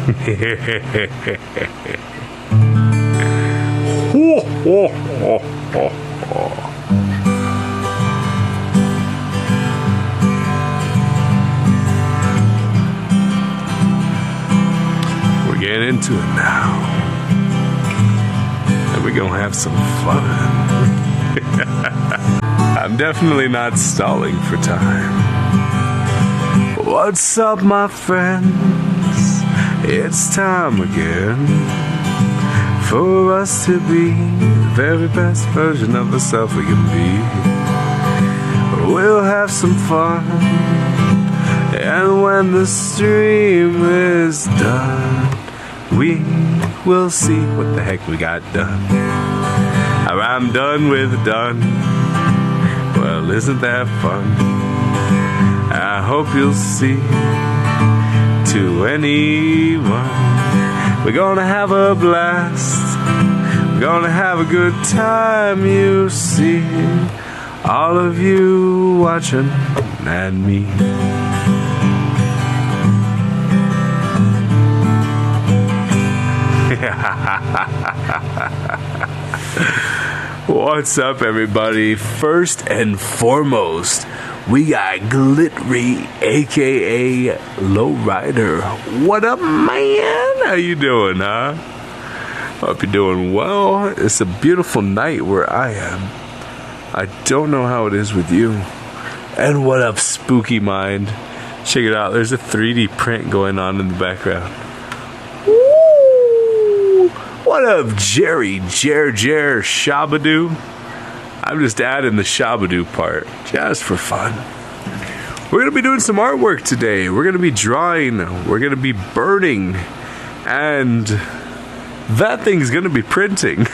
Ho, ho, ho, ho, ho. We're getting into it now. And we're gonna have some fun. I'm definitely not stalling for time. What's up, my friends? It's time again for us to be the very best version of ourselves we can be. We'll have some fun, and when the stream is done, we will see what the heck we got done. I'm done with done. Well, isn't that fun? I hope you'll see. To anyone, we're gonna have a blast. We're gonna have a good time, you see. All of you watching and me. What's up, everybody? First and foremost, we got Glittery, aka Lowrider. What up, man? How you doing, huh? Hope you're doing well. It's a beautiful night where I am. I don't know how it is with you. And what up, Spooky Mind? Check it out. There's a 3D print going on in the background. Woo! What up, Jerry Shabadoo? I'm just adding the Shabadoo part, just for fun. We're going to be doing some artwork today. We're going to be drawing. We're going to be burning. And that thing's going to be printing.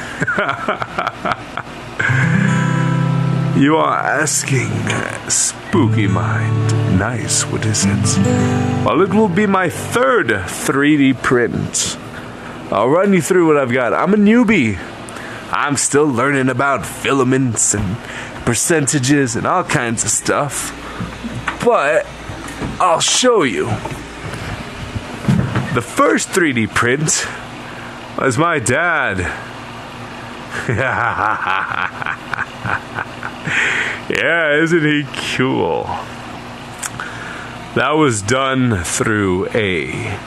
You are asking, Spooky Mind. Nice, what is it? Well, it will be my third 3D print. I'll run you through what I've got. I'm a newbie. I'm still learning about filaments and percentages and all kinds of stuff. But I'll show you. The first 3D print was my dad. Yeah, isn't he cool? That was done through a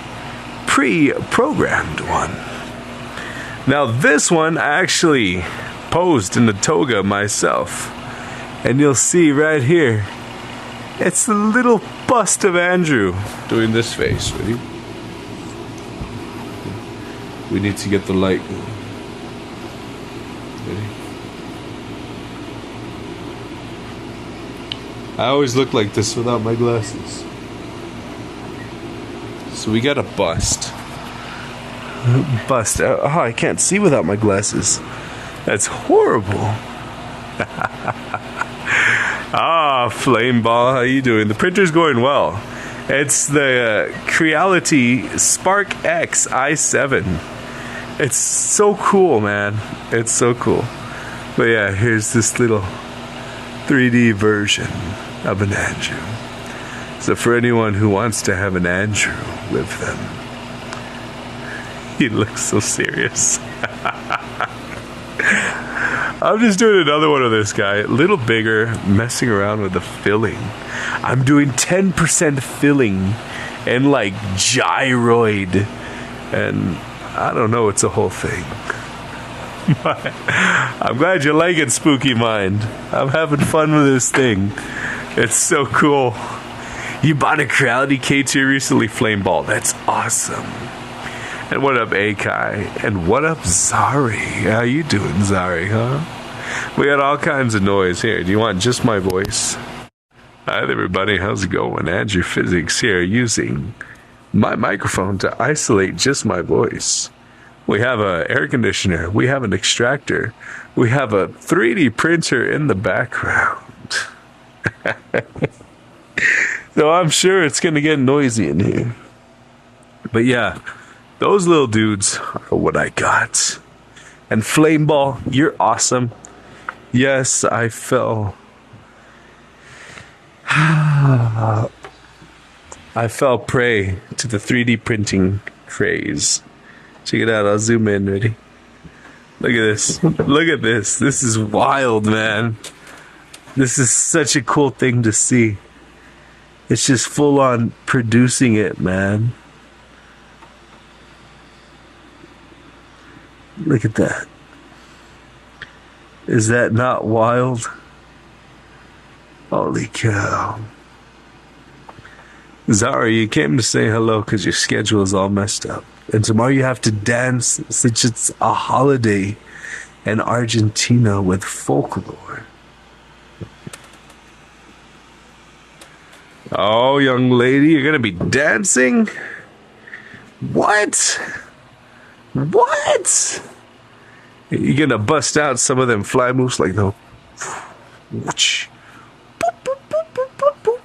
pre-programmed one. Now this one I actually posed in the toga myself. And you'll see right here, it's the little bust of Andrew doing this face. Ready? We need to get the light. Ready? I always look like this without my glasses. So we got a bust. Bust. Oh, I can't see without my glasses. That's horrible. Flame Ball, how you doing? The printer's going well. It's the Creality Spark X i7. It's so cool, man. It's so cool. But yeah, here's this little 3D version of an Andrew. So for anyone who wants to have an Andrew with them. He looks so serious. I'm just doing another one of this guy. A little bigger, messing around with the filling. I'm doing 10% filling and like gyroid. And I don't know, it's a whole thing. But I'm glad you like it, Spooky Mind. I'm having fun with this thing. It's so cool. You bought a Creality K2 recently, Flame Ball. That's awesome. And what up, Akai? And what up, Zari? How you doing, Zari, huh? We got all kinds of noise here. Do you want just my voice? Hi there, everybody. How's it going? Andrew Physics here, using my microphone to isolate just my voice. We have an air conditioner. We have an extractor. We have a 3D printer in the background. So I'm sure it's going to get noisy in here. But yeah, those little dudes are what I got. And Flame Ball, you're awesome. Yes, I fell. I fell prey to the 3D printing craze. Check it out. I'll zoom in. Ready? Look at this. Look at this. This is wild, man. This is such a cool thing to see. It's just full on producing it, man. Look at that. Is that not wild? Holy cow. Zari, you came to say hello because your schedule is all messed up. And tomorrow you have to dance since it's a holiday in Argentina with folklore. Oh, young lady, you're gonna be dancing? What? What? You're gonna bust out some of them fly moves like the whoosh, boop, boop, boop, boop, boop, boop.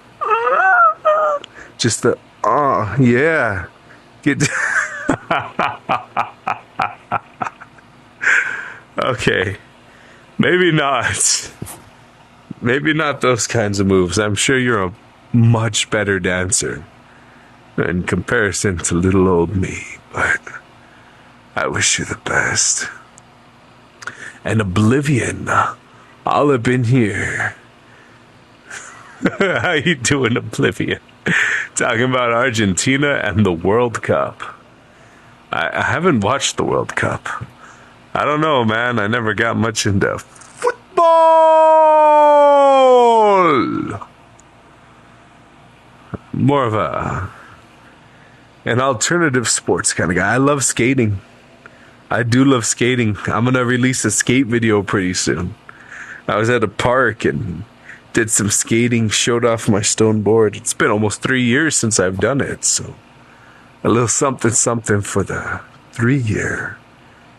Just the yeah. Get okay. Maybe not. Maybe not those kinds of moves. I'm sure you're a much better dancer in comparison to little old me, but I wish you the best. And Oblivion, all up in here. How you doing, Oblivion? Talking about Argentina and the World Cup. I haven't watched the World Cup. I don't know, man. I never got much into football. More of an alternative sports kind of guy. I love skating. I do love skating. I'm gonna release a skate video pretty soon. I was at a park and did some skating, showed off my stone board. It's been almost 3 years since I've done it, so a little something for the 3-year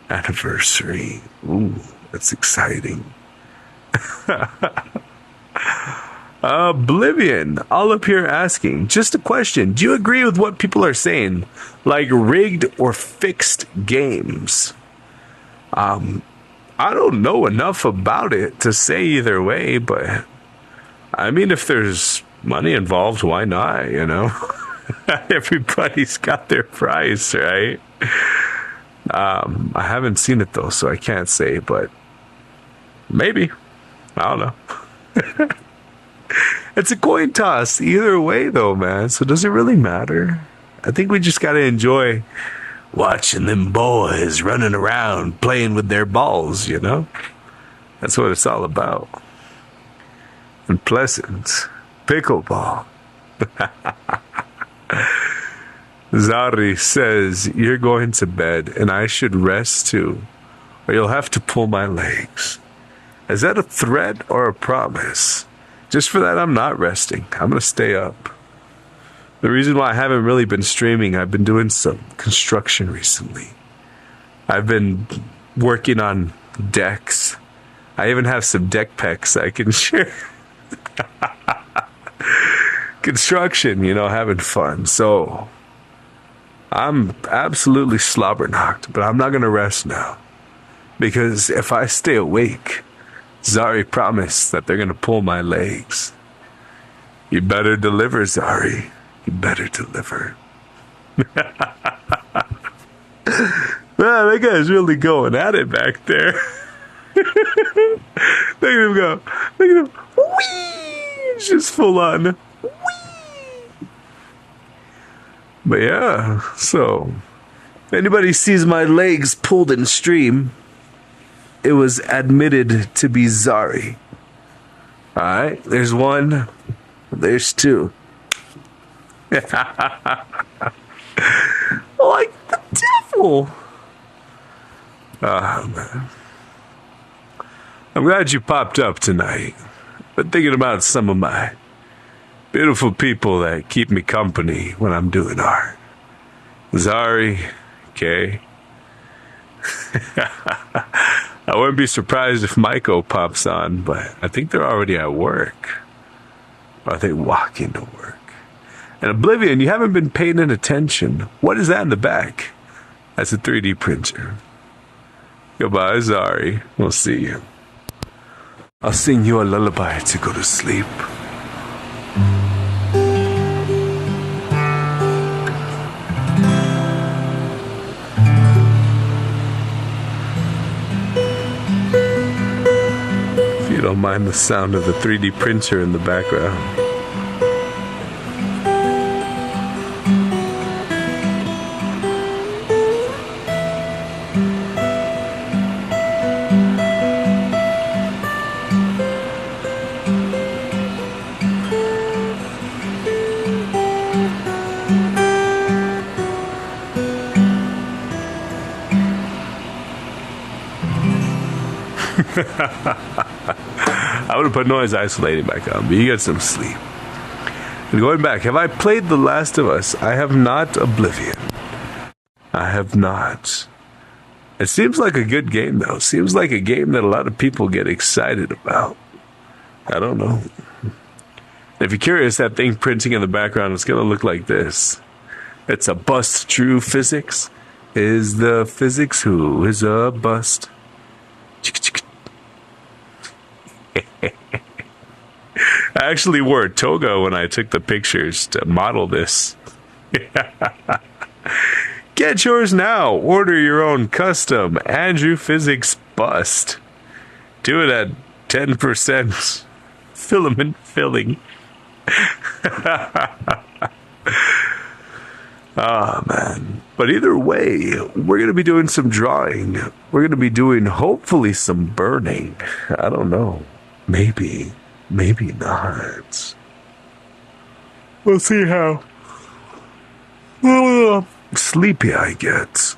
anniversary. Ooh, that's exciting. Oblivion, all up here asking, just a question. Do you agree with what people are saying? Like rigged or fixed games? I don't know enough about it to say either way, but I mean, if there's money involved, why not, you know? Everybody's got their price, right? I haven't seen it though, so I can't say, but maybe. I don't know. It's a coin toss either way though, man. So does it really matter? I think we just gotta enjoy watching them boys running around playing with their balls, you know? That's what it's all about. And Pleasant. Pickleball. Zari says, you're going to bed and I should rest too, or you'll have to pull my legs. Is that a threat or a promise? Just for that, I'm not resting. I'm going to stay up. The reason why I haven't really been streaming, I've been doing some construction recently. I've been working on decks. I even have some deck pecs I can share. Construction, you know, having fun. So I'm absolutely slobber knocked, but I'm not going to rest now. Because if I stay awake, Zari promised that they're going to pull my legs. You better deliver, Zari. You better deliver. Man, that guy's really going at it back there. Look at him go. Look at him. Whee! Just full on. Whee! But yeah, so if anybody sees my legs pulled in stream, it was admitted to be Zari. Alright, there's one, there's two. Like the devil. Oh, man. I'm glad you popped up tonight. Been thinking about some of my beautiful people that keep me company when I'm doing art. Zari, Kay. I wouldn't be surprised if Maiko pops on, but I think they're already at work. Or are they walking to work? And Oblivion, you haven't been paying attention. What is that in the back? That's a 3D printer. Goodbye, Zari. We'll see you. I'll sing you a lullaby to go to sleep. mind the sound of the 3D printer in the background. I would have put noise isolating back on, but you get some sleep. And going back, have I played The Last of Us? I have not. Oblivion. I have not. It seems like a good game, though. Seems like a game that a lot of people get excited about. I don't know. If you're curious, that thing printing in the background is going to look like this. It's a bust. True physics is the physics who is a bust. I actually wore a toga when I took the pictures to model this. Get yours now. Order your own custom Andrew Physics bust. Do it at 10% filament filling. Ah, man. But either way, we're going to be doing some drawing. We're going to be doing, hopefully, some burning. I don't know. Maybe. Maybe not. We'll see how sleepy I get.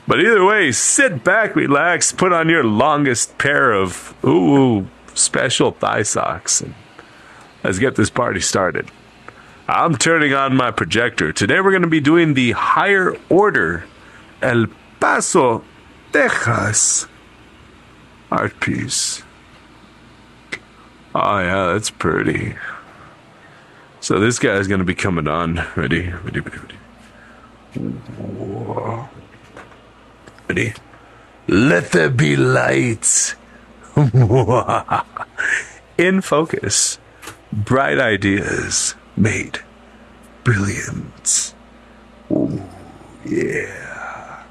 But either way, sit back, relax, put on your longest pair of special thigh socks, and let's get this party started. I'm turning on my projector. Today we're going to be doing the higher order El Paso, Texas art piece. Oh yeah, that's pretty. So this guy's going to be coming on. Ready? Whoa. Ready? Let there be lights. In focus. Bright ideas made brilliant. Ooh, yeah.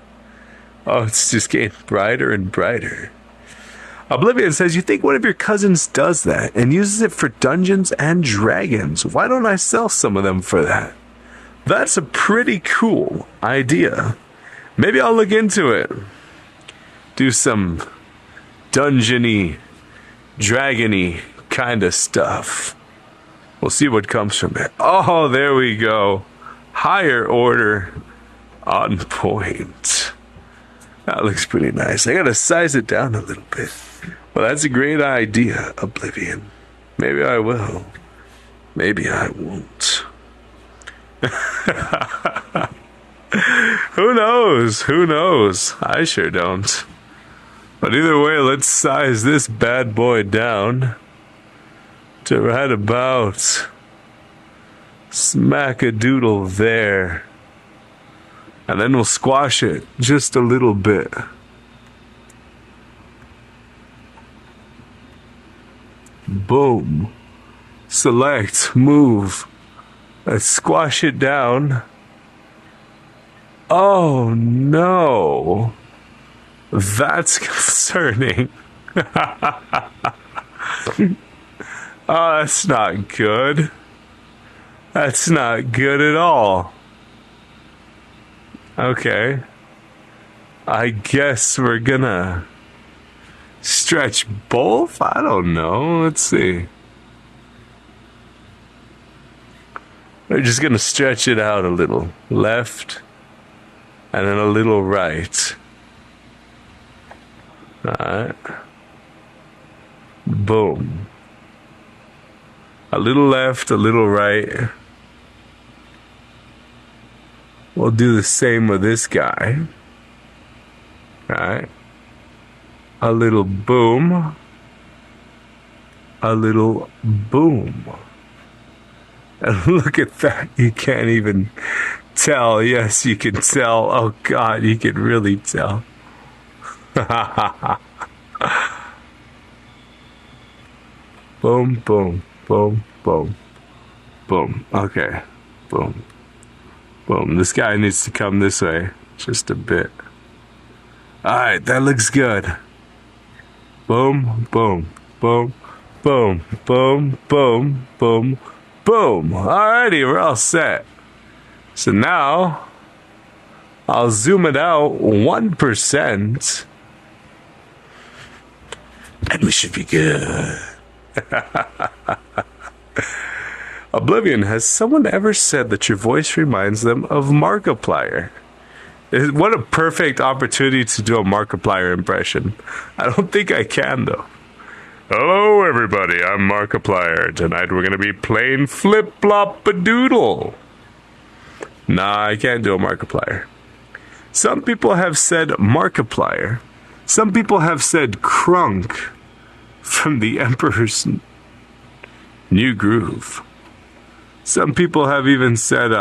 Oh, it's just getting brighter and brighter. Oblivion says, you think one of your cousins does that and uses it for Dungeons and Dragons. Why don't I sell some of them for that? That's a pretty cool idea. Maybe I'll look into it. Do some dungeony, dragony kind of stuff. We'll see what comes from it. Oh, there we go. Higher order on point. That looks pretty nice. I gotta size it down a little bit. Well, that's a great idea, Oblivion. Maybe I will. Maybe I won't. Who knows? Who knows? I sure don't. But either way, let's size this bad boy down to right about smack-a-doodle there. And then we'll squash it just a little bit. Boom. Select, move. Let's squash it down. Oh no. That's concerning. Oh, that's not good. That's not good at all. Okay. I guess we're gonna stretch both? I don't know. Let's see. We're just gonna stretch it out a little. Left. And then a little right. Alright. Boom. A little left, a little right. We'll do the same with this guy. Alright. A little boom. A little boom. And look at that. You can't even tell. Yes, you can tell. Oh God, you can really tell. Boom, boom, boom, boom, boom. Okay. Boom. Boom. This guy needs to come this way. Just a bit. Alright, that looks good. Boom, boom, boom, boom, boom, boom, boom, boom. Alrighty, we're all set. So now I'll zoom it out 1%. And we should be good. Oblivion, has someone ever said that your voice reminds them of Markiplier? What a perfect opportunity to do a Markiplier impression. I don't think I can, though. Hello, everybody. I'm Markiplier. Tonight we're going to be playing Flip-Flop-A-Doodle. Nah, I can't do a Markiplier. Some people have said Markiplier. Some people have said Krunk from the Emperor's New Groove. Some people have even said,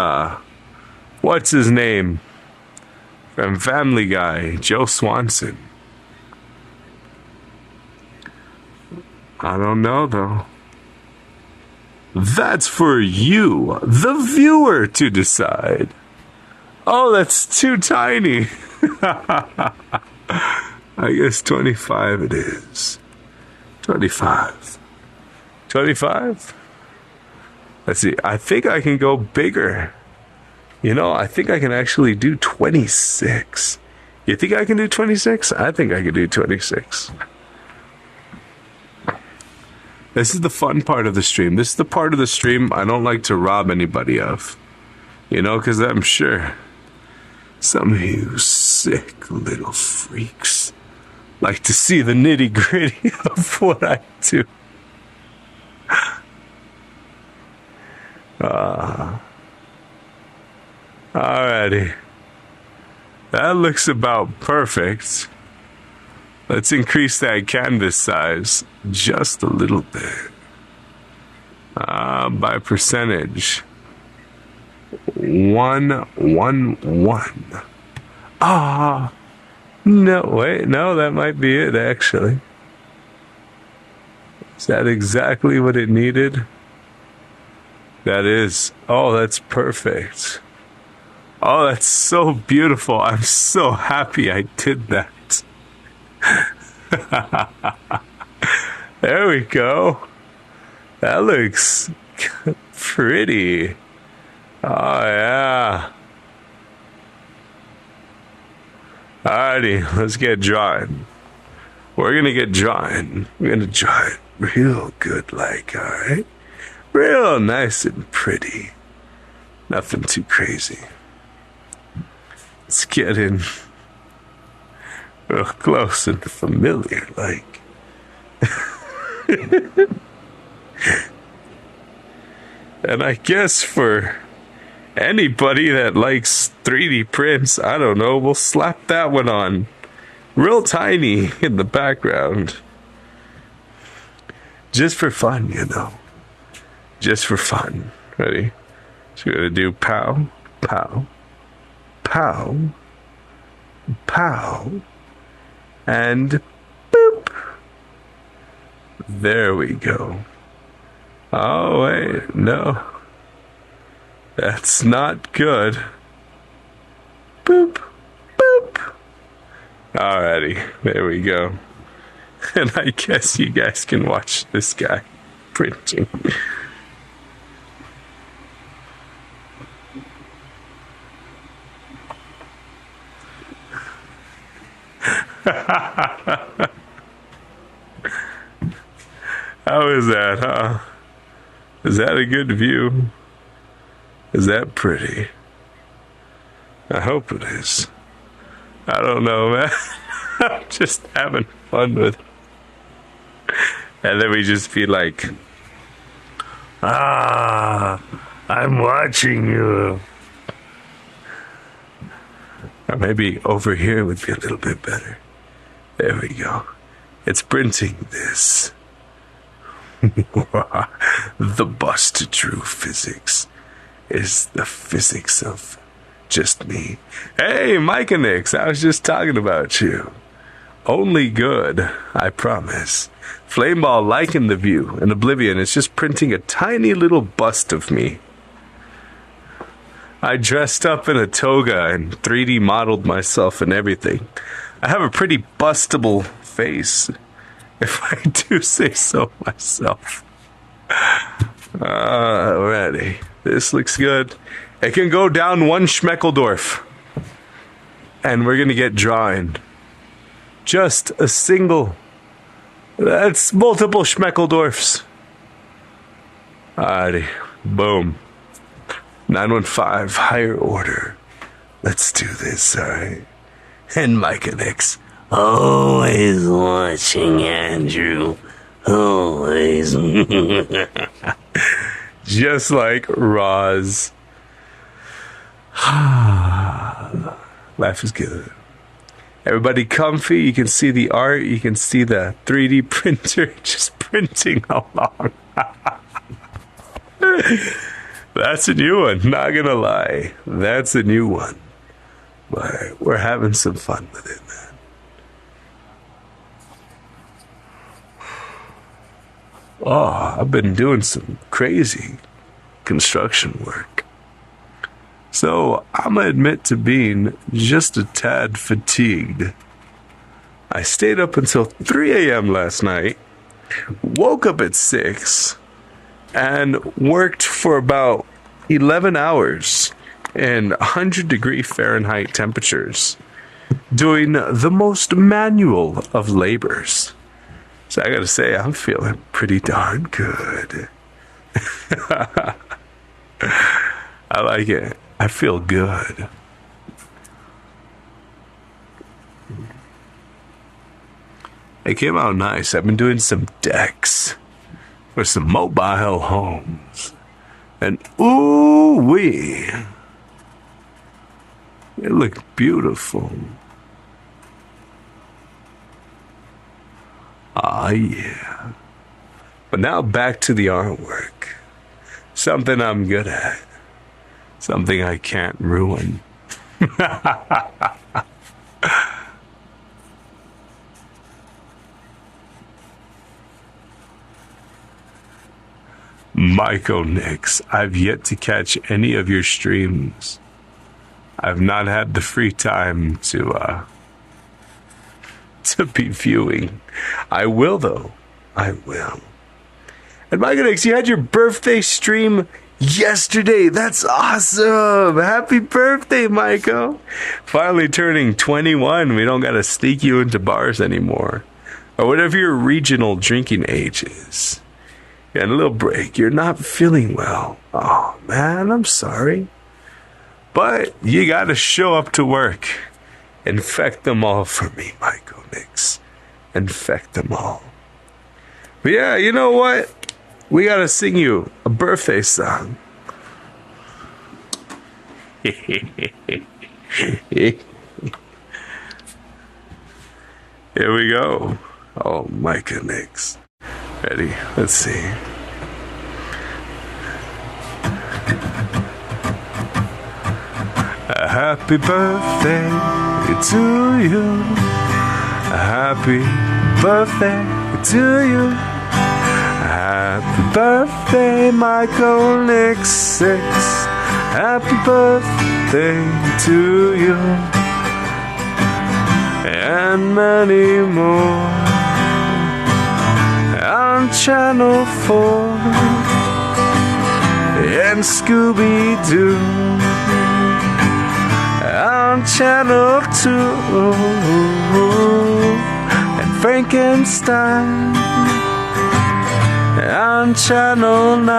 what's his name? From Family Guy, Joe Swanson. I don't know, though. That's for you, the viewer, to decide. Oh, that's too tiny. I guess 25 it is. 25. 25? Let's see. I think I can go bigger. You know, I think I can actually do 26. You think I can do 26? I think I can do 26. This is the fun part of the stream. This is the part of the stream I don't like to rob anybody of. You know, because I'm sure some of you sick little freaks like to see the nitty-gritty of what I do. Alrighty. That looks about perfect. Let's increase that canvas size just a little bit. By percentage. 111. No, wait, no, that might be it, actually. Is that exactly what it needed? That is. Oh, that's perfect. Oh, that's so beautiful. I'm so happy I did that. There we go. That looks pretty. Oh, yeah. Alrighty, let's get drawing. We're gonna get drawing. We're gonna draw it real good, like, alright? Real nice and pretty. Nothing too crazy. Let's get in real close and familiar, like. And I guess for anybody that likes 3D prints, I don't know, we'll slap that one on. Real tiny in the background. Just for fun, you know. Just for fun. Ready? So we're gonna do pow, pow, pow, pow, and boop. There we go. Oh, wait, no. That's not good. Boop, boop. Alrighty, there we go. And I guess you guys can watch this guy printing. How is that, huh? Is that a good view? Is that pretty? I hope it is. I don't know, man. I'm just having fun with it. And then we just be like, I'm watching you. Or maybe over here would be a little bit better. There we go. It's printing this. The busted true physics is the physics of just me. Hey, Michanix, I was just talking about you. Only good, I promise. Flameball liking the view, and Oblivion is just printing a tiny little bust of me. I dressed up in a toga and 3D modeled myself and everything. I have a pretty bustable face. if I do say so myself. Alrighty. This looks good. It can go down one Schmeckeldorf. And we're going to get drawing. Just a single. That's multiple Schmeckeldorfs. Alrighty. Boom. 915, higher order. Let's do this, alright? And Micah Nix. Always watching Andrew. Always. Just like Roz. Life is good. Everybody comfy. You can see the art. You can see the 3D printer just printing along. That's a new one. Not gonna lie. That's a new one. But we're having some fun with it, man. Oh, I've been doing some crazy construction work. So I'm gonna admit to being just a tad fatigued. I stayed up until 3 a.m. last night, woke up at 6, and worked for about 11 hours in 100-degree Fahrenheit temperatures, doing the most manual of labors. So I gotta say, I'm feeling pretty darn good. I like it. I feel good. It came out nice. I've been doing some decks for some mobile homes. And ooh-wee. It looked beautiful. Ah, yeah. But now back to the artwork. Something I'm good at. Something I can't ruin. Michael Nix, I've yet to catch any of your streams. I've not had the free time to be viewing. I will, though. I will. And Michael Nix, you had your birthday stream yesterday. That's awesome. Happy birthday, Michael. Finally turning 21. We don't got to sneak you into bars anymore. Or whatever your regional drinking age is. And a little break. You're not feeling well. Oh, man, I'm sorry. But you got to show up to work. Infect them all for me, Michael Nix. Infect them all. But yeah, you know what? We got to sing you a birthday song. Here we go. Oh, Micah Nix. Ready? Let's see. A happy birthday to you. A happy birthday to you. Happy birthday, Michael Nix 6. Happy birthday to you. And many more. On Channel 4 and Scooby-Doo on Channel 2 and Frankenstein on Channel 9.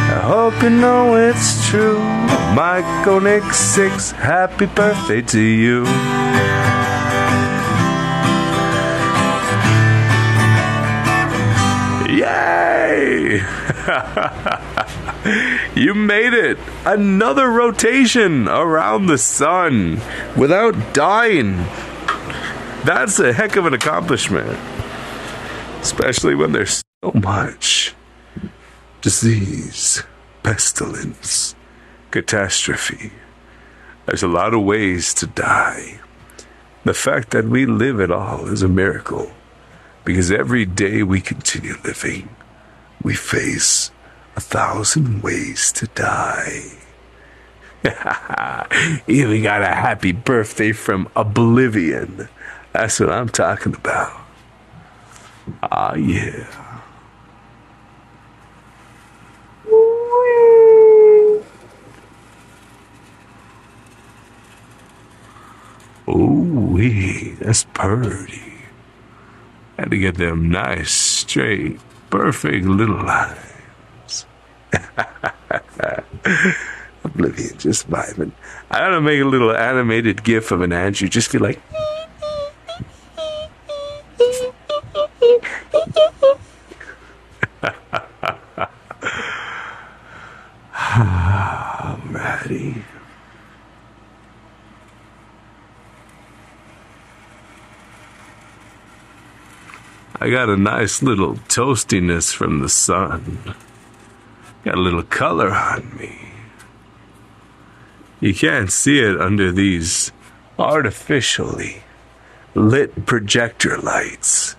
I hope you know it's true. Michael Nix 6, happy birthday to you. Yay! You made it! Another rotation around the sun without dying. That's a heck of an accomplishment. Especially when there's so much disease, pestilence, catastrophe. There's a lot of ways to die. The fact that we live at all is a miracle. Because every day we continue living, we face 1,000 ways to die. Even got a happy birthday from Oblivion. That's what I'm talking about. Ah, yeah. Ooh, that's pretty. Had to get them nice, straight, perfect little lines. Oblivion, just vibing. I gotta make a little animated gif of an Andrew. Just be like, alrighty. I got a nice little toastiness from the sun. Got a little color on me. You can't see it under these artificially lit projector lights.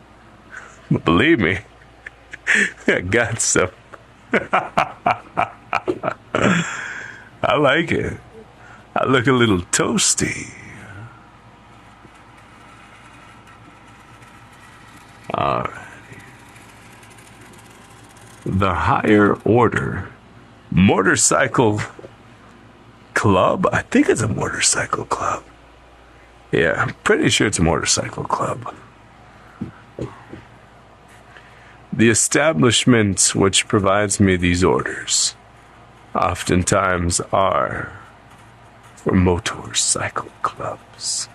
But believe me, I got some. I like it. I look a little toasty. Alrighty. The Higher Order Motorcycle Club? I think it's a motorcycle club. Yeah, I'm pretty sure it's a motorcycle club. The establishment which provides me these orders oftentimes are for motorcycle clubs.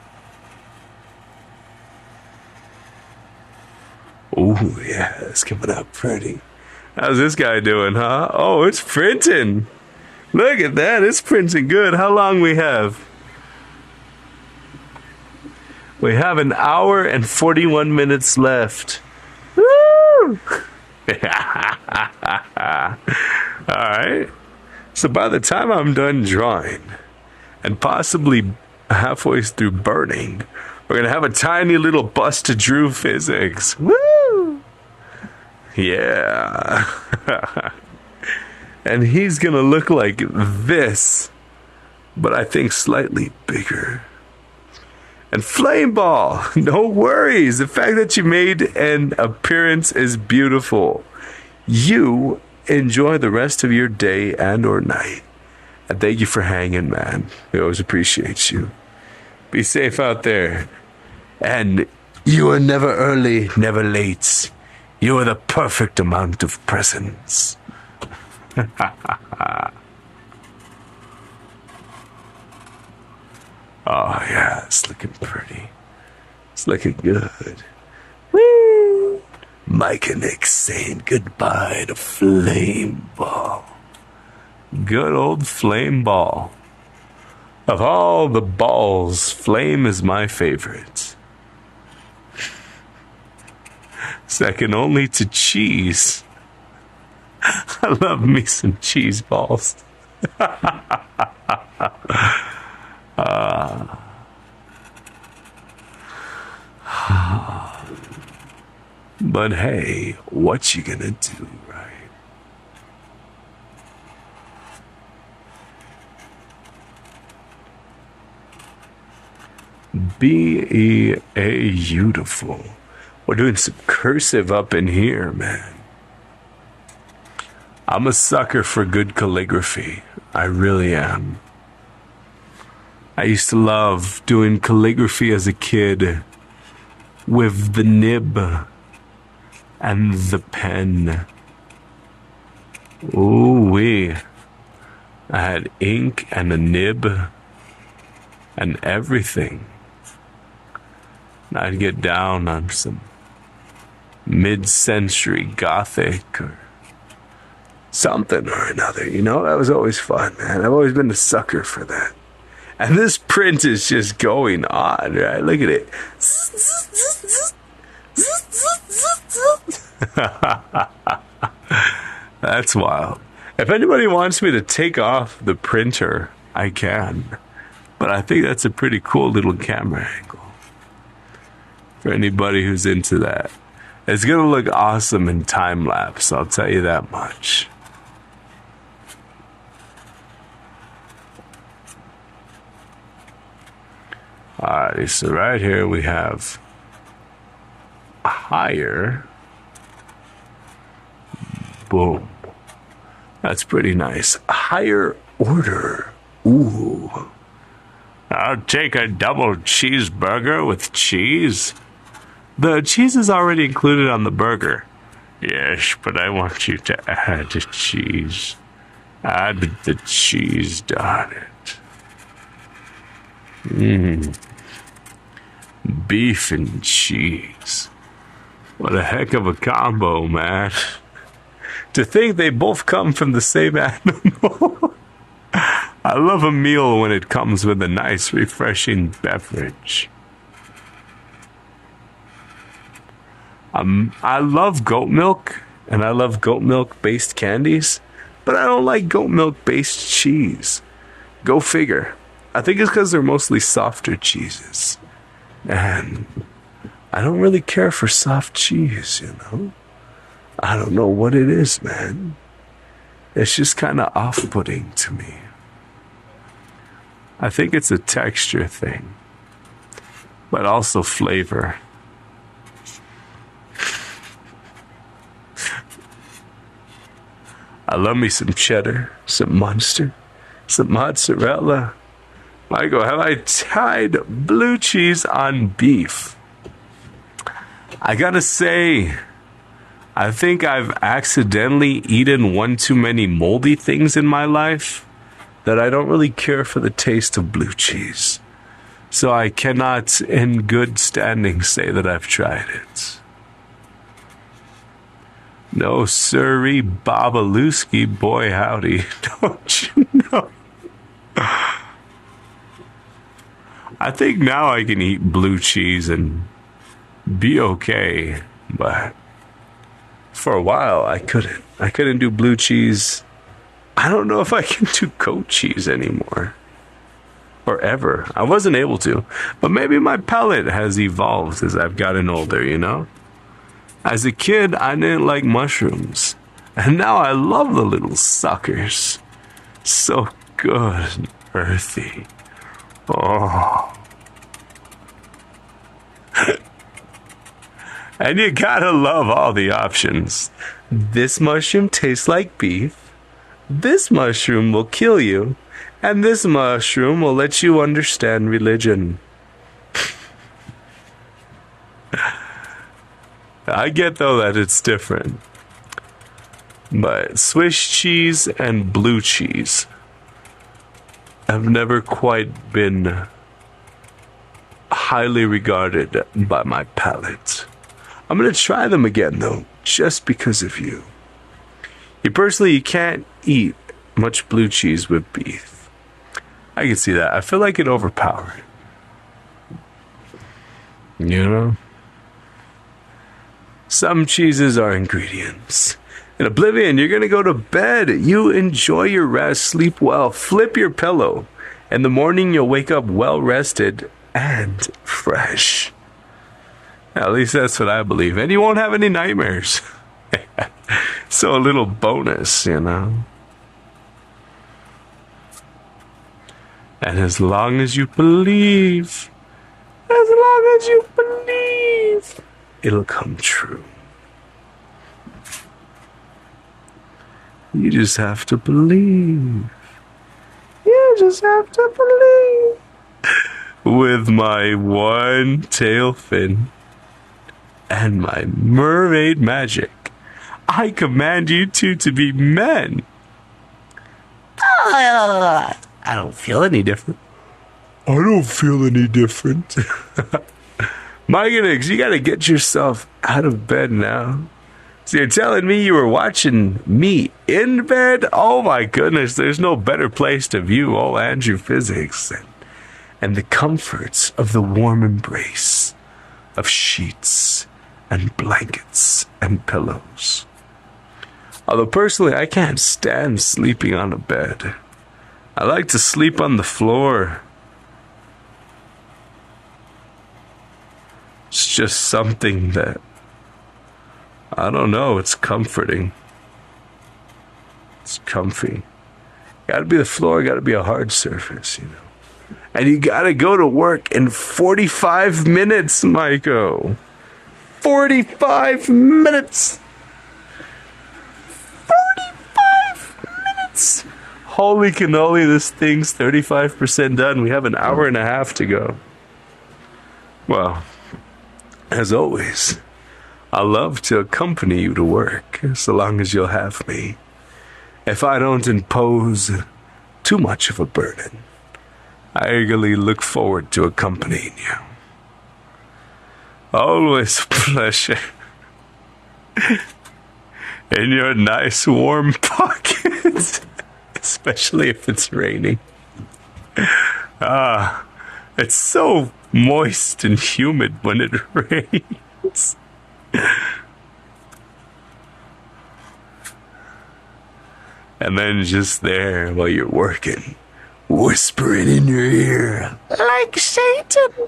Oh, yeah, it's coming up pretty. How's this guy doing, huh? Oh, it's printing. Look at that, it's printing good. How long we have? We have an hour and 41 minutes left. Woo! Alright. So by the time I'm done drawing, and possibly halfway through burning, we're gonna have a tiny little bust of Drew Physics. Woo! Yeah. And he's gonna look like this, but I think slightly bigger. And Flame Ball, no worries. The fact that you made an appearance is beautiful. You enjoy the rest of your day and or night. And thank you for hanging, man. We always appreciate you. Be safe out there. And you are never early, never late. You are the perfect amount of presence. Oh, yeah, it's looking pretty. It's looking good. Woo! Mike and Nick saying goodbye to Flame Ball. Good old Flame Ball. Of all the balls, Flame is my favorite. Second only to cheese. I love me some cheese balls. But hey, what you gonna do, right? Beautiful. We're doing some cursive up in here, man. I'm a sucker for good calligraphy. I really am. I used to love doing calligraphy as a kid with the nib and the pen. Ooh-wee. I had ink and a nib and everything. And I'd get down on some mid-century Gothic or something or another. You know, that was always fun, man. I've always been a sucker for that. And this print is just going on, right? Look at it. That's wild. If anybody wants me to take off the printer, I can. But I think that's a pretty cool little camera angle. For anybody who's into that. It's gonna look awesome in time lapse, I'll tell you that much. Alrighty, so right here we have higher. Boom. That's pretty nice. Higher order. Ooh. I'll take a double cheeseburger with cheese. The cheese is already included on the burger. Yes, but I want you to add the cheese. Add the cheese, darn it. Beef and cheese. What a heck of a combo, man. To think they both come from the same animal. I love a meal when it comes with a nice, refreshing beverage. I love goat milk, and I love goat milk-based candies, but I don't like goat milk-based cheese. Go figure. I think it's because they're mostly softer cheeses. And I don't really care for soft cheese, you know? I don't know what it is, man. It's just kind of off-putting to me. I think it's a texture thing, but also flavor. I love me some cheddar, some Munster, some mozzarella. Michael, have I tried blue cheese on beef? I gotta say, I think I've accidentally eaten one too many moldy things in my life that I don't really care for the taste of blue cheese. So I cannot, in good standing, say that I've tried it. No, sirree, Babalooski, boy howdy, don't you know? I think now I can eat blue cheese and be okay, but for a while I couldn't. I couldn't do blue cheese. I don't know if I can do goat cheese anymore. Or ever. I wasn't able to. But maybe my palate has evolved as I've gotten older, you know? As a kid, I didn't like mushrooms. And now I love the little suckers. So good. Earthy. Oh. And you gotta love all the options. This mushroom tastes like beef. This mushroom will kill you. And this mushroom will let you understand religion. I get, though, that it's different. But Swiss cheese and blue cheese have never quite been highly regarded by my palate. I'm going to try them again, though, just because of you. You can't eat much blue cheese with beef. I can see that. I feel like it overpowered. You know? Some cheeses are ingredients. In Oblivion, you're going to go to bed. You enjoy your rest, sleep well, flip your pillow. In the morning, you'll wake up well rested and fresh. At least that's what I believe. And you won't have any nightmares. So a little bonus, you know? And as long as you believe, it'll come true. You just have to believe. You just have to believe. With my one tail fin and my mermaid magic, I command you two to be men. I don't feel any different. My goodness, you gotta get yourself out of bed now. So you're telling me you were watching me in bed? Oh my goodness, there's no better place to view old Andrew Physics and the comforts of the warm embrace of sheets and blankets and pillows. Although personally, I can't stand sleeping on a bed. I like to sleep on the floor. It's just something that, I don't know, it's comforting. It's comfy. Gotta be the floor, gotta be a hard surface, you know. And you gotta go to work in 45 minutes, Maiko. 45 minutes. 45 minutes. Holy cannoli, this thing's 35% done. We have an hour and a half to go. Well, as always, I love to accompany you to work, so long as you'll have me. If I don't impose too much of a burden, I eagerly look forward to accompanying you. Always a pleasure. In your nice warm pocket. Especially if it's raining. It's so moist and humid when it rains. And then just there while you're working, whispering in your ear, like Satan.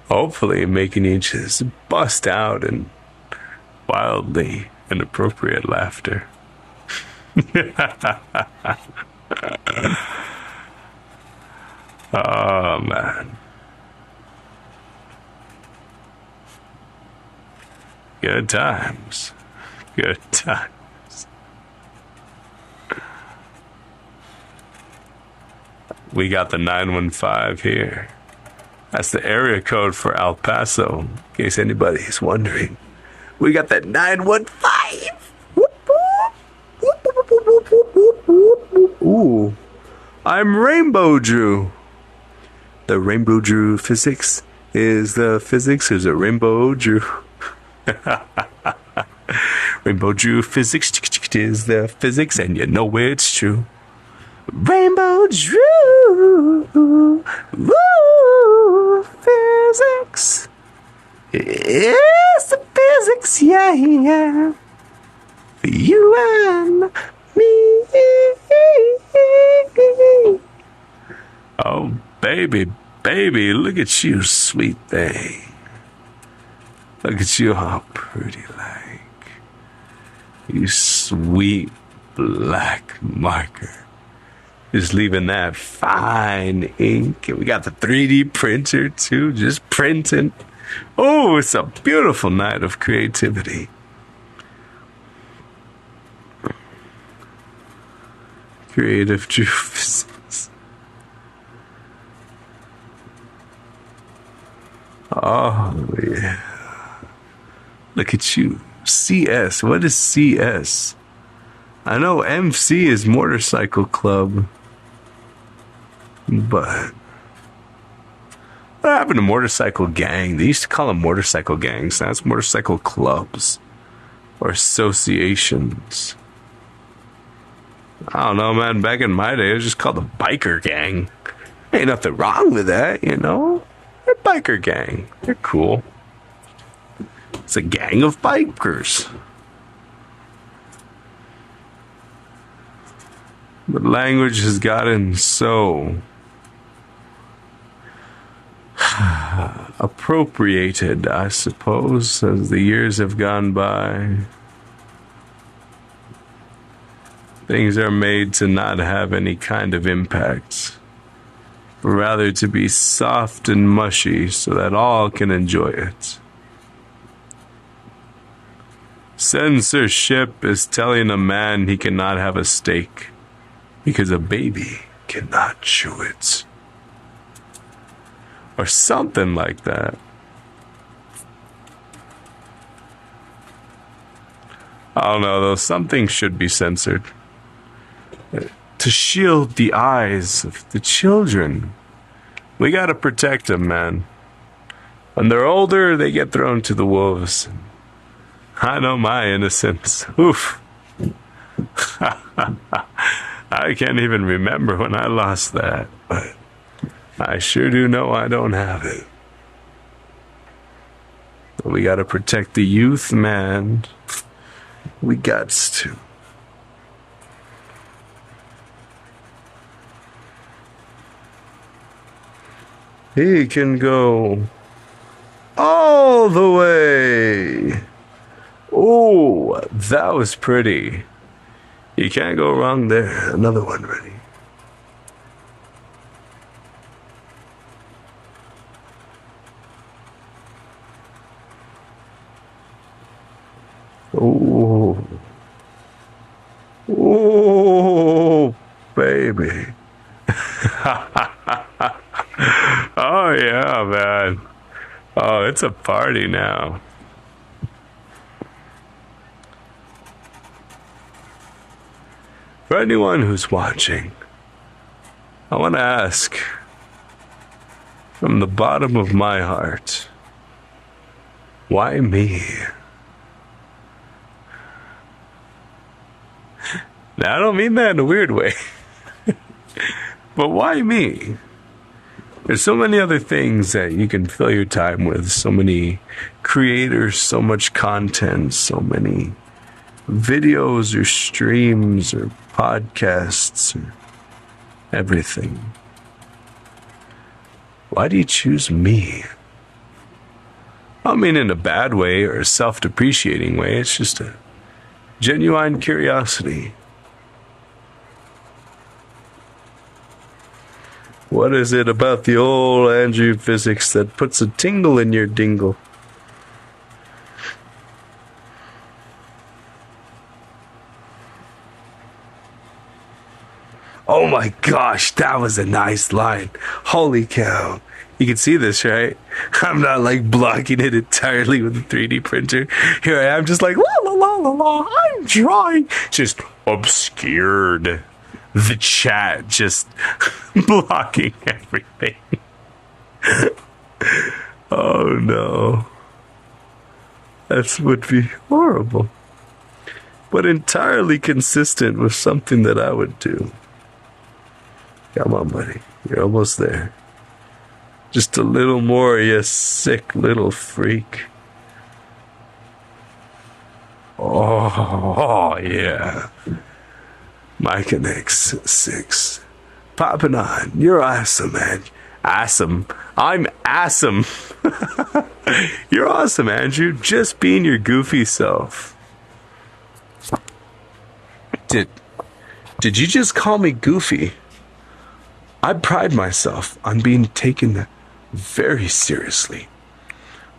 Hopefully making you just bust out in wildly inappropriate laughter. Oh, man. Good times. Good times. We got the 915 here. That's the area code for El Paso, in case anybody's wondering. We got that 915. Ooh, I'm Rainbow Drew. The Rainbow Drew physics is the physics. Is a Rainbow Drew. Rainbow Drew physics is the physics, and you know it's true. Rainbow Drew, woo, physics. It's the physics, yeah, yeah. For you and me. Oh, baby, baby, look at you, sweet thing. Look at you, how pretty like. You sweet black marker. Just leaving that fine ink. And we got the 3D printer, too, just printing. Oh, it's a beautiful night of creativity. Creative juice. Oh, yeah. Look at you. CS. What is CS? I know MC is Motorcycle Club. But what happened to Motorcycle Gang? They used to call them motorcycle gangs. Now it's motorcycle clubs or associations. I don't know, man. Back in my day, it was just called the biker gang. Ain't nothing wrong with that, you know? They're a biker gang. They're cool. It's a gang of bikers. But language has gotten so appropriated, I suppose, as the years have gone by. Things are made to not have any kind of impact, but rather to be soft and mushy so that all can enjoy it. Censorship is telling a man he cannot have a steak because a baby cannot chew it. Or something like that. I don't know, though. Something should be censored. To shield the eyes of the children. We gotta protect them, man. When they're older, they get thrown to the wolves. I know my innocence. Oof. I can't even remember when I lost that, but I sure do know I don't have it. But we gotta protect the youth, man. We gots to. He can go all the way. Oh, that was pretty. You can't go wrong there. Another one ready. Oh, oh, baby. Oh, yeah, man. Oh, it's a party now. For anyone who's watching, I want to ask from the bottom of my heart, why me? Now, I don't mean that in a weird way, but why me? There's so many other things that you can fill your time with, so many creators, so much content, so many videos or streams or podcasts or everything. Why do you choose me? I don't mean in a bad way or a self-depreciating way. It's just a genuine curiosity. What is it about the old Andrew physics that puts a tingle in your dingle? Oh my gosh, that was a nice line. Holy cow. You can see this, right? I'm not like blocking it entirely with a 3D printer. Here I am just like, la la la la la, I'm drawing. Just obscured. The chat just blocking everything. Oh no. That would be horrible. But entirely consistent with something that I would do. Come on, buddy. You're almost there. Just a little more, you sick little freak. Oh yeah. Mike and X6. Popping on. You're awesome, man. Awesome. I'm awesome. You're awesome, Andrew. Just being your goofy self. Did you just call me goofy? I pride myself on being taken very seriously.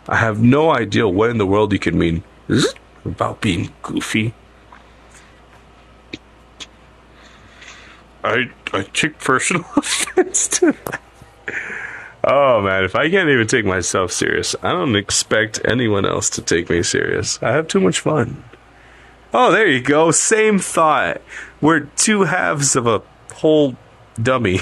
I have no idea what in the world you could mean about being goofy. I take personal offense to that. Oh man, if I can't even take myself serious, I don't expect anyone else to take me serious. I have too much fun. Oh, there you go. Same thought. We're two halves of a whole dummy.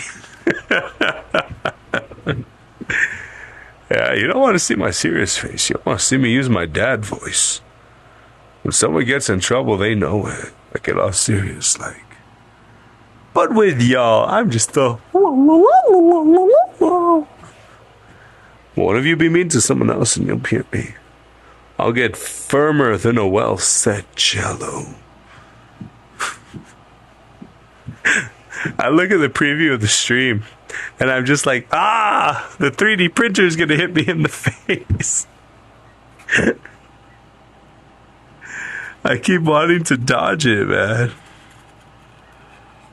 Yeah, you don't want to see my serious face. You want to see me use my dad voice. When someone gets in trouble, they know it. I get all serious like. But with y'all, I'm just the. One of you be mean to someone else and you'll hear me. I'll get firmer than a well-set jello. I look at the preview of the stream and I'm just like, the 3D printer is going to hit me in the face. I keep wanting to dodge it, man.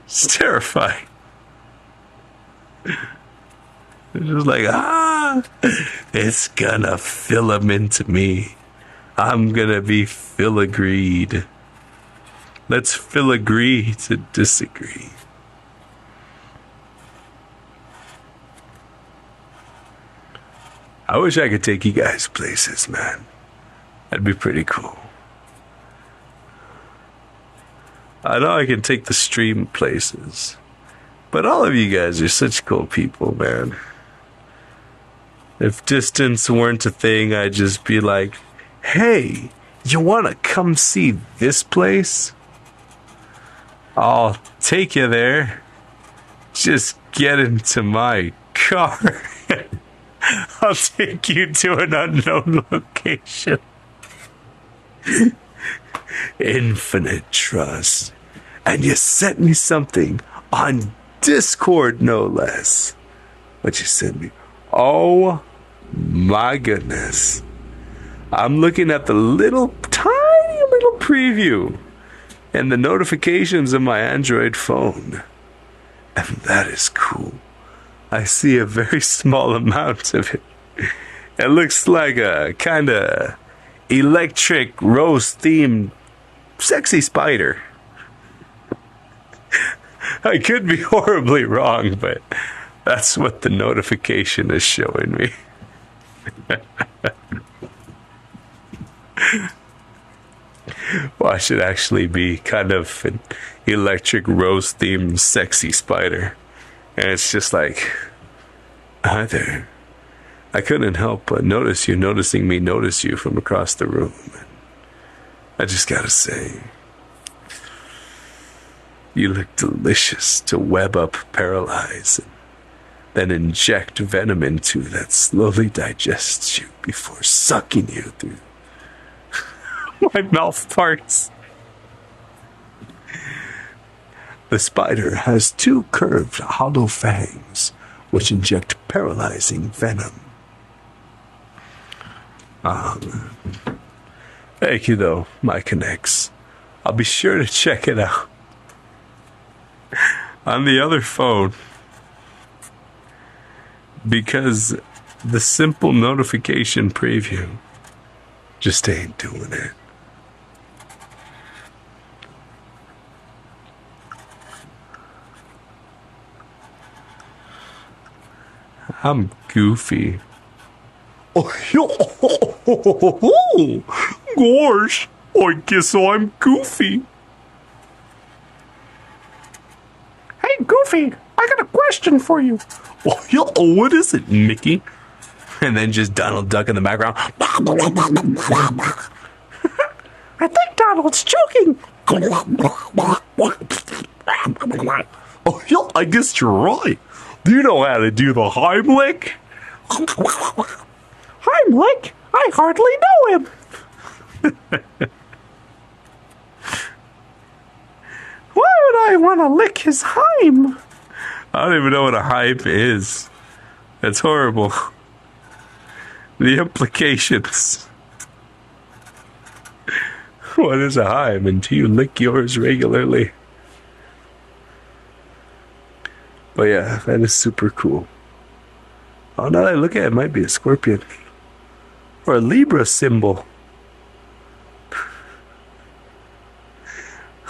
It's terrifying. It's just like, it's gonna filament me. I'm gonna be filigreed. Let's filigree to disagree. I wish I could take you guys places, man. That'd be pretty cool. I know I can take the stream places, but all of you guys are such cool people, man. If distance weren't a thing, I'd just be like, hey, you want to come see this place? I'll take you there. Just get into my car. I'll take you to an unknown location. Infinite trust. And you sent me something on Discord, no less. What you sent me? Oh my goodness. I'm looking at the tiny little preview and the notifications of my Android phone. And that is cool. I see a very small amount of it. It looks like a kind of electric rose themed sexy spider. I could be horribly wrong, but that's what the notification is showing me. Well, I should actually be kind of an electric rose themed sexy spider. And it's just like, hi there. I couldn't help but notice you noticing me notice you from across the room. I just gotta say, you look delicious to web up, paralyze, and then inject venom into that slowly digests you before sucking you through my mouth parts. The spider has 2 curved, hollow fangs, which inject paralyzing venom. Thank you, though, my connects. I'll be sure to check it out on the other phone, because the simple notification preview just ain't doing it. I'm goofy. Gosh, I guess I'm goofy. Hey, Goofy, I got a question for you. What is it, Mickey? And then just Donald Duck in the background. I think Donald's choking. I guess you're right. Do you know how to do the Heimlich? Heimlich? I hardly know him. Why would I want to lick his Heim? I don't even know what a Heim is. That's horrible. The implications. What is a Heim? And do you lick yours regularly? But yeah, that is super cool. Oh, now that I look at it, it might be a scorpion. Or a Libra symbol.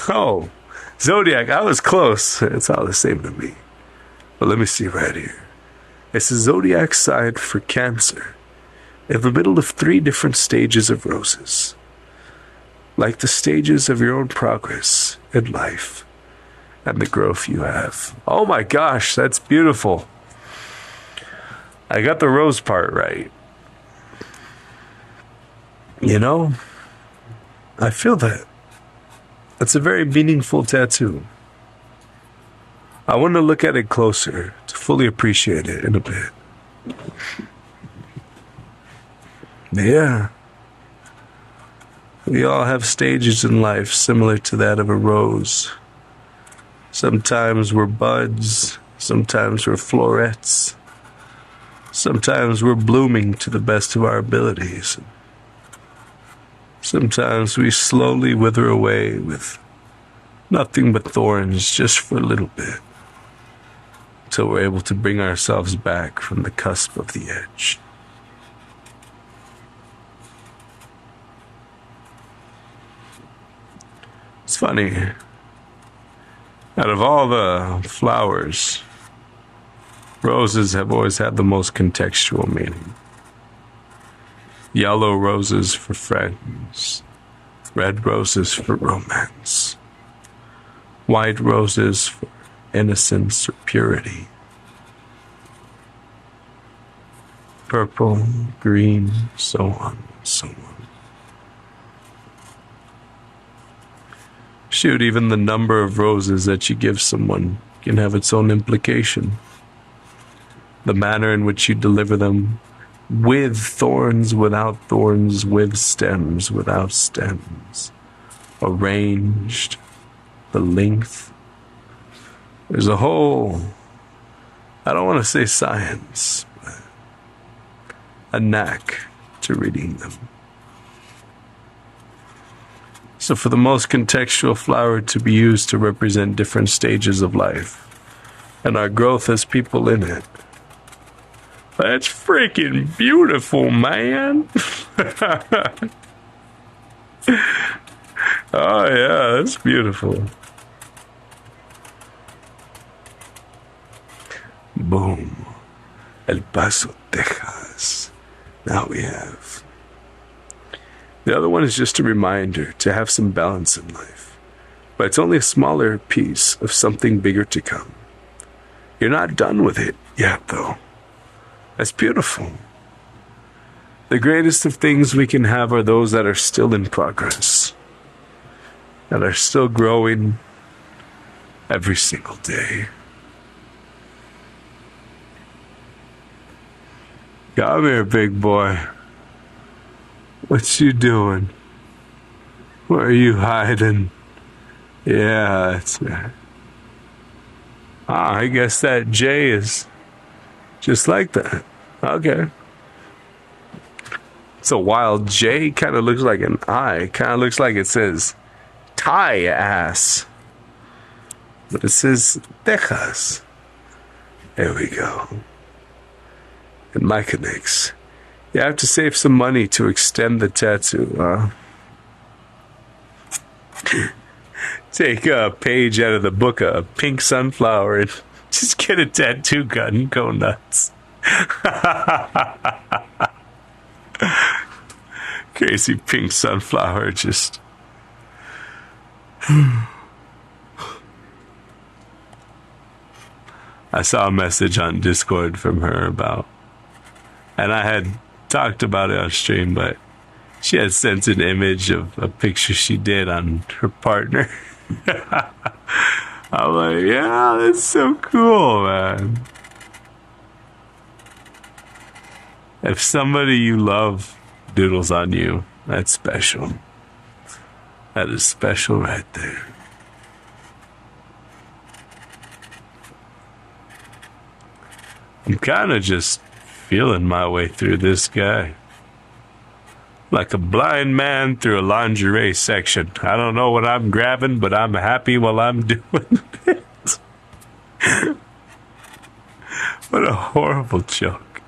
Oh, Zodiac, I was close. It's all the same to me. But let me see right here. It's a zodiac sign for Cancer, in the middle of 3 different stages of roses. Like the stages of your own progress in life and the growth you have. Oh my gosh, that's beautiful. I got the rose part right. You know, I feel that. It's a very meaningful tattoo. I want to look at it closer to fully appreciate it in a bit. Yeah. We all have stages in life similar to that of a rose. Sometimes we're buds, sometimes we're florets, sometimes we're blooming to the best of our abilities. Sometimes we slowly wither away with nothing but thorns just for a little bit, until we're able to bring ourselves back from the cusp of the edge. It's funny. Out of all the flowers, roses have always had the most contextual meaning. Yellow roses for friends, red roses for romance, white roses for innocence or purity, purple, green, so on and so on. Shoot, even the number of roses that you give someone can have its own implication. The manner in which you deliver them, with thorns, without thorns, with stems, without stems, arranged, the length. There's a whole, I don't want to say science, but a knack to reading them. So for the most contextual flower to be used to represent different stages of life and our growth as people in it, that's freaking beautiful, man. Oh, yeah, that's beautiful. Boom. El Paso, Texas. Now we have. The other one is just a reminder to have some balance in life. But it's only a smaller piece of something bigger to come. You're not done with it yet, though. That's beautiful. The greatest of things we can have are those that are still in progress, that are still growing every single day. Come here, big boy. What you doing? Where are you hiding? Yeah, that's right. I guess that J is just like that. Okay. It's a wild J, kind of looks like an I. Kind of looks like it says Thai ass. But it says Texas. There we go. And Micah Nix. You have to save some money to extend the tattoo, huh? Take a page out of the book of Pink Sunflower and just get a tattoo gun and go nuts. Crazy Pink Sunflower just... I saw a message on Discord from her about... And I had talked about it on stream, but she had sent an image of a picture she did on her partner. I'm like, yeah, that's so cool, man. If somebody you love doodles on you, that's special. That is special right there. I'm kind of just feeling my way through this guy. Like a blind man through a lingerie section. I don't know what I'm grabbing, but I'm happy while I'm doing it. What a horrible joke.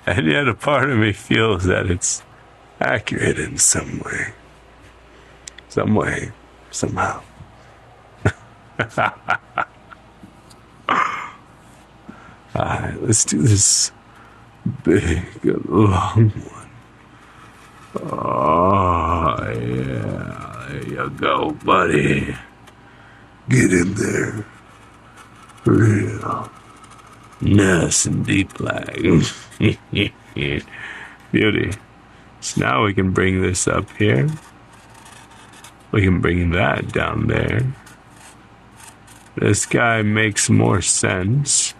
And yet a part of me feels that it's accurate in some way. Somehow. Alright, let's do this big, long one. Oh, yeah. There you go, buddy. Get in there. Real. Nice and deep like. Beauty. So now we can bring this up here. We can bring that down there. This guy makes more sense.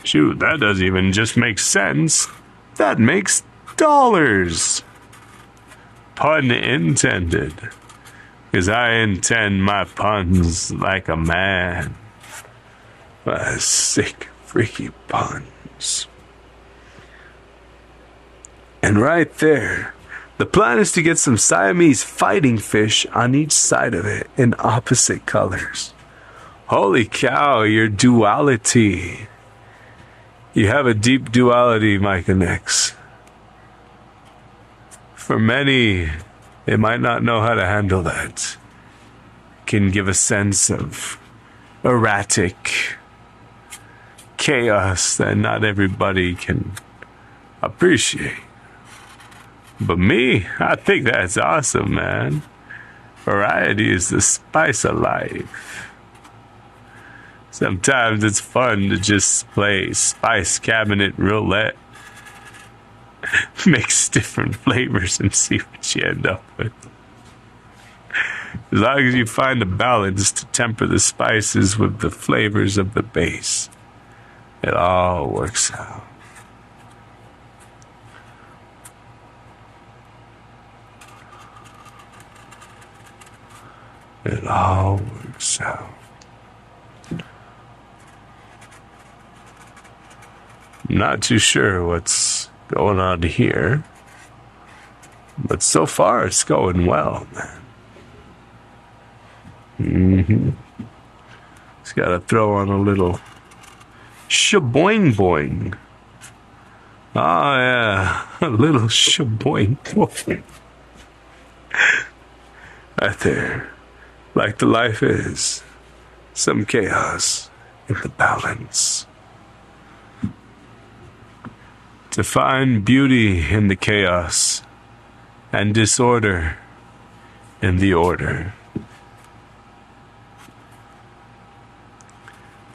Shoot, that doesn't even just make sense. That makes dollars. Pun intended. Because I intend my puns like a man. My sick, freaky puns. And right there, the plan is to get some Siamese fighting fish on each side of it in opposite colors. Holy cow, your duality. You have a deep duality, Micah Nix. For many, they might not know how to handle that. Can give a sense of erratic chaos that not everybody can appreciate. But me, I think that's awesome, man. Variety is the spice of life. Sometimes it's fun to just play spice cabinet roulette. Mix different flavors and see what you end up with. As long as you find a balance to temper the spices with the flavors of the base, it all works out. It all works out. I'm not too sure what's going on here, but so far it's going well, man. Just gotta throw on a little shaboing boing. Oh, yeah. A little shaboink. Right there. Like the life is. Some chaos in the balance. To find beauty in the chaos and disorder in the order.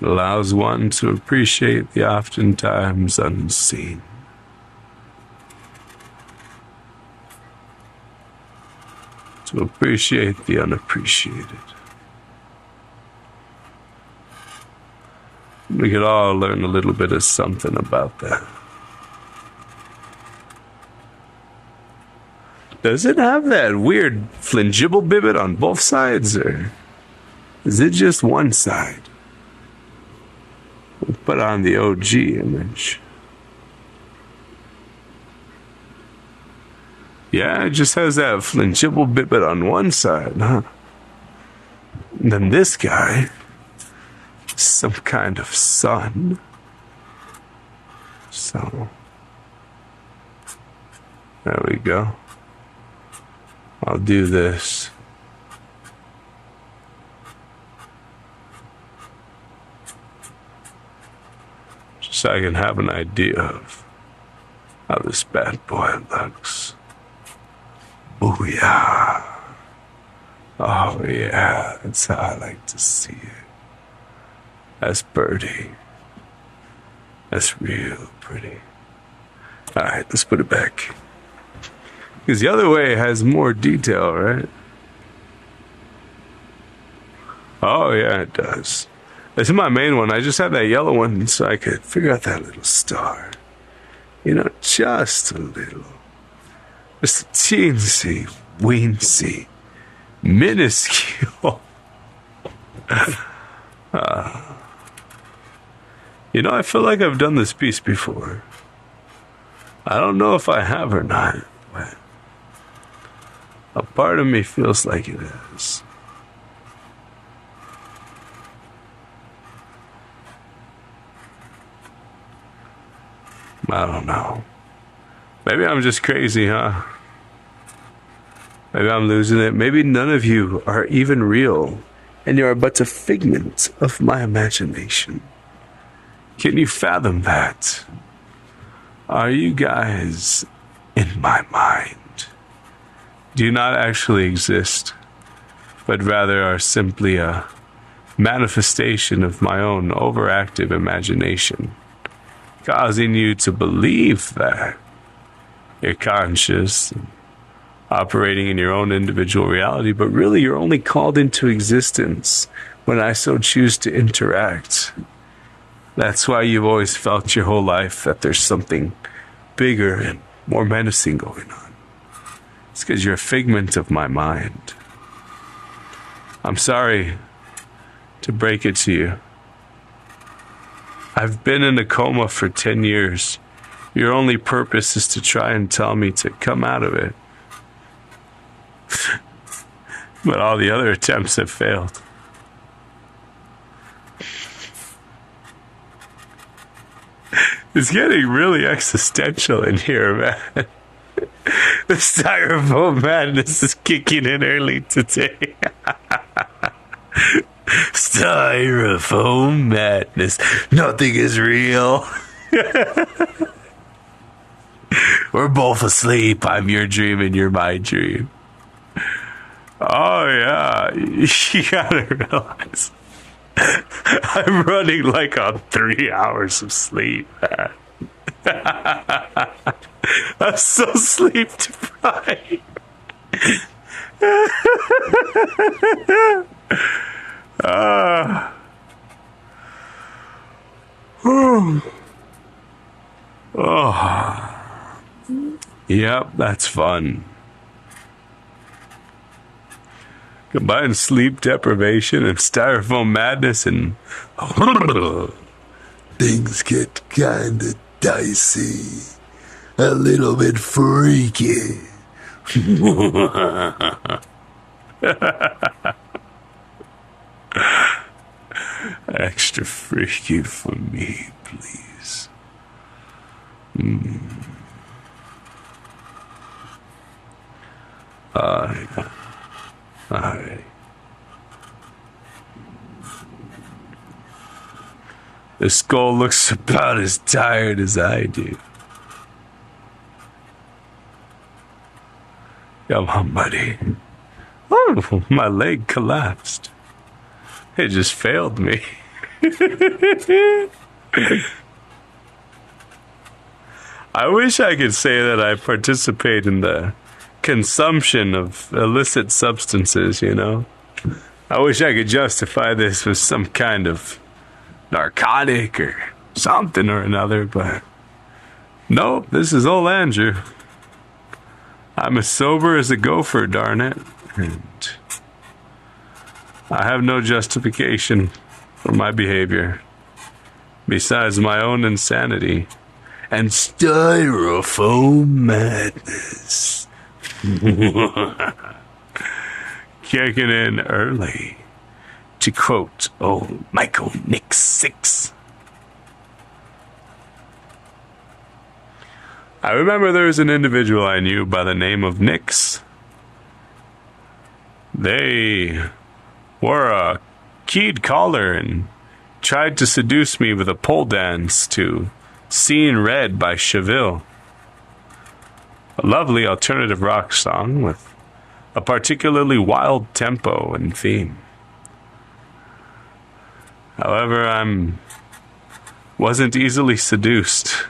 It allows one to appreciate the oftentimes unseen. To appreciate the unappreciated. We could all learn a little bit of something about that. Does it have that weird flingible bibbit on both sides, or is it just one side? We'll put on the OG image. Yeah, it just has that flingible bibbit on one side, huh? And then this guy, some kind of sun. So, there we go. I'll do this. Just so I can have an idea of how this bad boy looks. Booyah. Oh yeah, that's how I like to see it. That's pretty. That's real pretty. Alright, let's put it back. Because the other way has more detail, right? Oh yeah, it does. This is my main one. I just had that yellow one so I could figure out that little star. You know, just a little. Just a teensy, weensy, minuscule. You know, I feel like I've done this piece before. I don't know if I have or not, but a part of me feels like it is. I don't know. Maybe I'm just crazy, huh? Maybe I'm losing it. Maybe none of you are even real, and you are but a figment of my imagination. Can you fathom that? Are you guys in my mind? Do you not actually exist, but rather are simply a manifestation of my own overactive imagination, causing you to believe that you're conscious, operating in your own individual reality, but really you're only called into existence when I so choose to interact. That's why you've always felt your whole life that there's something bigger and more menacing going on. It's because you're a figment of my mind. I'm sorry to break it to you. I've been in a coma for 10 years. Your only purpose is to try and tell me to come out of it. But all the other attempts have failed. It's getting really existential in here, man. The styrofoam madness is kicking in early today. Styrofoam madness. Nothing is real. We're both asleep. I'm your dream and you're my dream. Oh, yeah. You gotta realize I'm running like on 3 hours of sleep, man. I'm so sleep deprived. Yep, that's fun. Combine sleep deprivation and styrofoam madness and things get kinda dicey. A little bit freaky. Extra freaky for me, please. Yeah. Alright. The skull looks about as tired as I do. Come on, buddy. Oh, my leg collapsed. It just failed me. I wish I could say that I participate in the consumption of illicit substances, you know? I wish I could justify this with some kind of narcotic or something or another, but nope, this is old Andrew. I'm as sober as a gopher, darn it. And I have no justification for my behavior besides my own insanity and styrofoam madness. Kicking in early, to quote old Michael Nick 6. I remember there was an individual I knew by the name of Nix. They wore a keyed collar and tried to seduce me with a pole dance to Seeing Red by Cheville. A lovely alternative rock song with a particularly wild tempo and theme. However, I wasn't easily seduced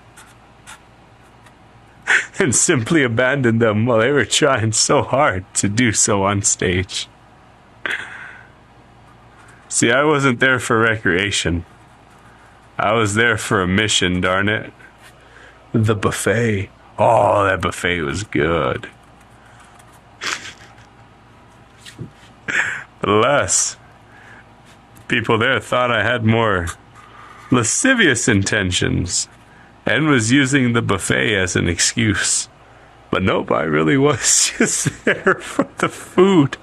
and simply abandoned them while they were trying so hard to do so on stage. See, I wasn't there for recreation. I was there for a mission, darn it. The buffet. Oh, that buffet was good. Alas, people there thought I had more lascivious intentions and was using the buffet as an excuse. But nope, I really was just there for the food.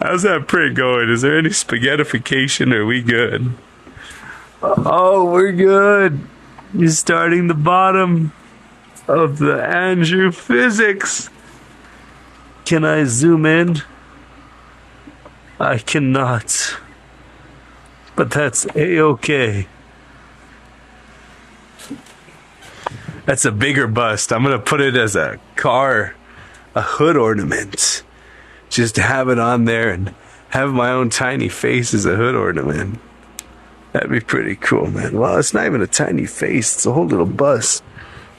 How's that print going? Is there any spaghettification? Are we good? Oh, we're good. You're starting the bottom of the Andrew physics. Can I zoom in? I cannot. But that's A-okay. That's a bigger bust. I'm going to put it as a car, a hood ornament. Just to have it on there and have my own tiny face as a hood ornament. That'd be pretty cool, man. Well, it's not even a tiny face. It's a whole little bust.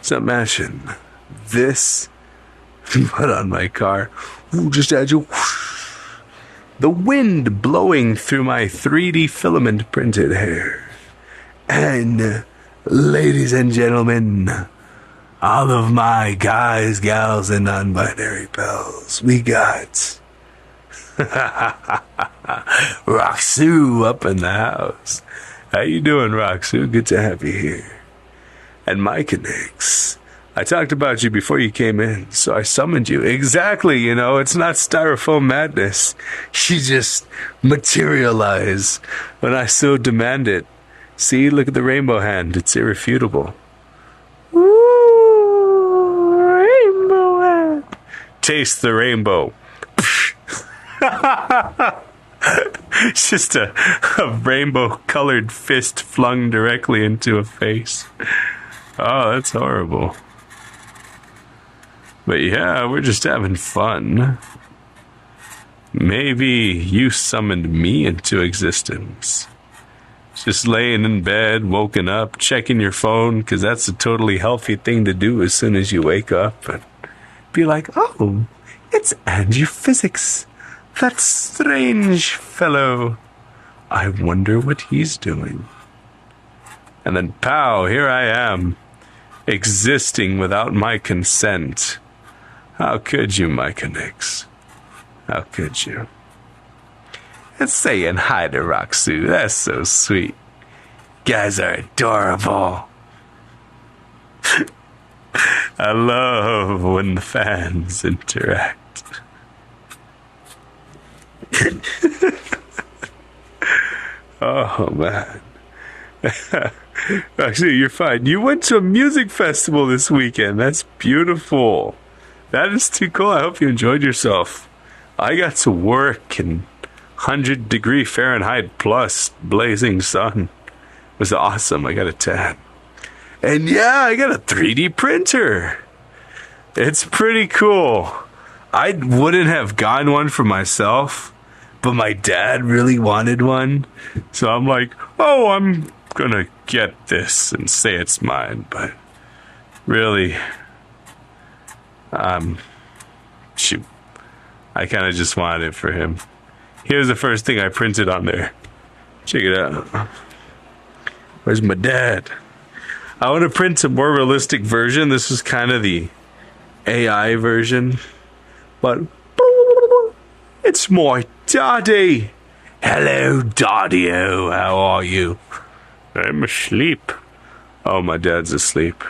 So imagine this put on my car. Ooh, just add you. The wind blowing through my 3D filament printed hair. And ladies and gentlemen, all of my guys, gals, and non-binary pals, we got Roxu up in the house. How you doing, Roxu? Good to have you here. And Myconix, I talked about you before you came in, so I summoned you. Exactly, you know, it's not styrofoam madness. You just materialize when I so demand it. See, look at the rainbow hand. It's irrefutable. Ooh, rainbow hand. Taste the rainbow. It's just a rainbow-colored fist flung directly into a face. Oh, that's horrible. But yeah, we're just having fun. Maybe you summoned me into existence. Just laying in bed, woken up, checking your phone, because that's a totally healthy thing to do as soon as you wake up. And be like, oh, it's Andrew Physics. That strange fellow. I wonder what he's doing. And then, pow, here I am, existing without my consent. How could you, Myconix? How could you? And saying hi to Roxu, that's so sweet. Guys are adorable. I love when the fans interact. Oh, man. Actually, you're fine. You went to a music festival this weekend. That's beautiful. That is too cool. I hope you enjoyed yourself. I got to work in 100-degree Fahrenheit plus blazing sun. It was awesome. I got a tan. And yeah, I got a 3D printer. It's pretty cool. I wouldn't have gotten one for myself, but my dad really wanted one. So I'm like, oh, I'm gonna get this and say it's mine. But really, shoot, I kind of just wanted it for him. Here's the first thing I printed on there. Check it out. Where's my dad? I want to print a more realistic version. This was kind of the AI version. But it's my daddy. Hello, daddy-o. How are you? I'm asleep. Oh, my dad's asleep.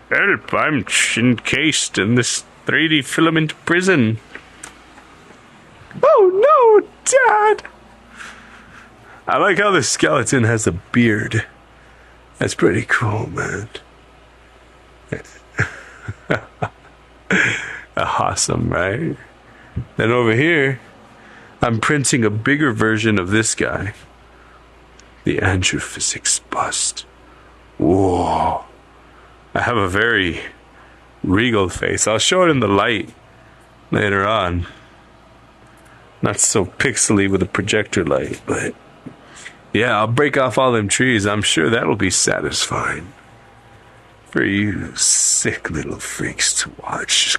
Help, I'm encased in this 3D filament prison. Oh, no, Dad. I like how the skeleton has a beard. That's pretty cool, man. Awesome, right? Then over here, I'm printing a bigger version of this guy. The Androphysics bust. Whoa. I have a very regal face. I'll show it in the light later on. Not so pixely with a projector light, but yeah, I'll break off all them trees. I'm sure that'll be satisfying for you sick little freaks to watch.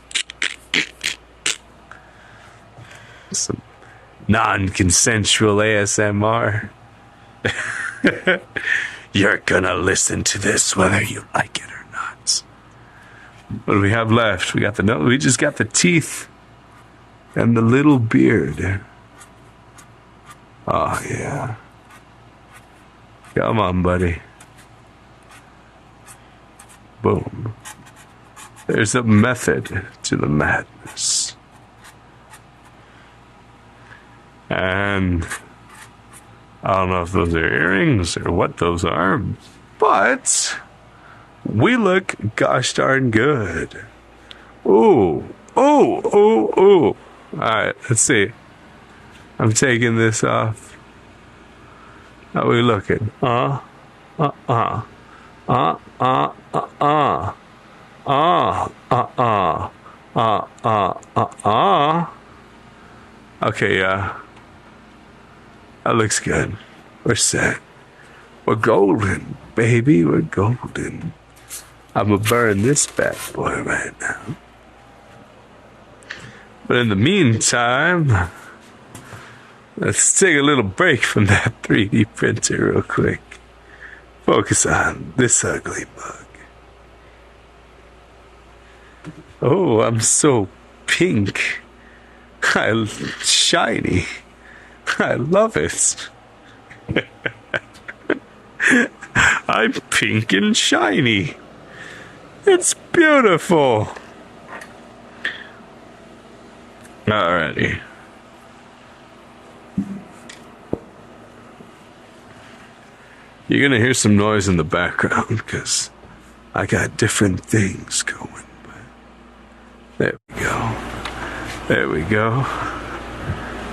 Some non-consensual ASMR. You're gonna listen to this whether you like it or not. What do we have left? We just got the teeth and the little beard. Oh yeah. Come on, buddy. Boom. There's a method to the madness. And I don't know if those are earrings or what those are, but we look gosh darn good. Ooh, ooh, ooh, ooh. Alright, let's see. I'm taking this off. How we looking? Okay, yeah. That looks good. We're set. We're golden, baby. We're golden. I'm gonna burn this bad boy right now. But in the meantime, let's take a little break from that 3D printer real quick. Focus on this ugly bug. Oh, I'm so pink. Shiny. I love it. I'm pink and shiny. It's beautiful. Alrighty. You're gonna hear some noise in the background because I got different things going. There we go. There we go.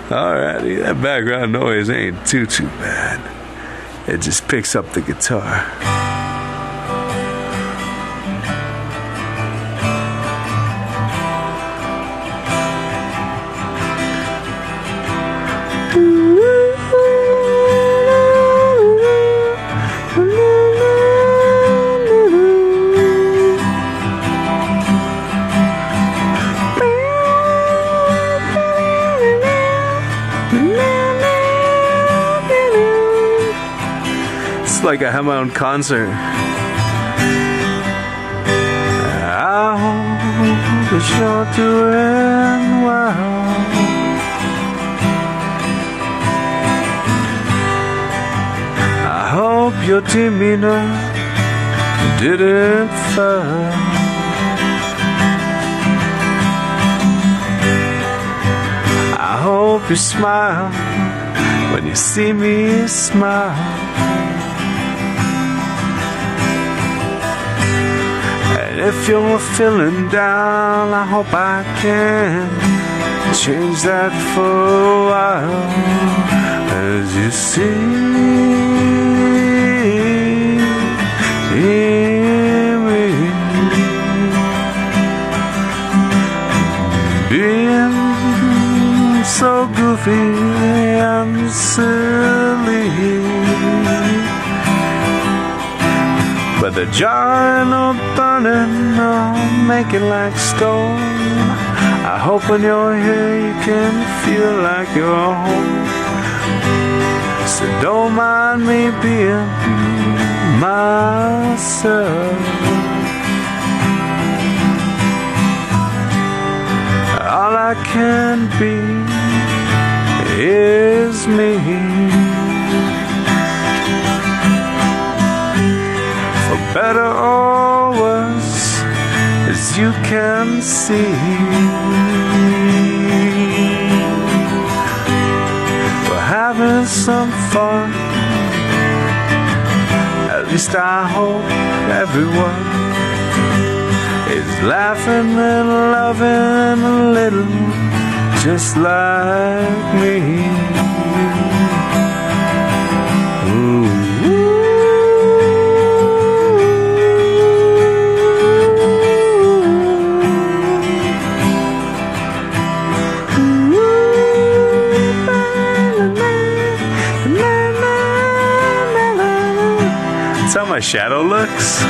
Alrighty, that background noise ain't too bad. It just picks up the guitar. Like I have my own concert. I hope it's sure to end well. I hope your demeanor didn't fail. I hope you smile when you see me smile. If you're feeling down, I hope I can change that for a while. As you see me being so goofy and silly, but the jar no burning, no making like stone. I hope when you're here you can feel like you're home. So don't mind me being myself. All I can be is me. For better or worse, as you can see. We're having some fun. At least I hope everyone is laughing and loving a little, just like me. Ooh. That's how my shadow looks.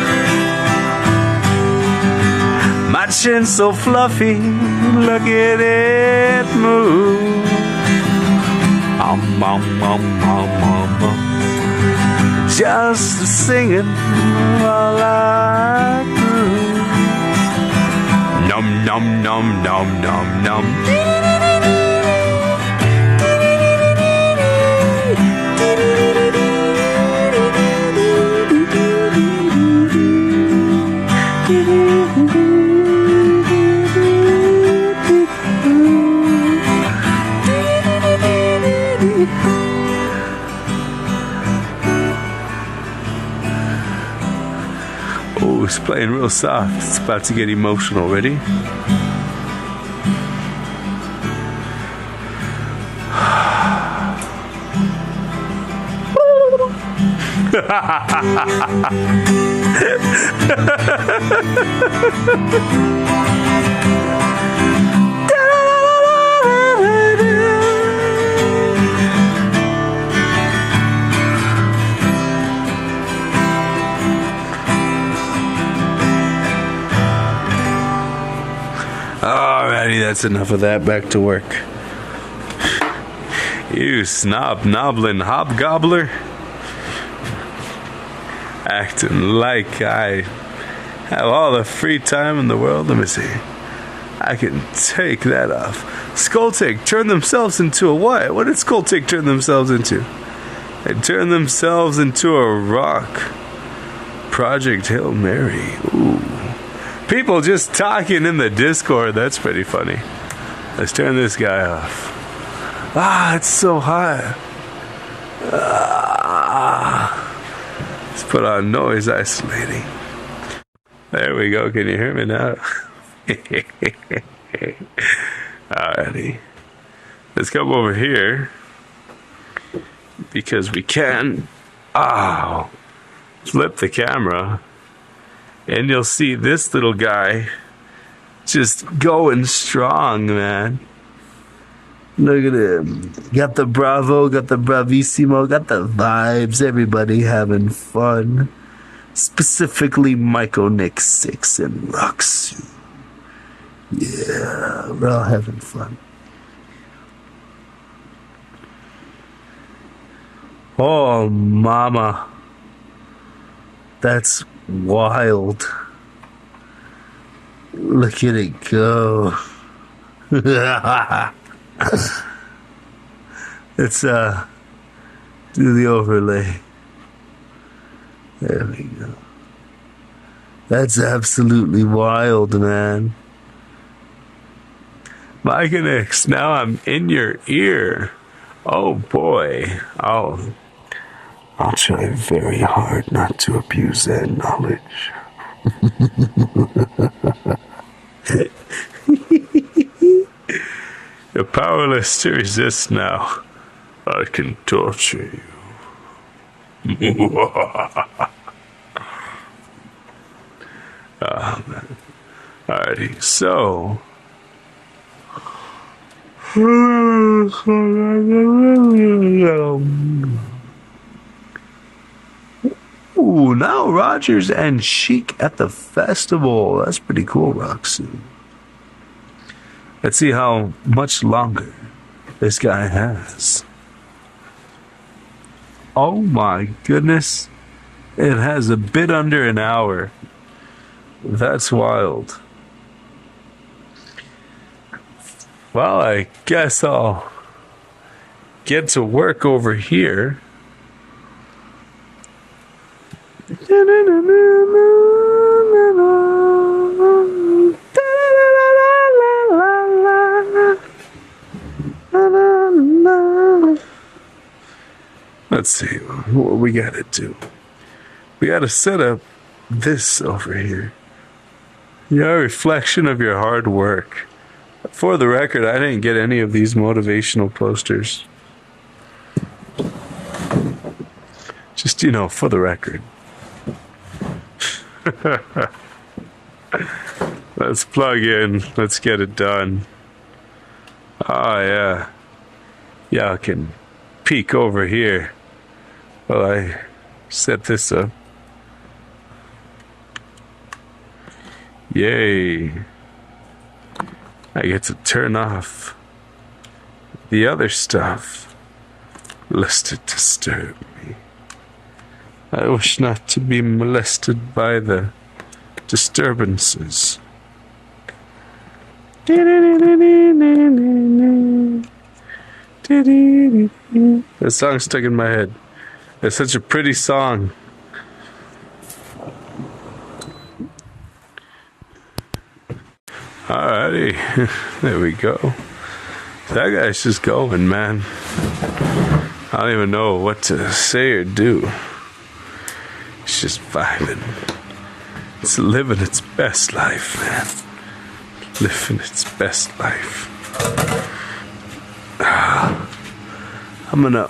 My chin's so fluffy, look at it move. Just singing while I groove. Num num num num num num. Oh, it's playing real soft. It's about to get emotional. Ready? Alrighty, that's enough of that. Back to work. You snob, noblin, hobgobbler. Acting like I have all the free time in the world. Let me see. I can take that off. Skulltake turned themselves into a what? What did Skulltake turn themselves into? They turned themselves into a rock. Project Hail Mary. Ooh. People just talking in the Discord. That's pretty funny. Let's turn this guy off. Ah, it's so hot. Let's put on noise isolating. There we go. Can you hear me now? Alrighty. Let's come over here. Because we can. Oh. Flip the camera. And you'll see this little guy just going strong, man. Look at him. Got the bravo, got the bravissimo, got the vibes. Everybody having fun. Specifically Michael Nick 6 and Roxu. Yeah, we're all having fun. Oh, mama. That's wild. Look at it go. Let's do the overlay. There we go. That's absolutely wild, man. Mike and X, now I'm in your ear. Oh boy. I'll try very hard not to abuse that knowledge. You're powerless to resist now. I can torture you. Alrighty, so. Ooh, now Rogers and Chic at the festival. That's pretty cool, Roxy. Let's see how much longer this guy has. Oh my goodness. It has a bit under an hour. That's wild. Well, I guess I'll get to work over here. Let's see what we gotta do. We gotta set up this over here. You're a reflection of your hard work. For the record, I didn't get any of these motivational posters. Just, for the record. Let's plug in. Let's get it done. Oh, yeah. Y'all can peek over here while I set this up. Yay. I get to turn off the other stuff lest it disturb me. I wish not to be molested by the disturbances. That song's stuck in my head. It's such a pretty song. Alrighty, there we go. That guy's just going, man. I don't even know what to say or do. It's just vibing. It's living its best life, man. Living its best life. I'm gonna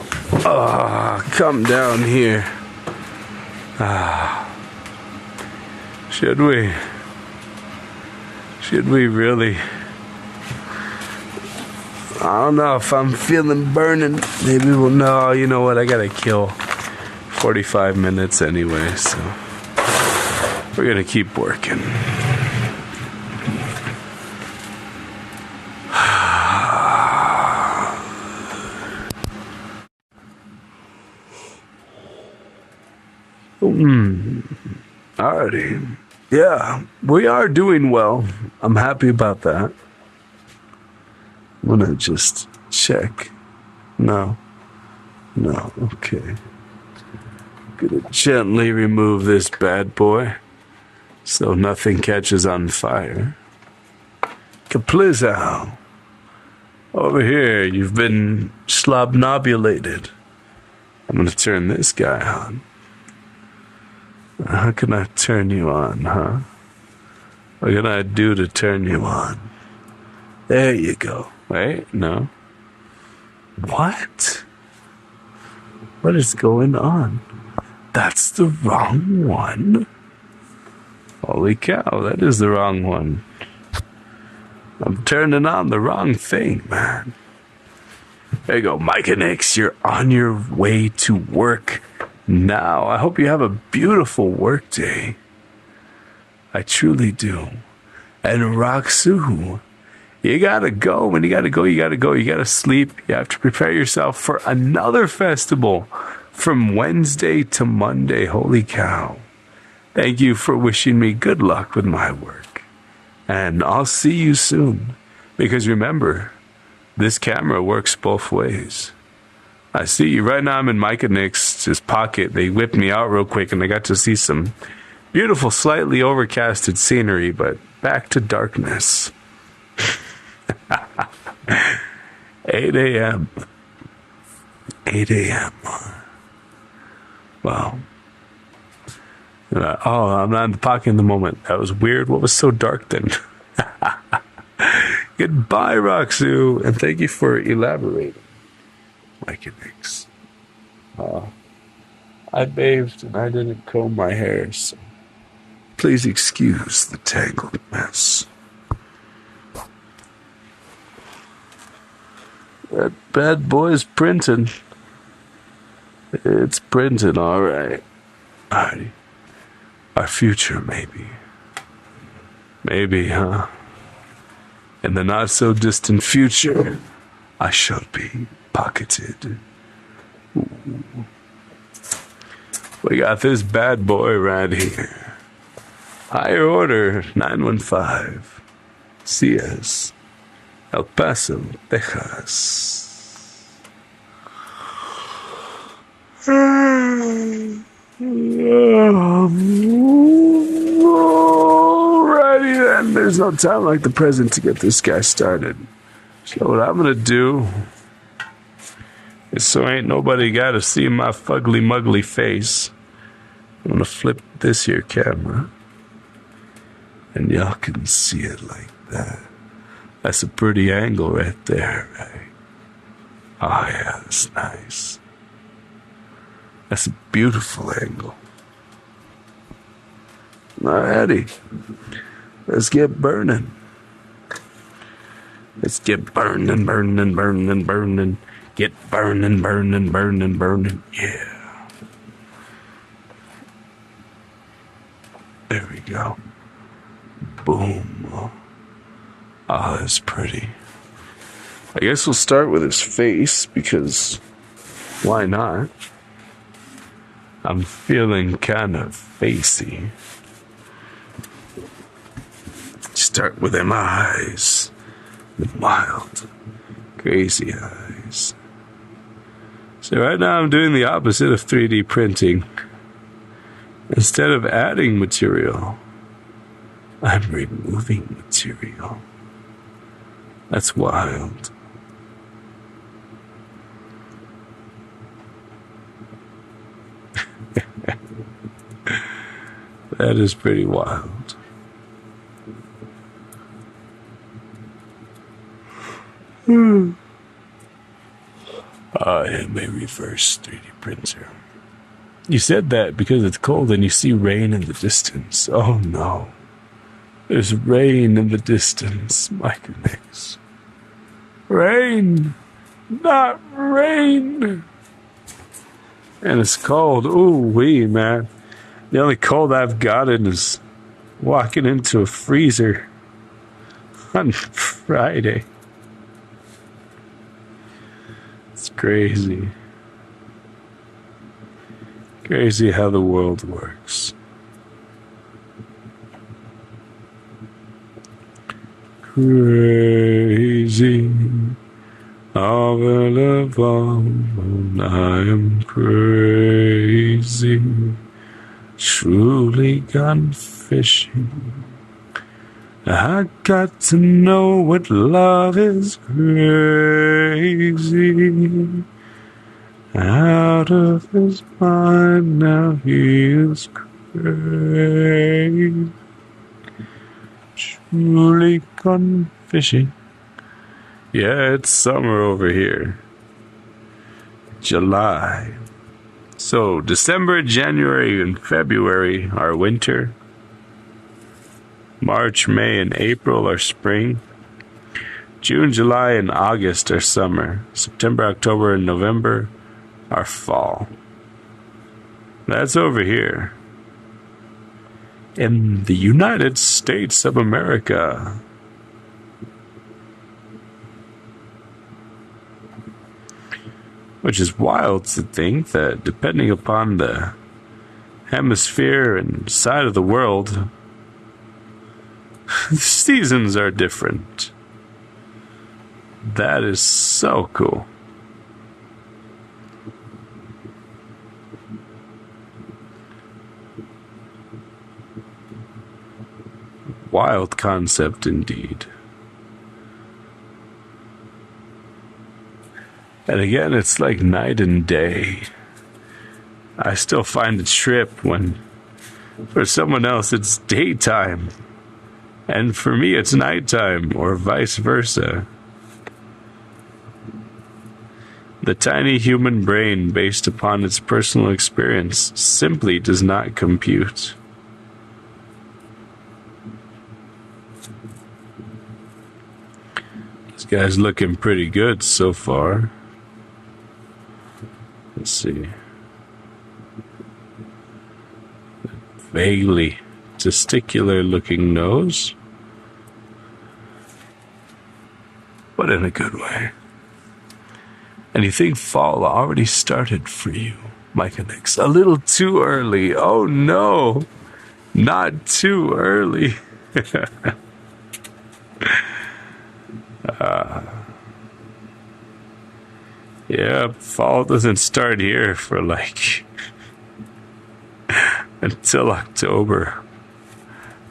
come down here. Should we? Should we really? I don't know if I'm feeling burning. Maybe we'll know. You know what? I gotta kill 45 minutes anyway, so we're gonna keep working. Alrighty. Yeah, we are doing well. I'm happy about that. I'm gonna just check. No, okay. Gonna gently remove this bad boy so nothing catches on fire. Kaplizow. Over here, you've been slobnobulated. I'm gonna turn this guy on. How can I turn you on, huh? What can I do to turn you on? There you go. Wait, no. What? What is going on? That's the wrong one. Holy cow, that is the wrong one. I'm turning on the wrong thing, man. There you go, Micah Nix. You're on your way to work now. I hope you have a beautiful work day. I truly do. And Roxu, you gotta go. When you gotta go, you gotta go. You gotta sleep. You have to prepare yourself for another festival from Wednesday to Monday. Holy cow. Thank you for wishing me good luck with my work. And I'll see you soon. Because remember, this camera works both ways. I see you. Right now I'm in Micah Nix's pocket. They whipped me out real quick and I got to see some beautiful, slightly overcasted scenery, but back to darkness. 8 a.m. 8 a.m. Wow. Oh, I'm not in the pocket in the moment. That was weird. What was so dark then? Goodbye, Roxu, and thank you for elaborating. Like it makes. I bathed and I didn't comb my hair, so please excuse the tangled mess. That bad boy's printing. It's printing, alright. Alrighty. Our future, maybe. Maybe, huh? In the not so distant future, I shall be pocketed. Ooh. We got this bad boy right here. Higher order 915. CS. El Paso, Texas. Alrighty then, there's no time like the present to get this guy started. So what I'm gonna do is so ain't nobody gotta see my fugly muggly face, I'm gonna flip this here camera and y'all can see it like that. That's a pretty angle right there, right? Oh yeah, that's nice. That's a beautiful angle. Alrighty. Let's get burning. Let's get burning, burning, burning, burning. Get burning, burning, burning, burning. Yeah. There we go. Boom. Oh, that's pretty. I guess we'll start with his face, because why not? I'm feeling kind of facey. Start with them eyes. The wild, crazy eyes. So right now I'm doing the opposite of 3D printing. Instead of adding material, I'm removing material. That's wild. That is pretty wild. I am a reverse 3D printer. You said that because it's cold and you see rain in the distance. Oh no. There's rain in the distance, my goodness. Rain! Not rain! And it's cold. Ooh wee, man. The only cold I've gotten is walking into a freezer on Friday. It's crazy. Crazy how the world works. Crazy. All alone, I am crazy. Truly gone fishing. I got to know what love is. Crazy. Out of his mind now, he is crazy. Truly gone fishing. Yeah, it's summer over here. July. So, December, January, and February are winter. March, May, and April are spring. June, July, and August are summer. September, October, and November are fall. That's over here. In the United States of America. Which is wild to think that depending upon the hemisphere and side of the world, the seasons are different. That is so cool. Wild concept indeed. And again, it's like night and day. I still find a trip when For someone else, it's daytime. And for me, it's nighttime, or vice versa. The tiny human brain, based upon its personal experience, simply does not compute. This guy's looking pretty good so far. Let's see. Vaguely testicular looking nose, but in a good way. And you think fall already started for you, Micah Nix? A little too early. Oh no, not too early. Yeah, fall doesn't start here for like until October,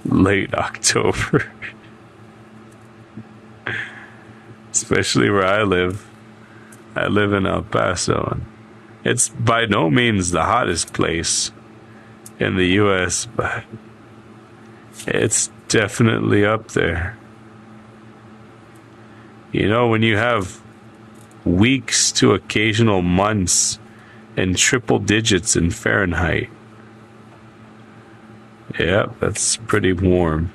late October. Especially where I live. I live in El Paso, and it's by no means the hottest place in the U.S., but it's definitely up there. You know, when you have weeks to occasional months in triple digits in Fahrenheit, yeah, that's pretty warm.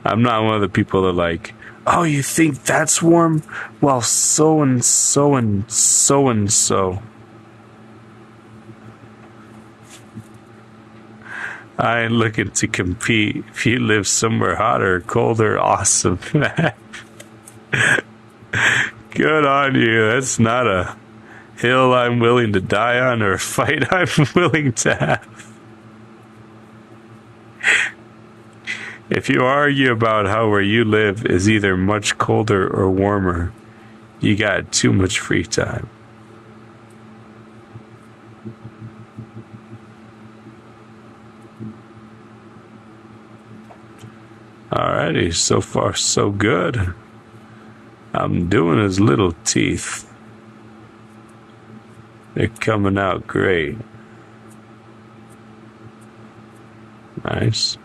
I'm not one of the people that like, oh, you think that's warm? Well, so and so and so and so. I ain't looking to compete. If you live somewhere hotter or colder, awesome. Good on you. That's not a hill I'm willing to die on or a fight I'm willing to have. If you argue about how where you live is either much colder or warmer, you got too much free time. Alrighty, so far so good. I'm doing his little teeth. They're coming out great. Nice.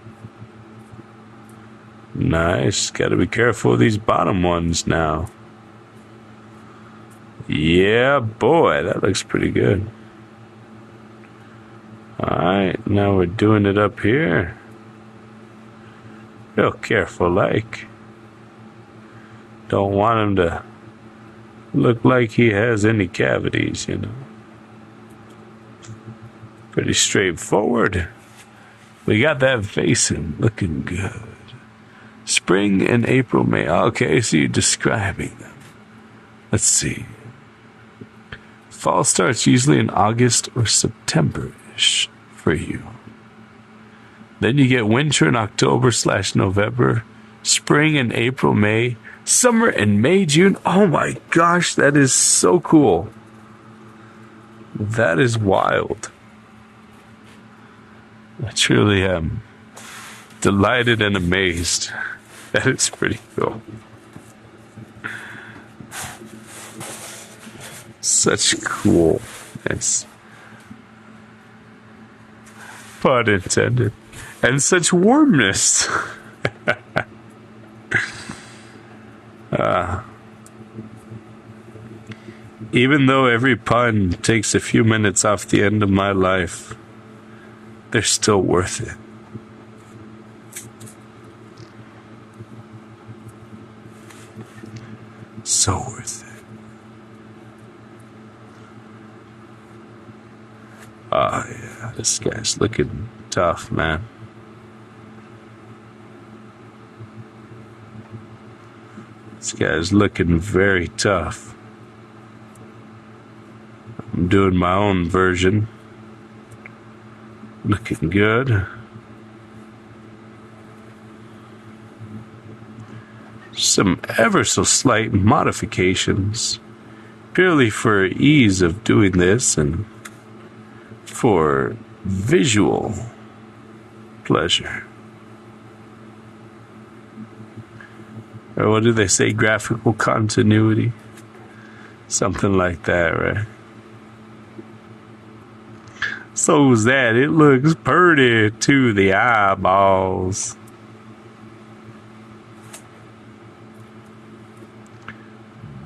Nice. Gotta be careful with these bottom ones now. Yeah, boy, that looks pretty good. Alright, now we're doing it up here. Real careful, like. Don't want him to look like he has any cavities, you know. Pretty straightforward. We got that facing looking good. Spring and April, May. Okay, so you're describing them. Let's see. Fall starts usually in August or September-ish for you. Then you get winter in October/November, spring in April, May, summer in May, June. Oh my gosh, that is so cool. That is wild. I truly am delighted and amazed. That is pretty cool. Such cool. It's pun intended. And such warmness. Even though every pun takes a few minutes off the end of my life, they're still worth it. So worth it. Oh yeah, this guy's looking tough, man. This guy's looking very tough. I'm doing my own version. Looking good. Some ever so slight modifications, purely for ease of doing this and for visual pleasure. Or what do they say? Graphical continuity? Something like that, right? so's that it looks pretty to the eyeballs.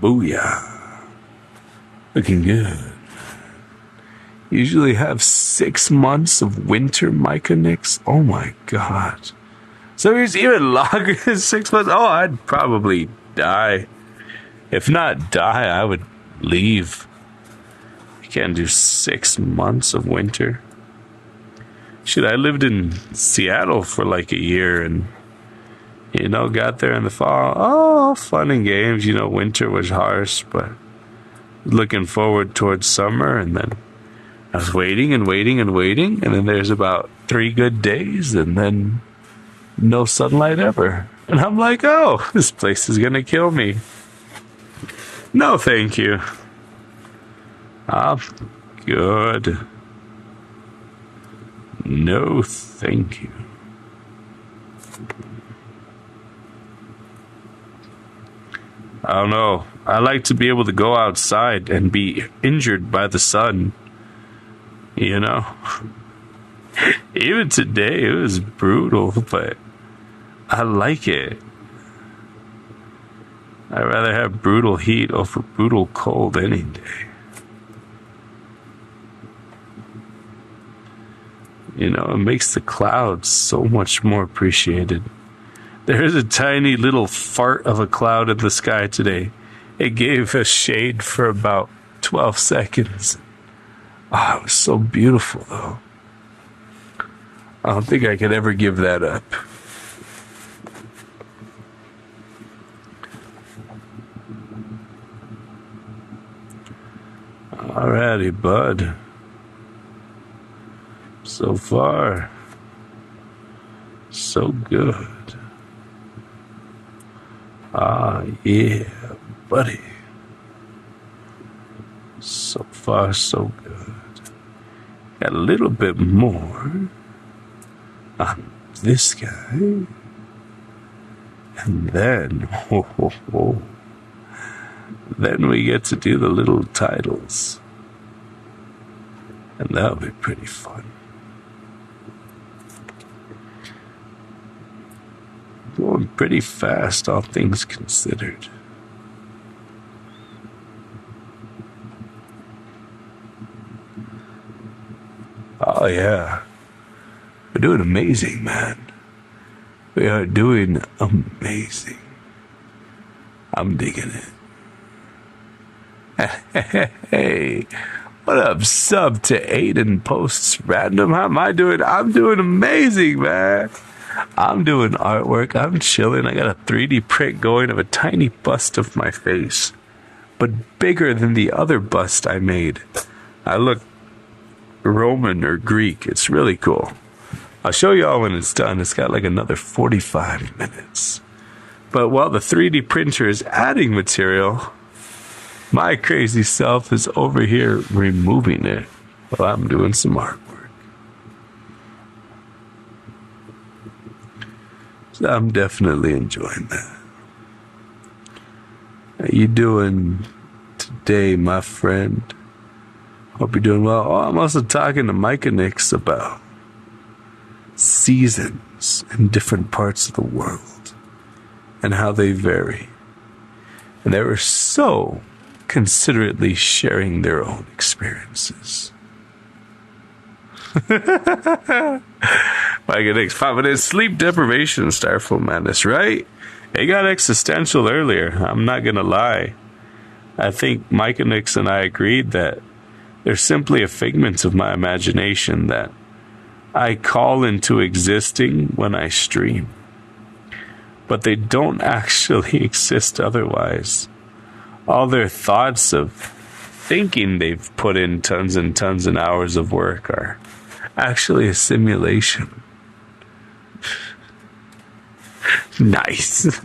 Booyah. Looking good. Usually have 6 months of winter, Micah Nix. Oh my god. So it's even longer than 6 months. Oh, I'd probably die. If not die, I would leave. You can't do 6 months of winter. Shit, I lived in Seattle for like a year and, got there in the fall. Oh, fun and games. Winter was harsh, but looking forward towards summer. And then I was waiting and waiting and waiting. And then there's about 3 good days and then no sunlight ever. And I'm like, oh, this place is going to kill me. No, thank you. I'm good. No, thank you. I don't know. I like to be able to go outside and be injured by the sun. Even today, it was brutal, but I like it. I'd rather have brutal heat over brutal cold any day. It makes the clouds so much more appreciated. There's a tiny little fart of a cloud in the sky today. It gave a shade for about 12 seconds. Oh, it was so beautiful, though. I don't think I could ever give that up. Alrighty, bud. So far, so good. Ah, yeah, buddy. So far, so good. Got a little bit more on this guy. And then, then we get to do the little titles. And that'll be pretty fun. Going pretty fast, all things considered. Oh, yeah. We're doing amazing, man. We are doing amazing. I'm digging it. Hey, what up, sub to Aiden Posts Random? How am I doing? I'm doing amazing, man. I'm doing artwork. I'm chilling. I got a 3D print going of a tiny bust of my face, but bigger than the other bust I made. I look Roman or Greek. It's really cool. I'll show you all when it's done. It's got like another 45 minutes. But while the 3D printer is adding material, my crazy self is over here removing it while I'm doing some artwork. So I'm definitely enjoying that. How you doing today, my friend? Hope you're doing well. Oh, I'm also talking to Micah Nix about seasons in different parts of the world and how they vary. And they were so considerately sharing their own experiences. Micah Nix, 5 minutes sleep deprivation, Starful Madness, right? It got existential earlier. I'm not gonna lie. I think Micah Nix and I agreed that they're simply a figment of my imagination that I call into existing when I stream. But they don't actually exist otherwise. All their thoughts of thinking they've put in tons and tons and hours of work are actually a simulation. Nice.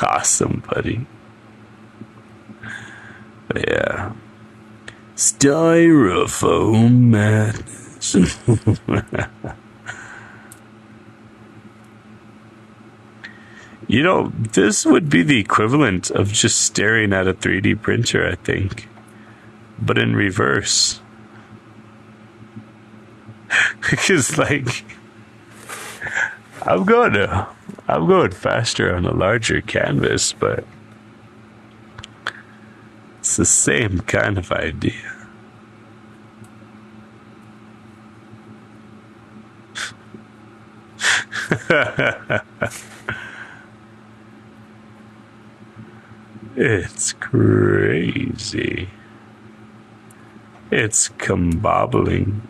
Awesome, buddy. But yeah. Styrofoam madness. This would be the equivalent of just staring at a 3D printer, I think. But in reverse. Because like I'm going faster on a larger canvas, but it's the same kind of idea. It's crazy. It's combobbling.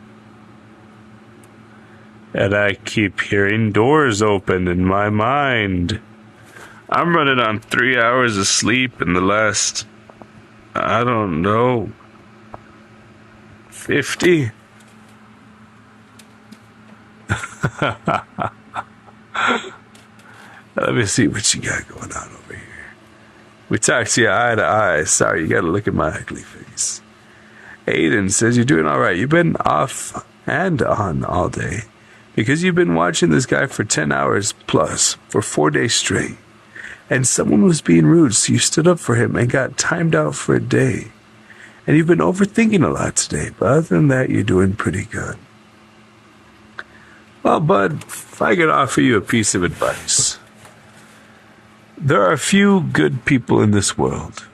And I keep hearing doors open in my mind. I'm running on 3 hours of sleep in the last, I don't know, 50? Let me see what you got going on over here. We talked to you eye to eye. Sorry, you gotta look at my ugly face. Aiden says you're doing alright. You've been off and on all day because you've been watching this guy for 10 hours plus for 4 days straight. And someone was being rude, so you stood up for him and got timed out for a day. And you've been overthinking a lot today, but other than that, you're doing pretty good. Well, bud, if I could offer you a piece of advice. There are a few good people in this world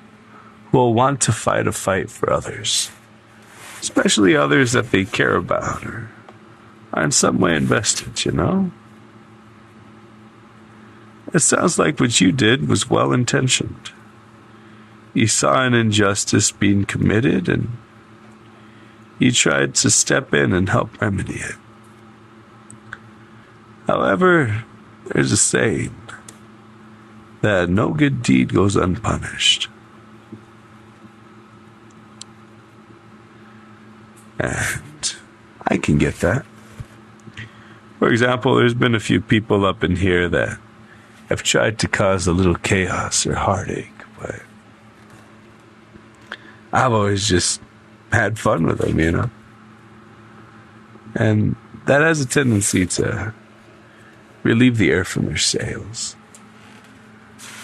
who will want to fight a fight for others, especially others that they care about or are in some way invested, you know? It sounds like what you did was well-intentioned. You saw an injustice being committed and you tried to step in and help remedy it. However, there's a saying that no good deed goes unpunished. And I can get that. For example, there's been a few people up in here that have tried to cause a little chaos or heartache, but I've always just had fun with them, you know? And that has a tendency to relieve the air from their sails.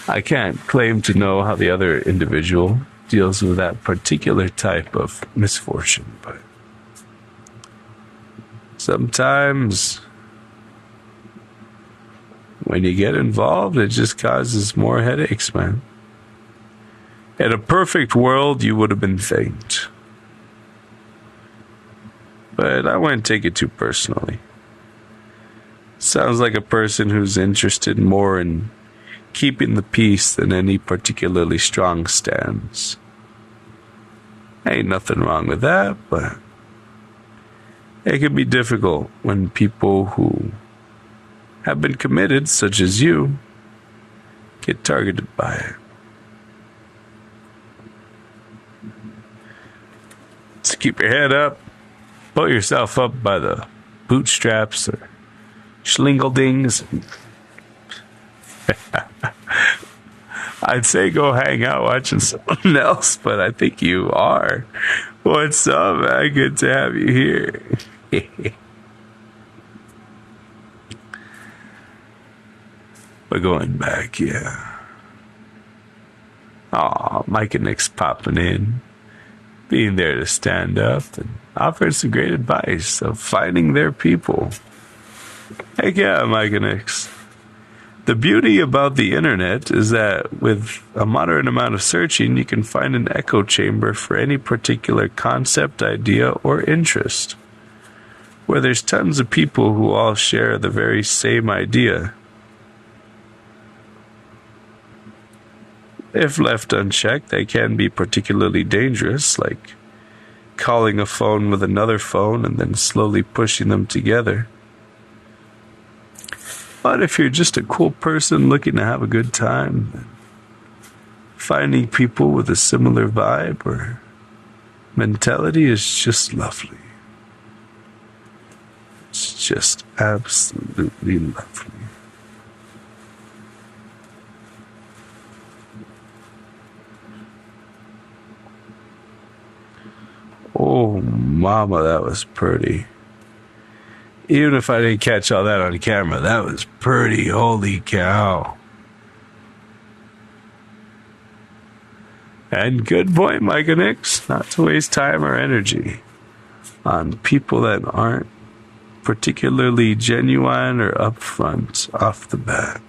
I can't claim to know how the other individual deals with that particular type of misfortune, but sometimes when you get involved, it just causes more headaches, man. In a perfect world, you would have been thanked. But I wouldn't take it too personally. Sounds like a person who's interested more in keeping the peace than any particularly strong stance. Ain't nothing wrong with that, but it can be difficult when people who have been committed, such as you, get targeted by it. So keep your head up, pull yourself up by the bootstraps or schlingledings. I'd say go hang out watching someone else, but I think you are. What's up, man? Good to have you here. We're going back, yeah. Aw, Mike and Nick's popping in, being there to stand up and offering some great advice of finding their people. Heck yeah, Mike and Nick's. The beauty about the internet is that with a moderate amount of searching, you can find an echo chamber for any particular concept, idea, or interest, where there's tons of people who all share the very same idea. If left unchecked, they can be particularly dangerous, like calling a phone with another phone and then slowly pushing them together. But if you're just a cool person looking to have a good time, finding people with a similar vibe or mentality is just lovely. It's just absolutely lovely. Oh, mama, that was pretty. Even if I didn't catch all that on camera, that was pretty. Holy cow. And good point, Micah Nix, not to waste time or energy on people that aren't particularly genuine or upfront off the bat.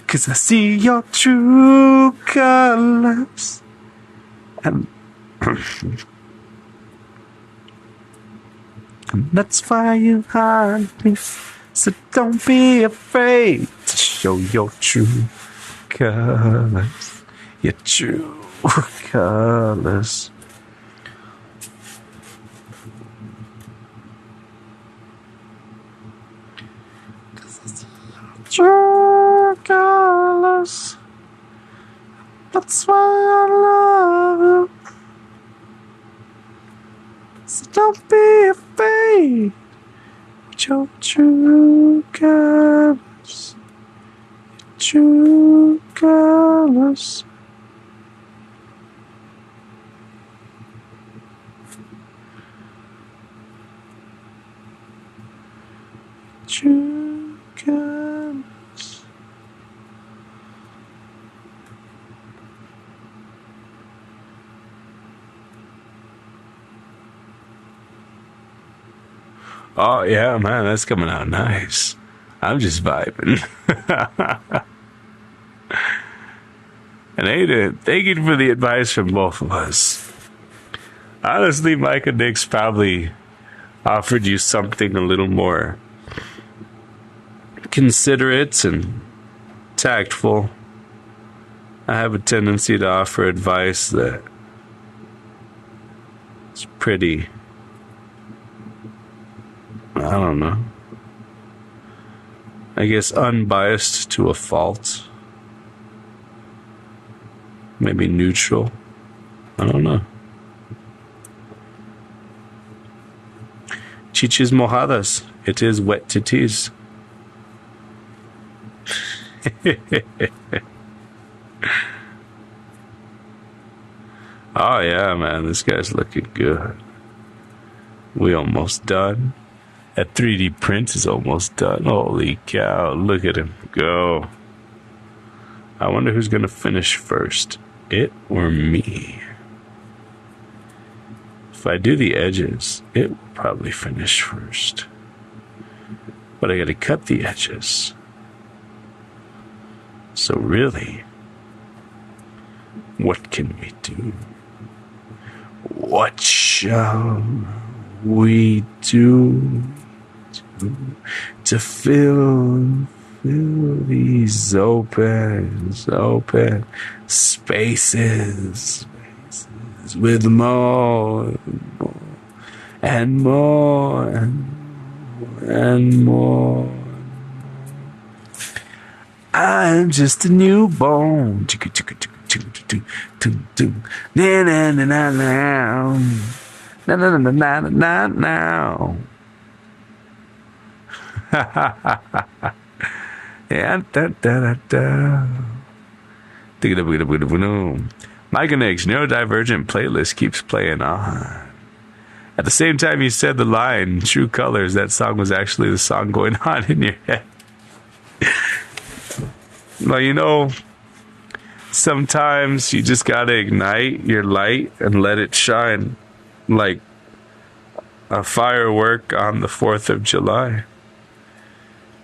'Cause I see your true colors. And and that's why you hide me. So don't be afraid to show your true colors. Your true colors. True colors. That's why I love you. So don't be afraid. Your true colors. True colors. True colors. Oh yeah, man, that's coming out nice. I'm just vibing. And Aiden, thank you for the advice from both of us. Honestly, Micah Nix probably offered you something a little more considerate and tactful. I have a tendency to offer advice that is pretty, I don't know, I guess unbiased to a fault. Maybe neutral. I don't know. Chichis mojadas. It is wet titties. Oh yeah, man, this guy's looking good. We almost done. That 3D print is almost done. Holy cow, look at him go. I wonder who's gonna finish first, it or me. If I do the edges, it will probably finish first. But I gotta cut the edges. So really, what can we do? What shall we do to fill these open spaces with more and more and more. I'm just a newborn. Na na na na na na na na na na na. Yeah, da da da da. Micah Nix, Neurodivergent playlist keeps playing on. At the same time you said the line, True Colors, that song was actually the song going on in your head. Well, you know, sometimes you just gotta ignite your light and let it shine like a firework on the 4th of July.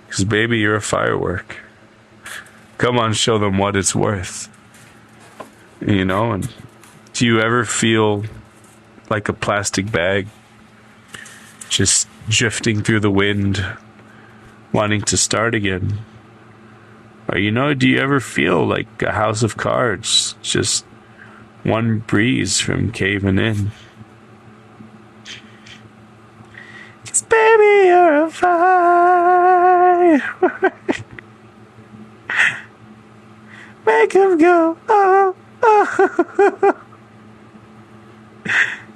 Because, baby, you're a firework. Come on, show them what it's worth. You know, and do you ever feel like a plastic bag just drifting through the wind, wanting to start again? Or, you know, do you ever feel like a house of cards, just one breeze from caving in? 'Cause baby, you're a firework. Make him go, oh, oh.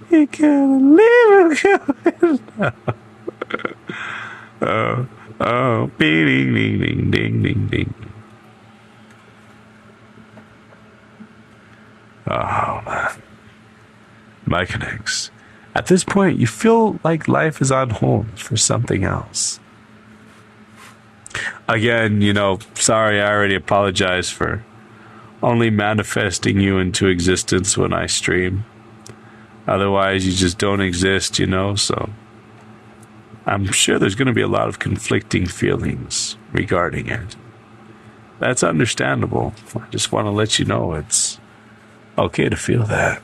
You gotta leave him going. Oh, oh, ding, ding, ding, ding, ding, ding. Oh, man. Micah Nix. At this point, you feel like life is on hold for something else. Again, you know, sorry, I already apologize for only manifesting you into existence when I stream. Otherwise, you just don't exist, you know, so I'm sure there's going to be a lot of conflicting feelings regarding it. That's understandable. I just want to let you know it's okay to feel that.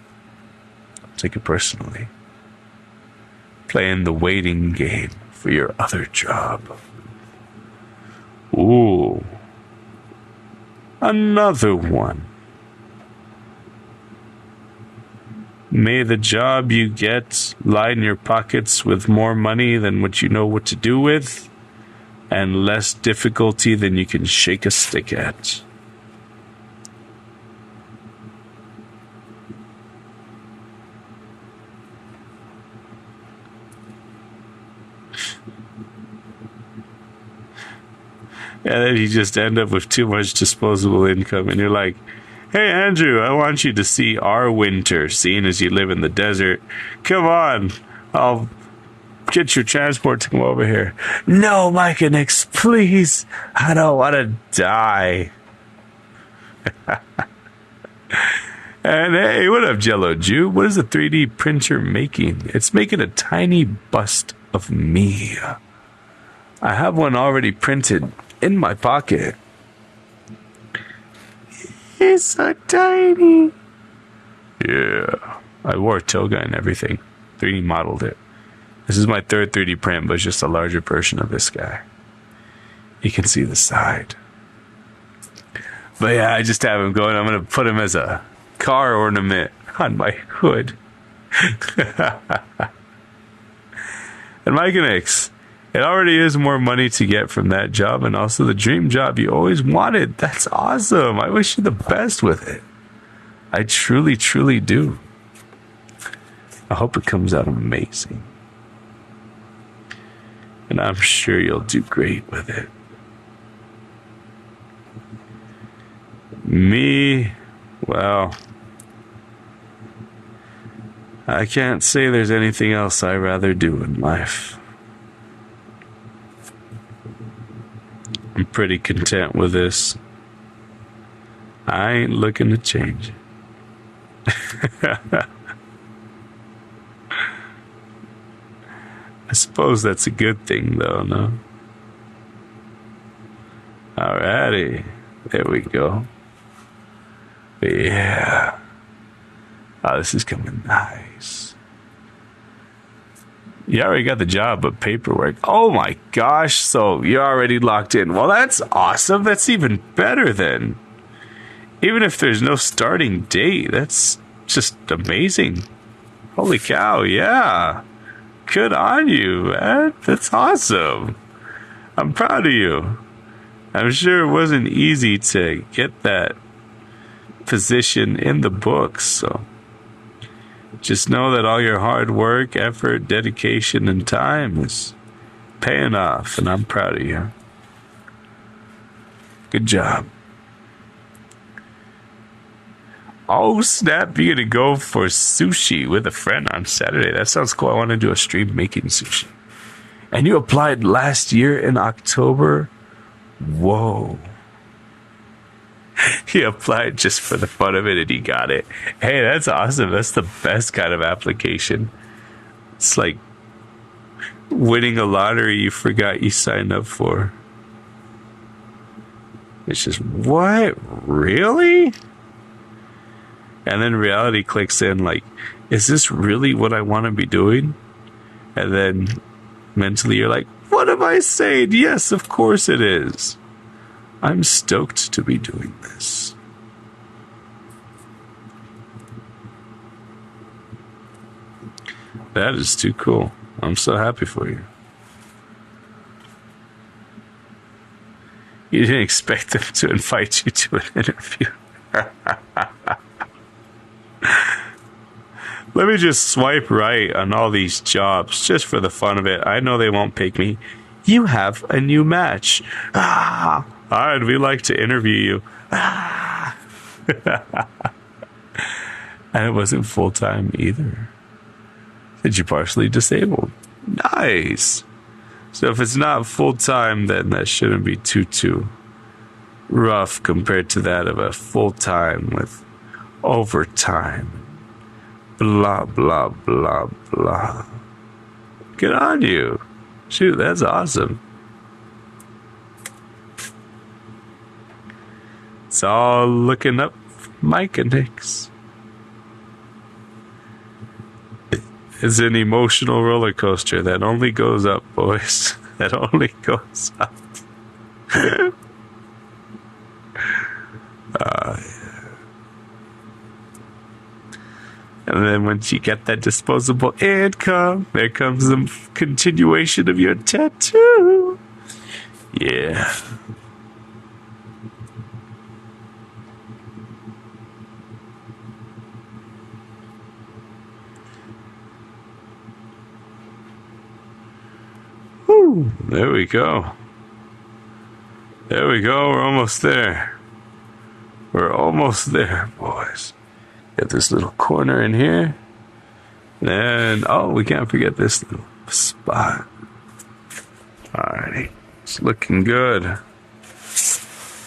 Don't take it personally. Playing the waiting game for your other job. Ooh. Another one. May the job you get line your pockets with more money than what you know what to do with, and less difficulty than you can shake a stick at. And then you just end up with too much disposable income, and you're like, hey, Andrew, I want you to see our winter, seeing as you live in the desert. Come on, I'll get your transport to come over here. No, Micah Nix, please. I don't want to die. And hey, what up, Jello Jew? What is a 3D printer making? It's making a tiny bust of me. I have one already printed in my pocket. It's so tiny. Yeah. I wore a toga and everything. 3D modeled it. This is my third 3D print, but it's just a larger version of this guy. You can see the side. But yeah, I just have him going. I'm going to put him as a car ornament on my hood. And Mike and X, it already is more money to get from that job, and also the dream job you always wanted. That's awesome. I wish you the best with it. I truly, truly do. I hope it comes out amazing. And I'm sure you'll do great with it. Me, well, I can't say there's anything else I'd rather do in life. I'm pretty content with this. I ain't looking to change it. I suppose that's a good thing, though, no? Alrighty. There we go. Yeah. Oh, this is coming nice. You already got the job, but paperwork. Oh my gosh, so you're already locked in. Well, that's awesome. That's even better then. Even if there's no starting date, that's just amazing. Holy cow, yeah. Good on you, man. That's awesome. I'm proud of you. I'm sure it wasn't easy to get that position in the books, so just know that all your hard work, effort, dedication, and time is paying off, and I'm proud of you. Good job. Oh, snap, you're gonna go for sushi with a friend on Saturday. That sounds cool. I want to do a stream making sushi. And you applied last year in October? Whoa. He applied just for the fun of it and he got it. Hey, that's awesome. That's the best kind of application. It's like winning a lottery you forgot you signed up for. It's just, what? Really? And then reality clicks in like, is this really what I want to be doing? And then mentally you're like, what am I saying? Yes, of course it is. I'm stoked to be doing this. That is too cool. I'm so happy for you. You didn't expect them to invite you to an interview. Let me just swipe right on all these jobs just for the fun of it. I know they won't pick me. You have a new match. Ah, all right, we'd like to interview you. Ah. And it wasn't full-time either. Said you're partially disabled. Nice. So if it's not full-time, then that shouldn't be too rough compared to that of a full-time with overtime. Blah, blah, blah, blah. Good on you. Shoot, that's awesome. It's all looking up Micah Nix. It's an emotional roller coaster that only goes up, boys. That only goes up. And then once you get that disposable income, there comes the continuation of your tattoo. Yeah. Woo, there we go. There we go. We're almost there. We're almost there, boys. Get this little corner in here. And, oh, we can't forget this little spot. Alrighty. It's looking good.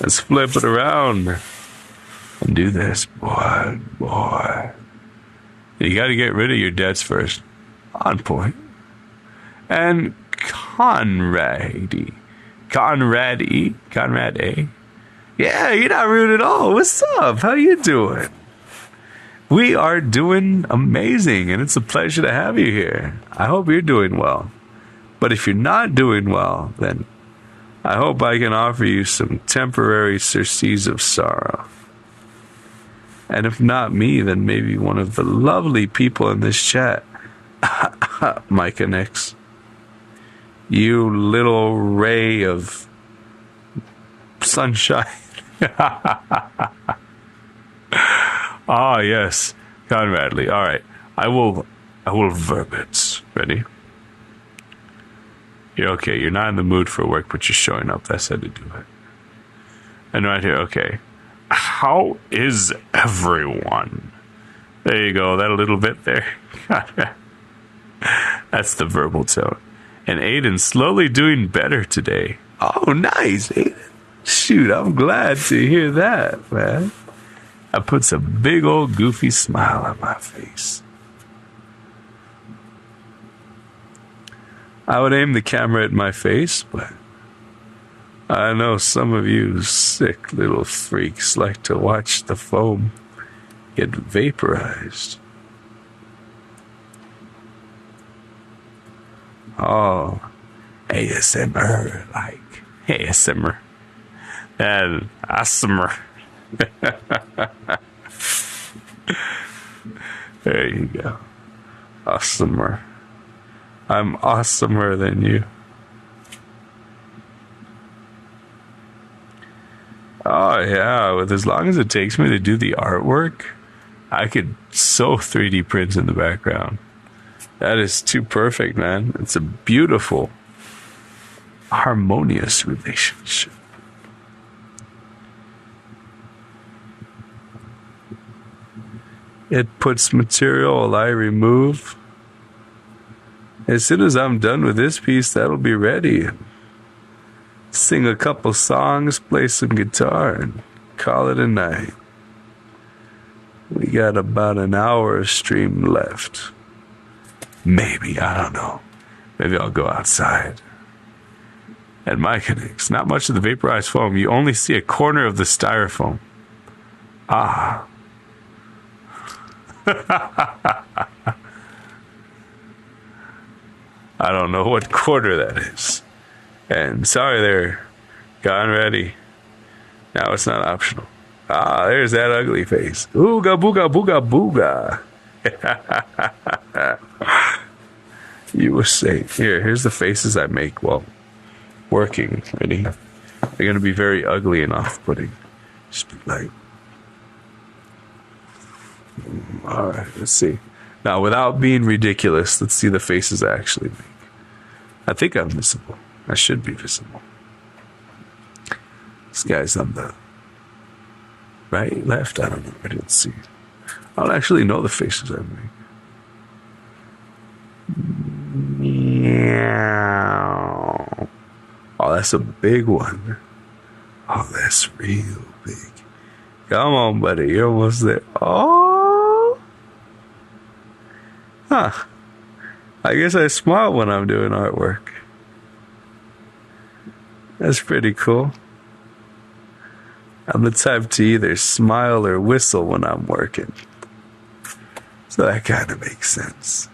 Let's flip it around and do this, boy. You got to get rid of your debts first. On point. And Conrad A. Yeah, you're not rude at all. What's up? How you doing? We are doing amazing, and it's a pleasure to have you here. I hope you're doing well. But if you're not doing well, then I hope I can offer you some temporary surcease of sorrow. And if not me, then maybe one of the lovely people in this chat, Micah Nix. You little ray of sunshine. Ah, yes. Conradly. All right. I will verb it. Ready? You're okay. You're not in the mood for work, but you're showing up. That's how to do it. And right here, okay. How is everyone? There you go. That a little bit there. That's the verbal tone. And Aiden slowly doing better today. Oh, nice, Aiden. Shoot, I'm glad to hear that, man. That puts a big old goofy smile on my face. I would aim the camera at my face, but I know some of you sick little freaks like to watch the foam get vaporized. Oh, ASMR, like ASMR. And ASMR. There you go. Awesomer. I'm awesomer than you. Oh yeah, with as long as it takes me to do the artwork, I could sew 3D prints in the background. That is too perfect, man. It's a beautiful, harmonious relationship. It puts material I remove. As soon as I'm done with this piece, that'll be ready. Sing a couple songs, play some guitar, and call it a night. We got about an hour of stream left. Maybe, I don't know. Maybe I'll go outside. At Micah Nix, not much of the vaporized foam. You only see a corner of the styrofoam. Ah. I don't know what quarter that is. And sorry there, gone ready. Now it's not optional. Ah, there's that ugly face. Ooga booga booga booga. You were safe. Here's the faces I make while working. Ready? They're gonna be very ugly and off-putting. Just be like, all right, let's see. Now, without being ridiculous, let's see the faces I actually make. I think I'm visible. I should be visible. This guy's on the right, left, I don't know. I didn't see. I don't actually know the faces I make. Meow. Oh, that's a big one. Oh, that's real big. Come on, buddy. You're almost there. Oh. Huh. I guess I smile when I'm doing artwork. That's pretty cool. I'm the type to either smile or whistle when I'm working. So that kind of makes sense.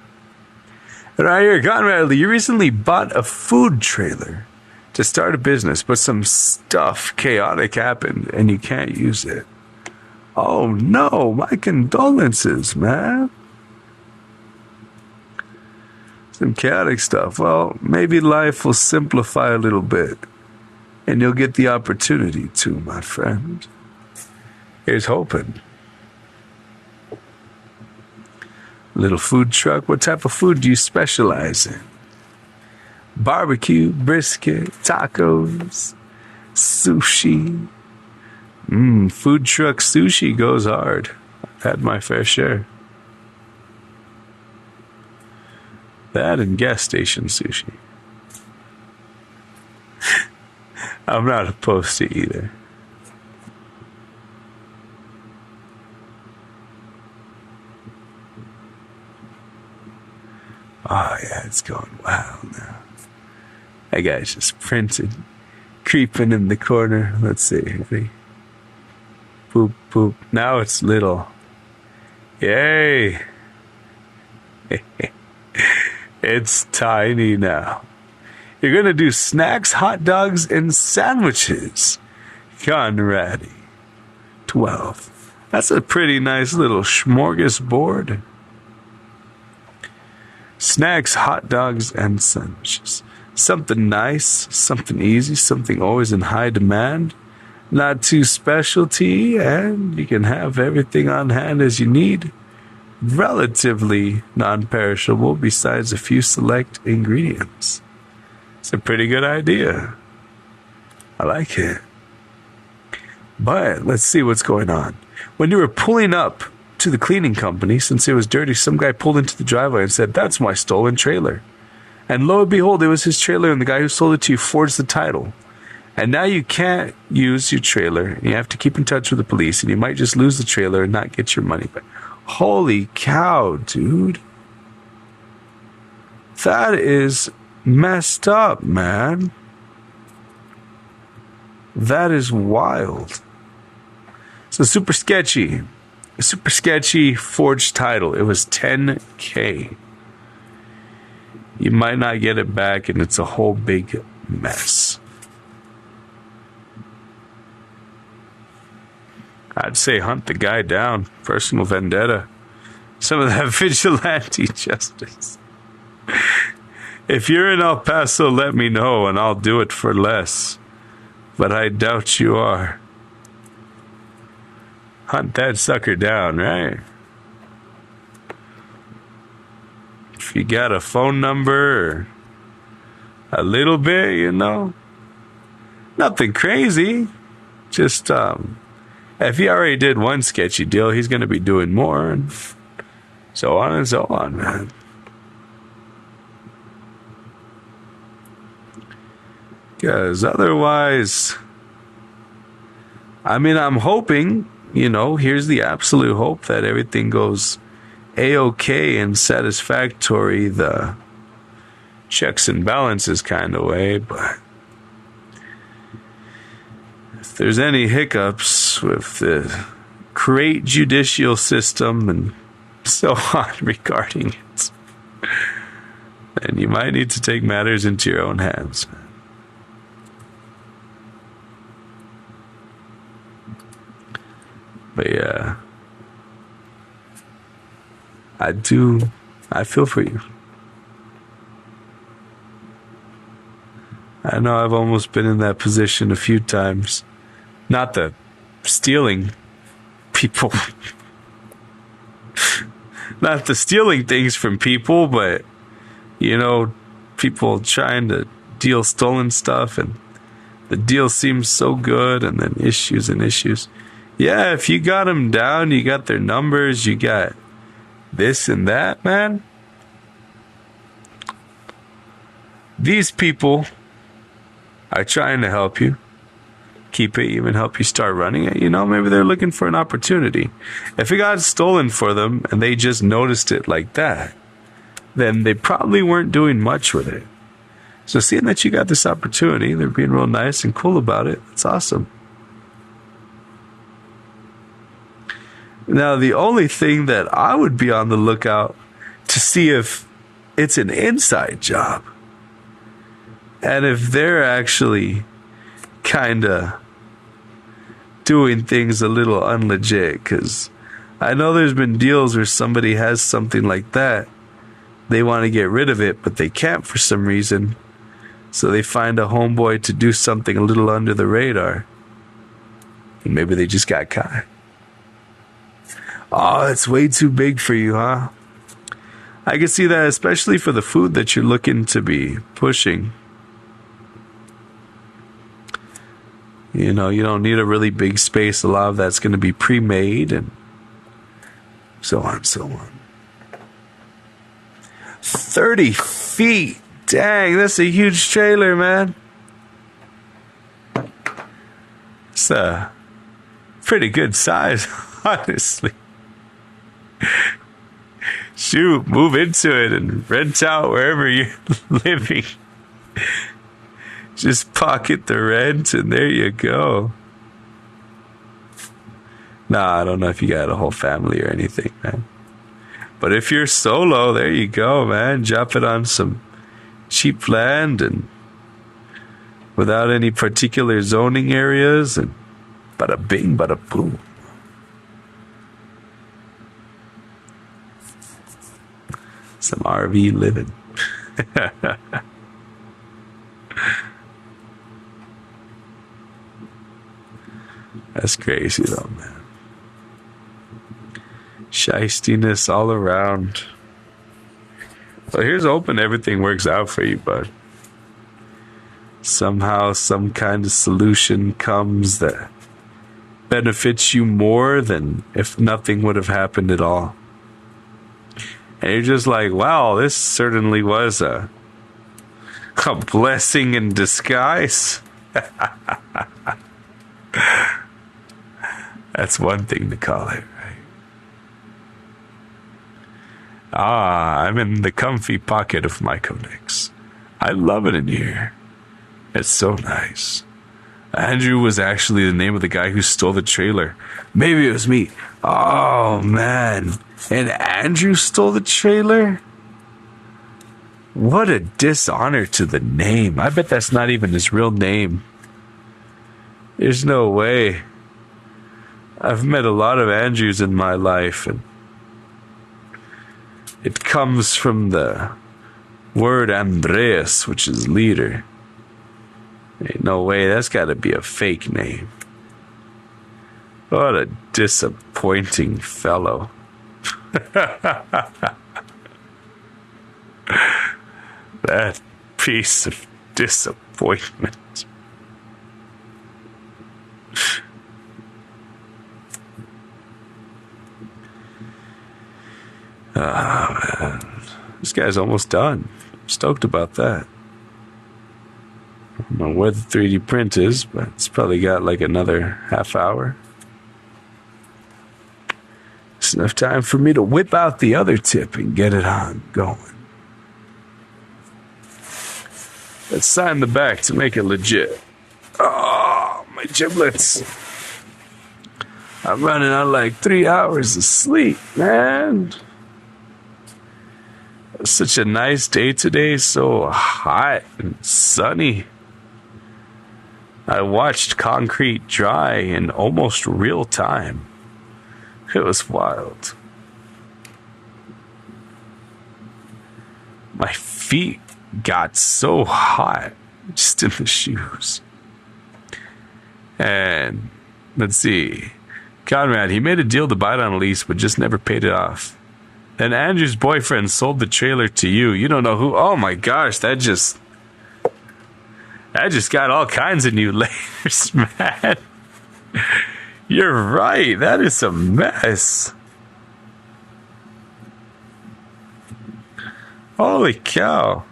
Right here, Conrad Lee, you recently bought a food trailer to start a business, but some stuff chaotic happened and you can't use it. Oh no, my condolences, man. Some chaotic stuff. Well, maybe life will simplify a little bit and you'll get the opportunity to, my friend. Here's hoping. Little food truck. What type of food do you specialize in? Barbecue, brisket, tacos, sushi. Food truck sushi goes hard. I've had my fair share. That and gas station sushi. I'm not opposed to either. Oh yeah, it's going wild now. That guy's just printed, creeping in the corner. Let's see. Ready? Poop, poop. Now it's little. Yay! It's tiny now. You're gonna do snacks, hot dogs, and sandwiches. Conradi. 12. That's a pretty nice little smorgasbord. Snacks, hot dogs, and sandwiches. Something nice, something easy, something always in high demand. Not too specialty, and you can have everything on hand as you need. Relatively non-perishable besides a few select ingredients. It's a pretty good idea. I like it. But let's see what's going on. When you were pulling up to the cleaning company, since it was dirty, some guy pulled into the driveway and said, "That's my stolen trailer." And lo and behold, it was his trailer, and the guy who sold it to you forged the title. And now you can't use your trailer, and you have to keep in touch with the police, and you might just lose the trailer and not get your money back. Holy cow, dude. That is messed up, man. That is wild. So super sketchy. A super sketchy forged title. It was $10K. You might not get it back, and it's a whole big mess. I'd say hunt the guy down. Personal vendetta. Some of that vigilante justice. If you're in El Paso, let me know and I'll do it for less. But I doubt you are. Hunt that sucker down, right? If you got a phone number or a little bit, you know. Nothing crazy. Just, if he already did one sketchy deal, he's going to be doing more, and so on, man. Because otherwise, I mean, I'm hoping, you know, here's the absolute hope that everything goes A-OK and satisfactory, the checks and balances kind of way, but if there's any hiccups with the great judicial system and so on regarding it, then you might need to take matters into your own hands. But yeah, I feel for you. I know I've almost been in that position a few times. Not the stealing people. Not the stealing things from people, but, you know, people trying to deal stolen stuff and the deal seems so good and then issues and issues. Yeah, if you got them down, you got their numbers, you got this and that, man. These people are trying to help you keep it, even help you start running it. You know, maybe they're looking for an opportunity. If it got stolen for them and they just noticed it like that, then they probably weren't doing much with it. So seeing that you got this opportunity, they're being real nice and cool about it. It's awesome. Now, the only thing that I would be on the lookout to see if it's an inside job. And if they're actually kind of doing things a little unlegit, because I know there's been deals where somebody has something like that. They want to get rid of it, but they can't for some reason. So they find a homeboy to do something a little under the radar. And maybe they just got caught. Oh, it's way too big for you, huh? I can see that, especially for the food that you're looking to be pushing. You know, you don't need a really big space. A lot of that's going to be pre-made and so on, so on. 30 feet. Dang, that's a huge trailer, man. It's a pretty good size, honestly. Shoot, move into it and rent out wherever you're living. Just pocket the rent and there you go. Nah, I don't know if you got a whole family or anything, man. But if you're solo, there you go, man. Drop it on some cheap land and without any particular zoning areas and bada bing, bada boom. Some RV living. That's crazy though, man. Shystiness all around. Well, here's hoping everything works out for you, bud. Somehow some kind of solution comes that benefits you more than if nothing would have happened at all. And you're just like, wow, this certainly was a blessing in disguise. That's one thing to call it, right? I'm in the comfy pocket of my Codex. I love it in here. It's so nice. Andrew was actually the name of the guy who stole the trailer. Maybe it was me. Oh, man. And Andrew stole the trailer? What a dishonor to the name. I bet that's not even his real name. There's no way. I've met a lot of Andrews in my life, and it comes from the word Andreas, which is leader. Ain't no way, that's gotta be a fake name. What a disappointing fellow. That piece of disappointment. Man. This guy's almost done. I'm stoked about that. I don't know where the 3D print is, but it's probably got like another half hour. It's enough time for me to whip out the other tip and get it on going. Let's sign the back to make it legit. Oh, my giblets. I'm running on like 3 hours of sleep, man. It's such a nice day today, so hot and sunny. I watched concrete dry in almost real time. It was wild. My feet got so hot just in the shoes. And let's see. Conrad, he made a deal to buy it on a lease, but just never paid it off. Then Andrew's boyfriend sold the trailer to you. You don't know who. Oh my gosh, that just got all kinds of new layers, man. You're right. That is a mess. Holy cow.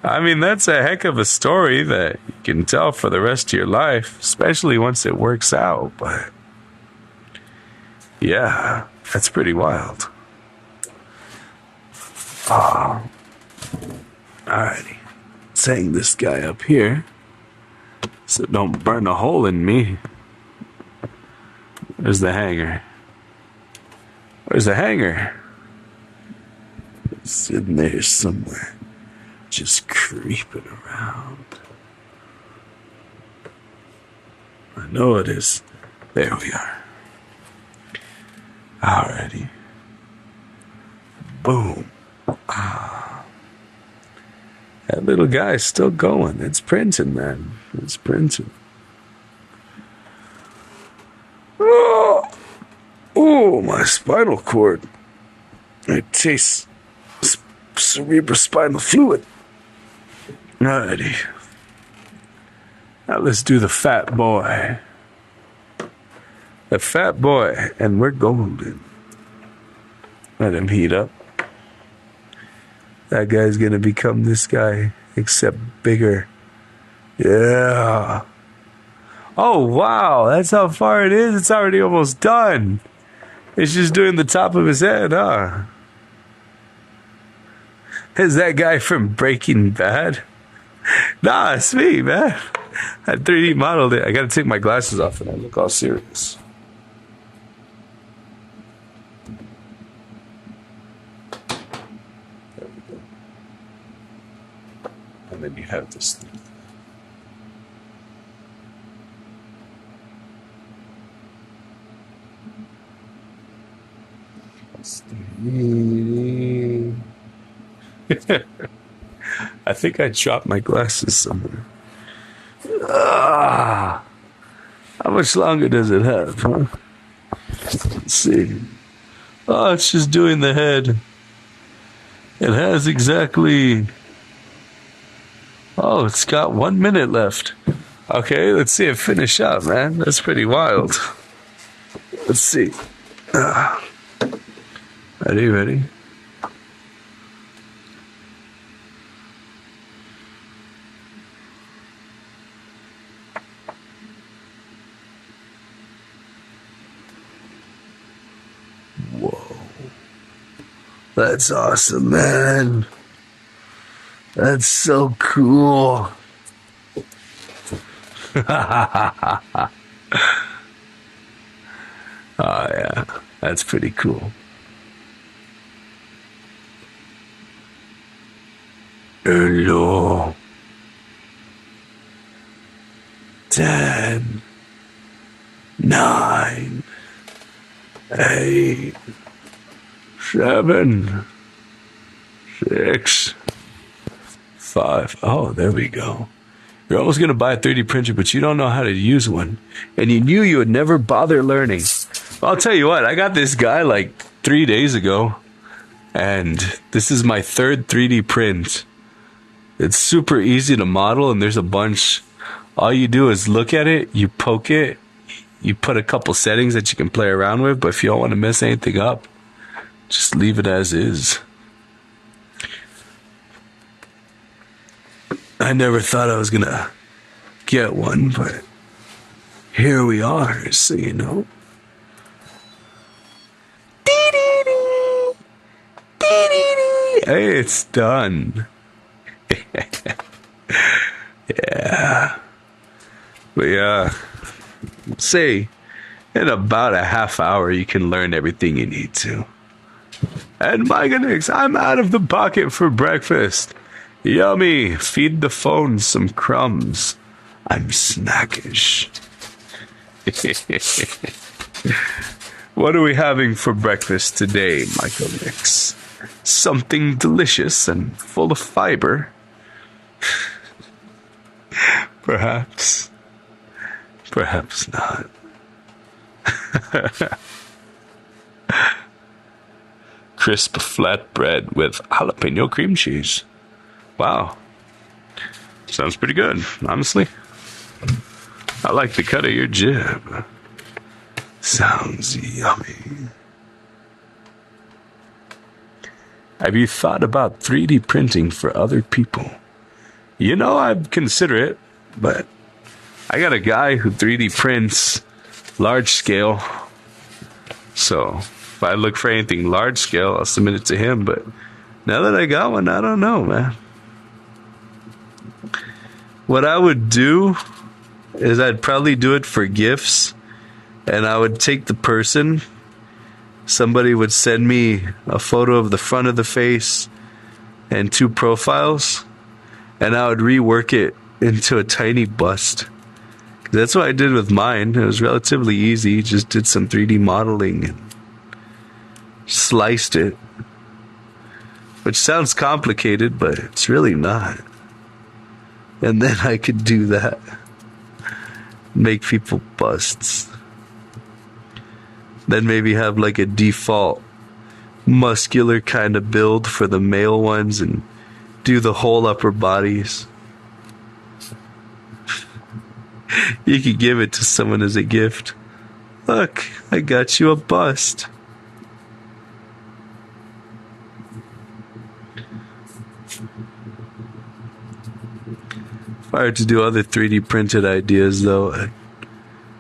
I mean, that's a heck of a story that you can tell for the rest of your life, especially once it works out. But yeah, that's pretty wild. Oh. Alrighty. Let's hang this guy up here so don't burn a hole in me. Where's the hanger? Where's the hanger? It's in there somewhere. Just creeping around. I know it is. There we are. Alrighty. Boom. Ah. That little guy's still going. It's printing, man. It's printing. Oh, oh, my spinal cord. It tastes cerebrospinal fluid. Alrighty. Now let's do the fat boy. The fat boy, and we're golden. Let him heat up. That guy's gonna become this guy, except bigger. Yeah. Oh, wow, that's how far it is. It's already almost done. It's just doing the top of his head, huh? Is that guy from Breaking Bad? Nah, it's me, man. I 3D modeled it. I gotta take my glasses off and I look all serious. There we go. And then you have this thing. I think I dropped my glasses somewhere. Ah, how much longer does it have, huh? Let's see. Oh, it's just doing the head. It has exactly... Oh, it's got 1 minute left. Okay, let's see it finish up, man. That's pretty wild. Let's see. Ready? Whoa. That's awesome, man. That's so cool. Oh, yeah. That's pretty cool. Hello. 10, 9, 8, 7, 6, 5. Oh, there we go. You're almost going to buy a 3D printer, but you don't know how to use one. And you knew you would never bother learning. Well, I'll tell you what, I got this guy like 3 days ago. And this is my third 3D print. It's super easy to model, and there's a bunch. All you do is look at it, you poke it, you put a couple settings that you can play around with, but if you don't want to mess anything up, just leave it as is. I never thought I was gonna get one, but here we are, so you know. Hey, it's done. Yeah. But yeah, say in about a half hour you can learn everything you need to. And my goodness, I'm out of the pocket for breakfast. Yummy. Feed the phone some crumbs. I'm snackish. What are we having for breakfast today, Michael Mix? Something delicious and full of fiber. Perhaps. Perhaps not. Crisp flatbread with jalapeno cream cheese. Wow. Sounds pretty good, honestly. I like the cut of your jib. Sounds yummy. Have you thought about 3D printing for other people? You know, I'd consider it, but I got a guy who 3D prints large scale. So if I look for anything large scale, I'll submit it to him. But now that I got one, I don't know, man. What I would do is I'd probably do it for gifts, and I would take the person. Somebody would send me a photo of the front of the face and 2 profiles, and I would rework it into a tiny bust. That's what I did with mine. It was relatively easy. Just did some 3D modeling and sliced it, which sounds complicated, but it's really not. And then I could do that. Make people busts. Then maybe have like a default muscular kind of build for the male ones and do the whole upper bodies. You could give it to someone as a gift. Look, I got you a bust. If I were to do other 3D printed ideas, though, I'd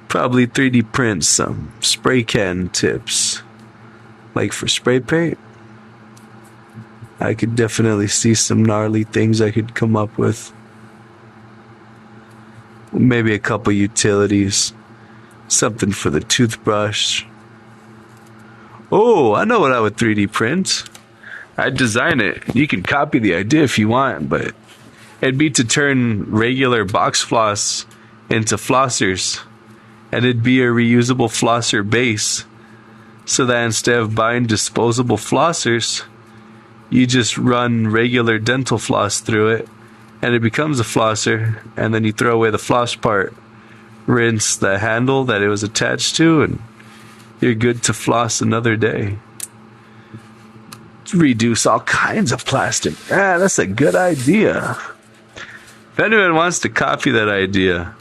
probably 3D print some spray can tips. Like for spray paint. I could definitely see some gnarly things I could come up with. Maybe a couple utilities. Something for the toothbrush. Oh, I know what I would 3D print. I'd design it. You can copy the idea if you want, but it'd be to turn regular box floss into flossers. And it'd be a reusable flosser base. So that instead of buying disposable flossers, you just run regular dental floss through it, and it becomes a flosser, and then you throw away the floss part, rinse the handle that it was attached to, and you're good to floss another day. Reduce all kinds of plastic. Ah, that's a good idea. If anyone wants to copy that idea,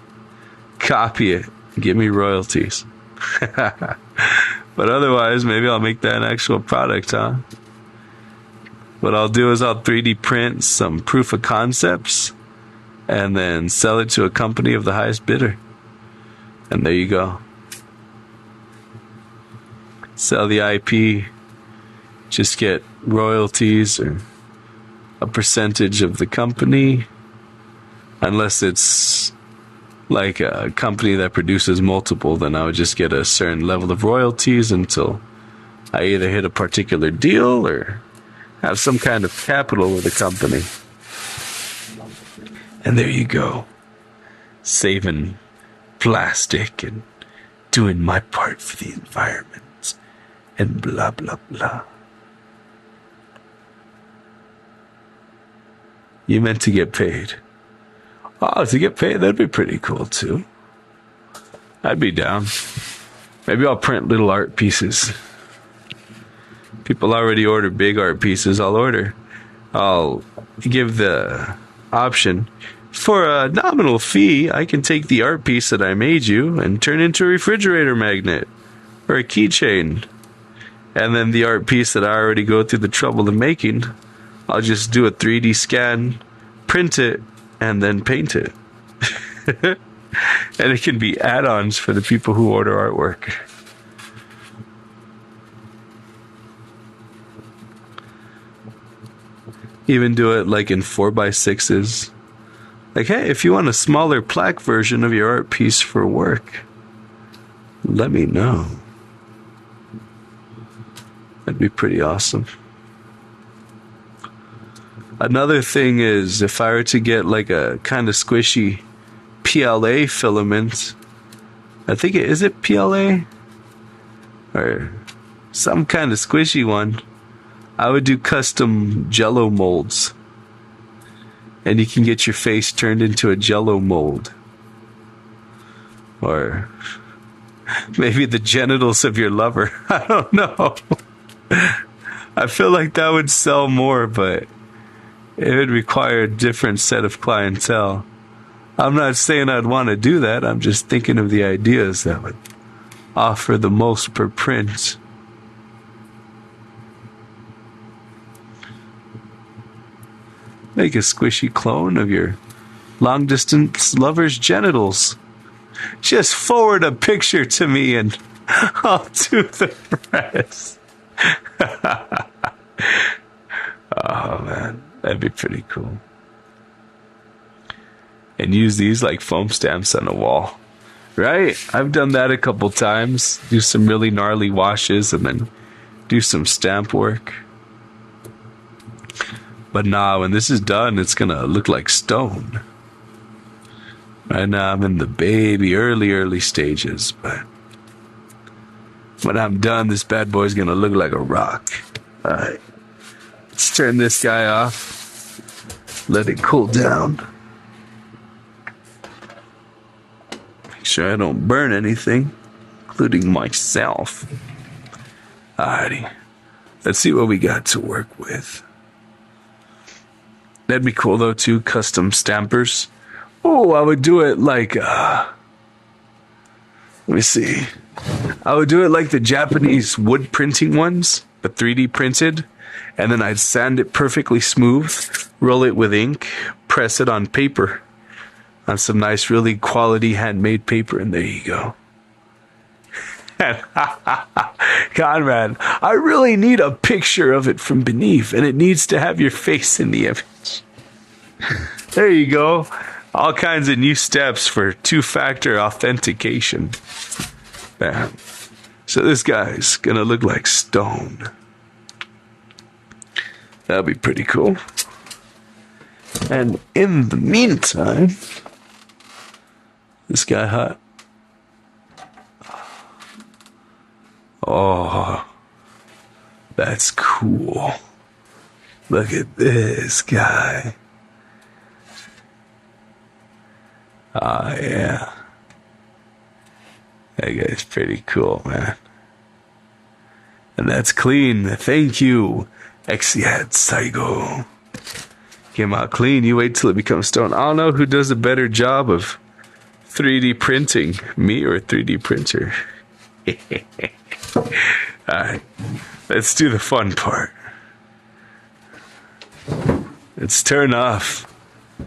copy it. Give me royalties. But otherwise, maybe I'll make that an actual product, huh? What I'll do is I'll 3D print some proof of concepts and then sell it to a company of the highest bidder. And there you go. Sell the IP, just get royalties or a percentage of the company, unless it's like a company that produces multiple, then I would just get a certain level of royalties until I either hit a particular deal or have some kind of capital with the company. And there you go. Saving plastic and doing my part for the environment and blah, blah, blah. You meant to get paid. Oh, to get paid, that'd be pretty cool, too. I'd be down. Maybe I'll print little art pieces. People already order big art pieces. I'll give the option. For a nominal fee, I can take the art piece that I made you and turn it into a refrigerator magnet or a keychain. And then the art piece that I already go through the trouble of making, I'll just do a 3D scan, print it, and then paint it. And it can be add-ons for the people who order artwork. Even do it like in 4x6s. Like, hey, if you want a smaller plaque version of your art piece for work, let me know. That'd be pretty awesome. Another thing is, if I were to get like a kind of squishy PLA filament, I think is it PLA? Or some kind of squishy one, I would do custom Jello molds. And you can get your face turned into a Jello mold. Or maybe the genitals of your lover. I don't know. I feel like that would sell more, but it would require a different set of clientele. I'm not saying I'd want to do that. I'm just thinking of the ideas that would offer the most per print. Make a squishy clone of your long-distance lover's genitals. Just forward a picture to me and I'll do the rest. Oh, man. That'd be pretty cool. and use these like foam stamps on the wall. Right? I've done that a couple times. Do some really gnarly washes and then do some stamp work. But nah, when this is done, it's gonna look like stone. Right now I'm in the baby early stages, but when I'm done, this bad boy's gonna look like a rock. Alright. Let's turn this guy off. Let it cool down. Make sure I don't burn anything, including myself. Alrighty. Let's see what we got to work with. That'd be cool though too, custom stampers. Oh, I would do it like, let me see. I would do it like the Japanese wood printing ones, but 3D printed. And then I'd sand it perfectly smooth, roll it with ink, press it on paper. On some nice, really quality handmade paper, and there you go. Conrad, I really need a picture of it from beneath, and it needs to have your face in the image. There you go. All kinds of new steps for two-factor authentication. Bam. So this guy's gonna look like stone. That'll be pretty cool. And in the meantime, this guy hot. Oh, that's cool. Look at this guy. Oh, yeah. That guy's pretty cool, man. And that's clean. Thank you, Exiad Saigo. Came out clean. You wait till it becomes stone. I don't know who does a better job of 3D printing, me or a 3D printer. Alright, let's do the fun part. Let's turn off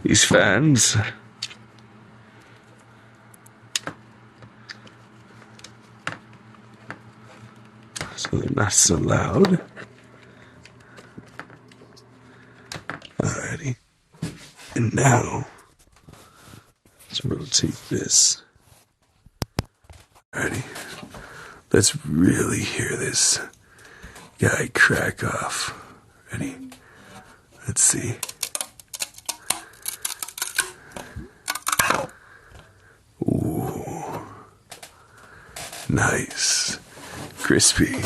these fans. So they're not so loud. Alrighty. And now, let's rotate this. Alrighty. Let's really hear this guy crack off. Ready? Let's see. Ooh. Nice. Crispy.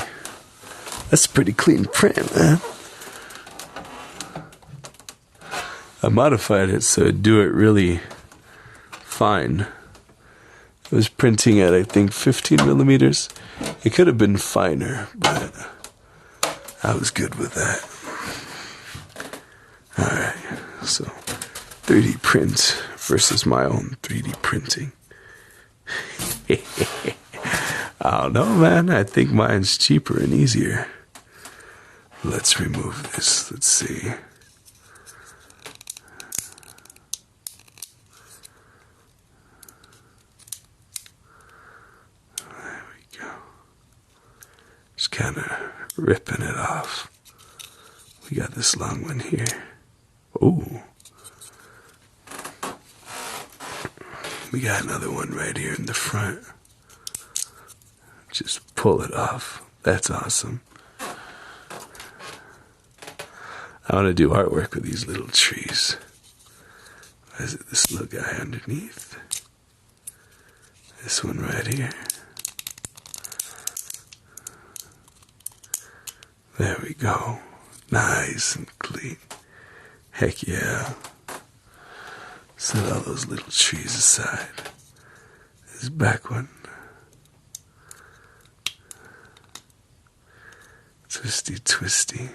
That's a pretty clean print, man. I modified it so it'd do it really fine. I was printing at, I think, 15 millimeters. It could have been finer, but I was good with that. Alright, so 3D print versus my own 3D printing. I don't know, man. I think mine's cheaper and easier. Let's remove this. Let's see. Just kind of ripping it off. We got this long one here. Ooh. We got another one right here in the front. Just pull it off. That's awesome. I want to do artwork with these little trees. Why is it this little guy underneath? This one right here. There we go. Nice and clean. Heck yeah. Set all those little trees aside. This back one. Twisty, twisty.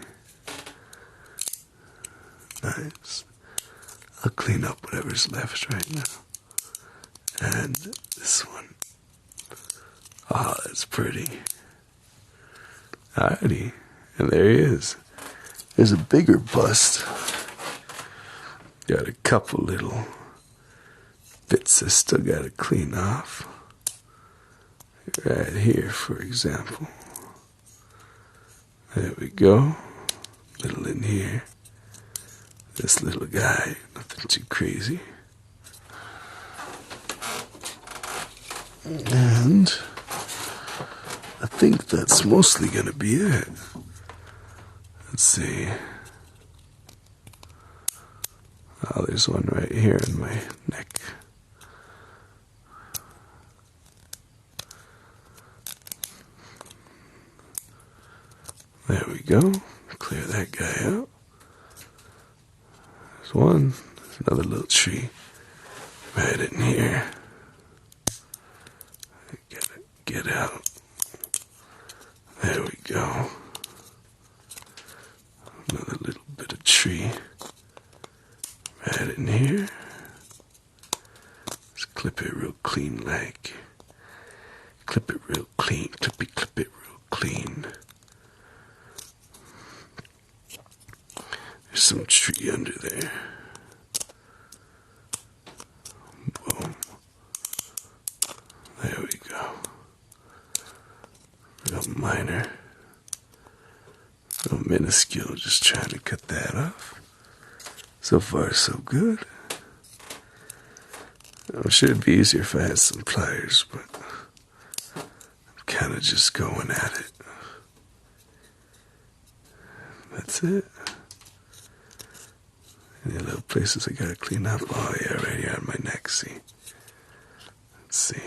Nice. I'll clean up whatever's left right now. And this one. Oh, that's pretty. Alrighty. And there he is. There's a bigger bust. Got a couple little bits I still gotta clean off. Right here, for example. There we go. Little in here. This little guy, nothing too crazy. And I think that's mostly going to be it. Let's see. Oh, there's one right here in my neck. There we go. Clear that guy out. There's one. There's another little tree right in here. Get out. There we go. Another little bit of tree right in here. Let's clip it real clean like. Clip it real clean. Clip it real clean. There's some tree under there. Boom. There we go. Real minor. Real minuscule. Just trying to cut that off. So far, so good. I'm sure it'd be easier if I had some pliers, but I'm kind of just going at it. That's it. Any little places I gotta clean up? Oh yeah, right here on my neck, see? Let's see.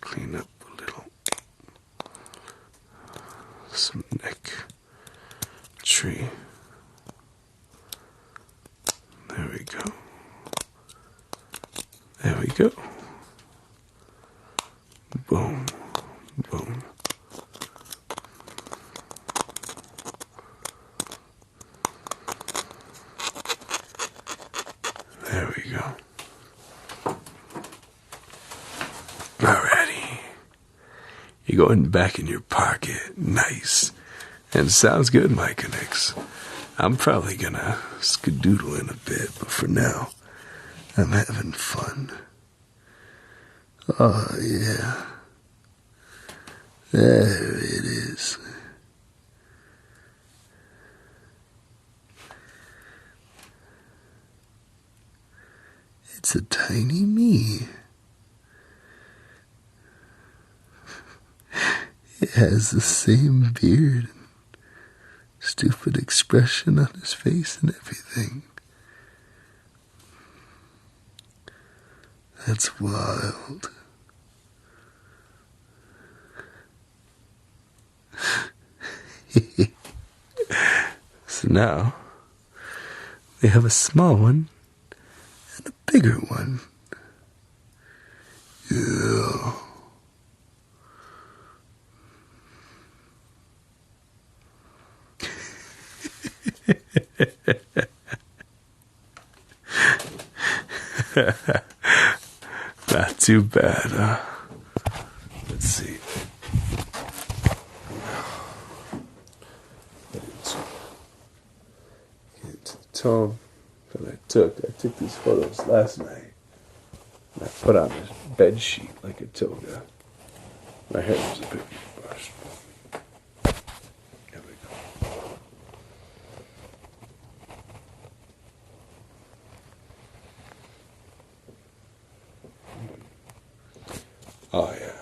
Clean up a little. Some neck tree. There we go. There we go. Boom. Boom. There we go. Alrighty. You're going back in your pocket. Nice. And sounds good, Micah Nix. I'm probably gonna skedoodle in a bit, but for now, I'm having fun. Oh, yeah. There it is. It's a tiny me. It has the same beard and stupid expression on his face and everything. That's wild. So now, we have a small one and a bigger one. Yeah. Not too bad, Let's see. Get to the tone that I took these photos last night. And I put on this bed sheet like a toga. My hair was a bit brushed. There we go. Oh, yeah.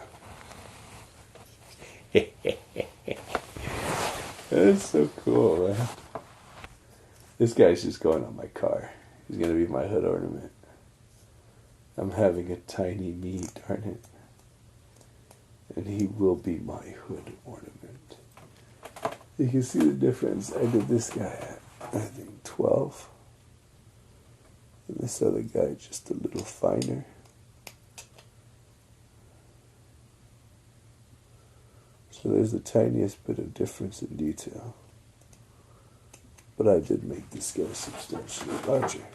That's so cool, man. This guy's just going on my car. He's going to be my hood ornament. I'm having a tiny me, darn it. And he will be my hood ornament. You can see the difference. I did this guy at, I think, 12. And this other guy just a little finer. So there's the tiniest bit of difference in detail. But I did make this guy substantially larger.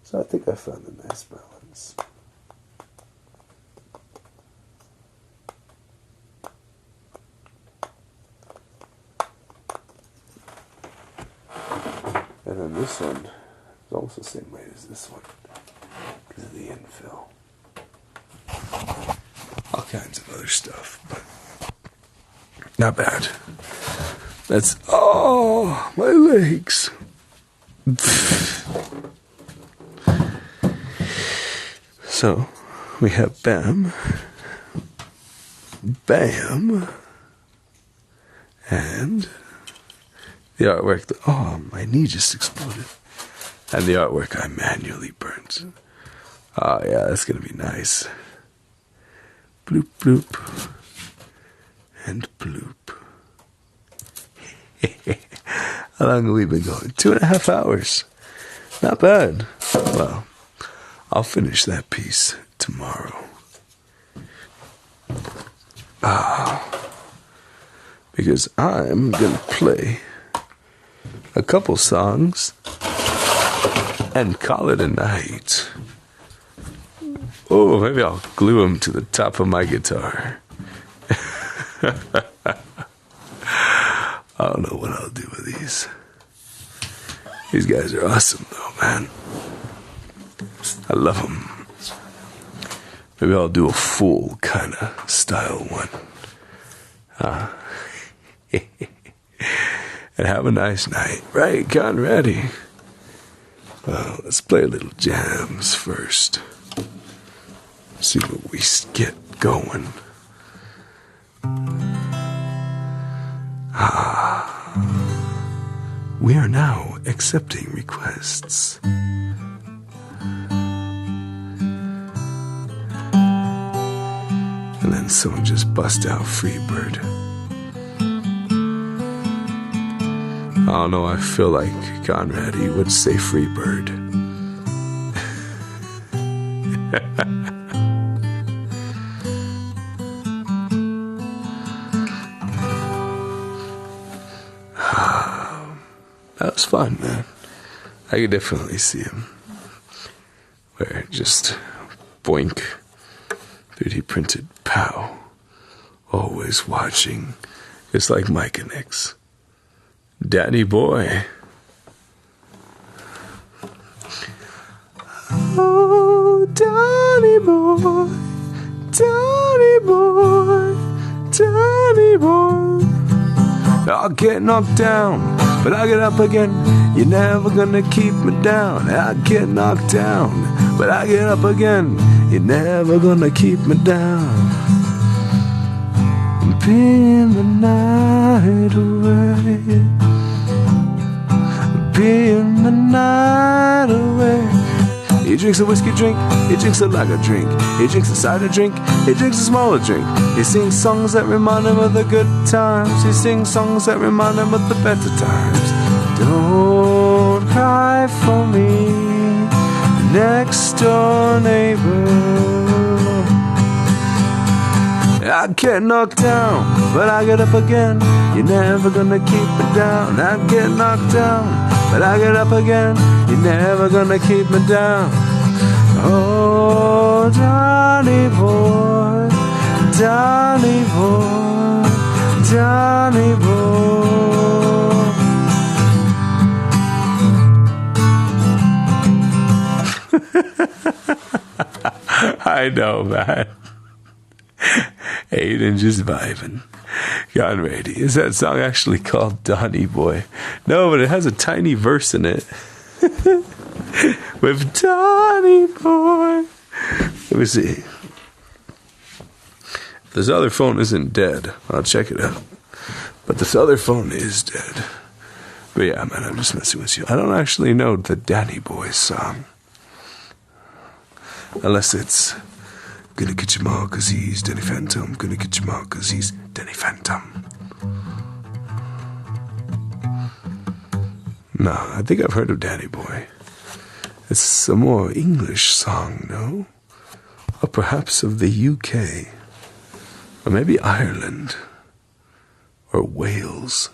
So I think I found a nice balance. And then this one is almost the same weight as this one because of the infill. All kinds of other stuff, but not bad. That's, oh, my legs. So we have Bam, Bam, and the artwork. Oh, my knee just exploded. And the artwork I manually burnt. Oh yeah, that's gonna be nice. Bloop bloop. And bloop. How long have we been going? 2.5 hours. Not bad. Well, I'll finish that piece tomorrow. Because I'm gonna play a couple songs and call it a night. Oh, maybe I'll glue them to the top of my guitar. I don't know what I'll do with these. These guys are awesome though, man. I love them. Maybe I'll do a full kind of style one. And have a nice night. Right, Conrady? Well, let's play a little jams first. See what we get going. We are now accepting requests. And then someone just bust out Freebird. I don't know, I feel like Conrady would say Freebird. That was fun, man. I could definitely see him. Where just boink, 3D printed pow. Always watching, just like Mike and Nix. Daddy boy. Oh, Daddy boy, Daddy boy, Daddy boy. I'll get knocked down, but I get up again. You're never gonna keep me down. I get knocked down, but I get up again. You're never gonna keep me down. Being the night away, being the night away. He drinks a whiskey drink, he drinks a lager drink, he drinks a cider drink, he drinks a smaller drink. He sings songs that remind him of the good times, he sings songs that remind him of the better times. Don't cry for me, next door neighbor. I get knocked down, but I get up again. You're never gonna keep me down. I get knocked down, but I get up again. You're never gonna keep me down. Oh, Johnny boy, Johnny boy, Johnny boy. I know, man. Aiden just vibing. Conrady. Is that song actually called Donny Boy? No, but it has a tiny verse in it. With Donny Boy. Let me see. This other phone isn't dead. I'll check it out. But this other phone is dead. But yeah, man, I'm just messing with you. I don't actually know the Danny Boy song. Unless it's gonna get your ma cause he's Danny Phantom. Gonna get your ma cause he's Danny Phantom. No, I think I've heard of Danny Boy. It's a more English song, no? Or perhaps of the UK. Or maybe Ireland. Or Wales.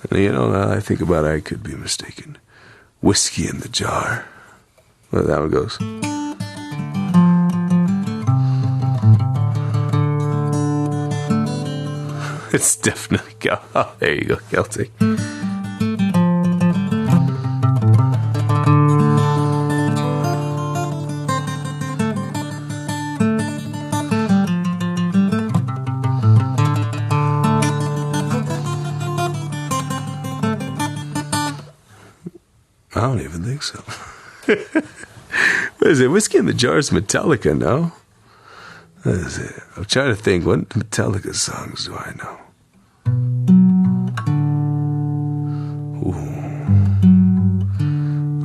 And you know, now that I think about it, I could be mistaken. Whiskey in the Jar. Well, that one goes. It's definitely oh, there you go, Celtic. I don't even think so. But What is it? Whiskey in the Jar is Metallica, no? What is it? I'm trying to think. What Metallica songs do I know? Ooh.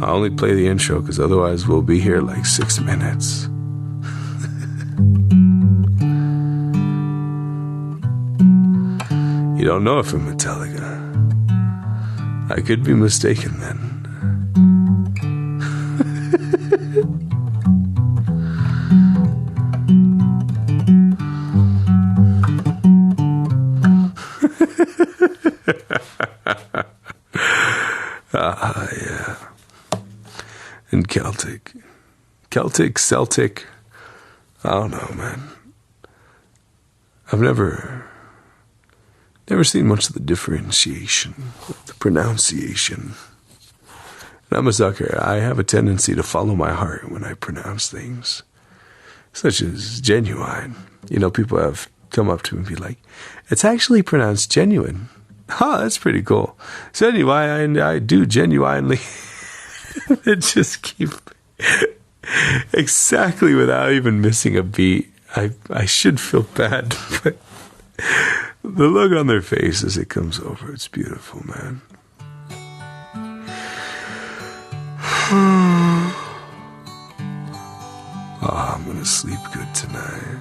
I'll only play the intro because otherwise we'll be here like 6 minutes. You don't know it from Metallica. I could be mistaken then. Yeah. And Celtic, Celtic. I don't know, man. I've never seen much of the differentiation, the pronunciation. And I'm a sucker. I have a tendency to follow my heart when I pronounce things, such as genuine. You know, people have come up to me and be like, it's actually pronounced genuine. Huh, that's pretty cool. So anyway, I do genuinely. It just keep exactly without even missing a beat. I should feel bad, but the look on their face as it comes over, it's beautiful, man. Oh, I'm gonna sleep good tonight.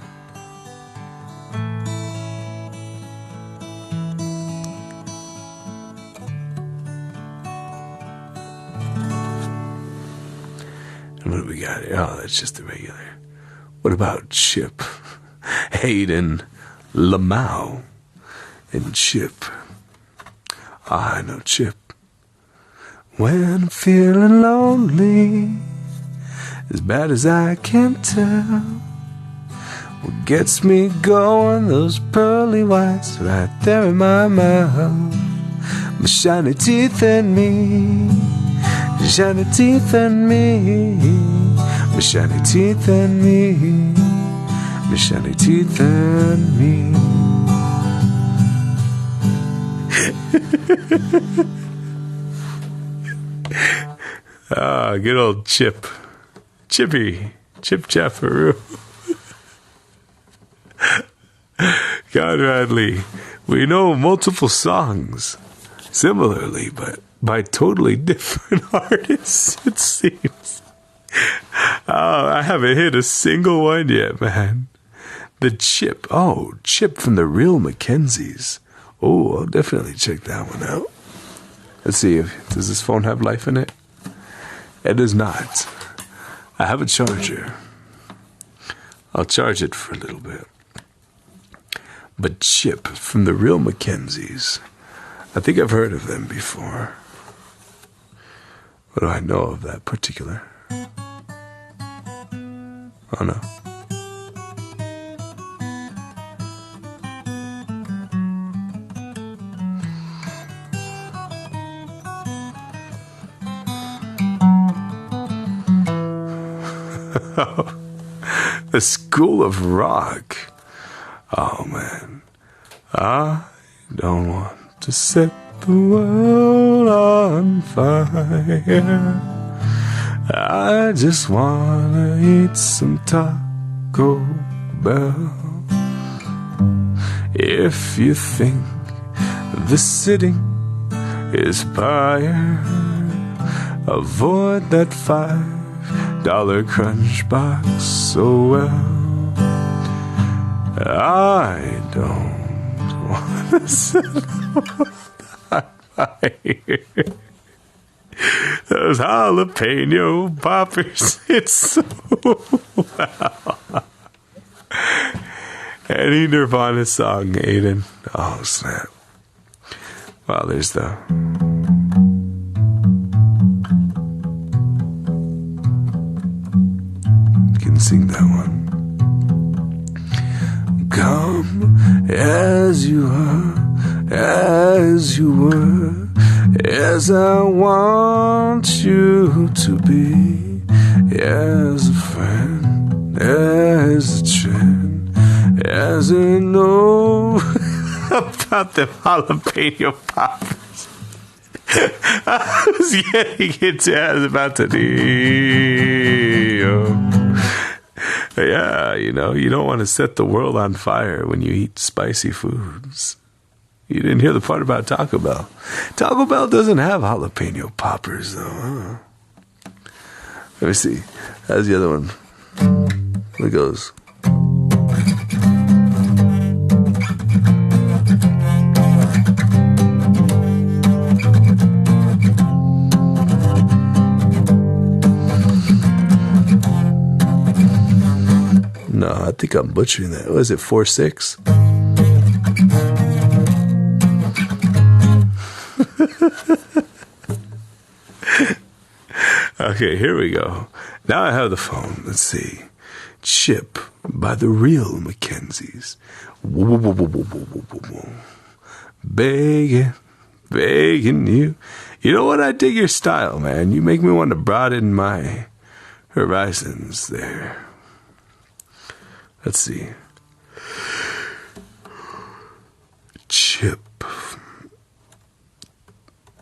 And what do we got here? Oh, that's just the regular. What about Chip, Hayden, Lamau, and Chip? I know Chip. When I'm feeling lonely, as bad as I can tell, what gets me going, those pearly whites right there in my mouth, my shiny teeth and me, shiny teeth and me, my shiny teeth and me, my shiny teeth and me. Ah, good old Chip. Chippy. Chip Chaffaroo. Conrad Lee. We know multiple songs similarly, but by totally different artists, it seems. Oh, I haven't hit a single one yet, man. The Chip. Oh, Chip from the Real Mackenzies. Oh, I'll definitely check that one out. Let's see, does this phone have life in it? It does not. I have a charger. I'll charge it for a little bit. But Chip from the Real Mackenzies. I think I've heard of them before. What do I know of that particular? Oh no. The School of Rock. Oh man, I don't want to set the world on fire. I just wanna eat some Taco Bell. If you think the sitting is fire, avoid that $5 crunch box so well. I don't want to sit on fire. Those jalapeno poppers, it's so well. Any Nirvana song, Aiden. Oh, snap. Well, there's the... Sing that one. Come as you are, as you were, as I want you to be, as a friend, as a trend, as I know about them jalapeno poppers. I was getting into, I was about to do. Yeah, you know, you don't want to set the world on fire when you eat spicy foods. You didn't hear the part about Taco Bell. Taco Bell doesn't have jalapeno poppers, though. Huh? Let me see. How's the other one? It goes. No, I think I'm butchering that. What is it, 4-6? Okay, here we go. Now I have the phone. Let's see. Chip by the real Mackenzies. Begging you. You know what? I dig your style, man. You make me want to broaden my horizons there. Let's see. Chip.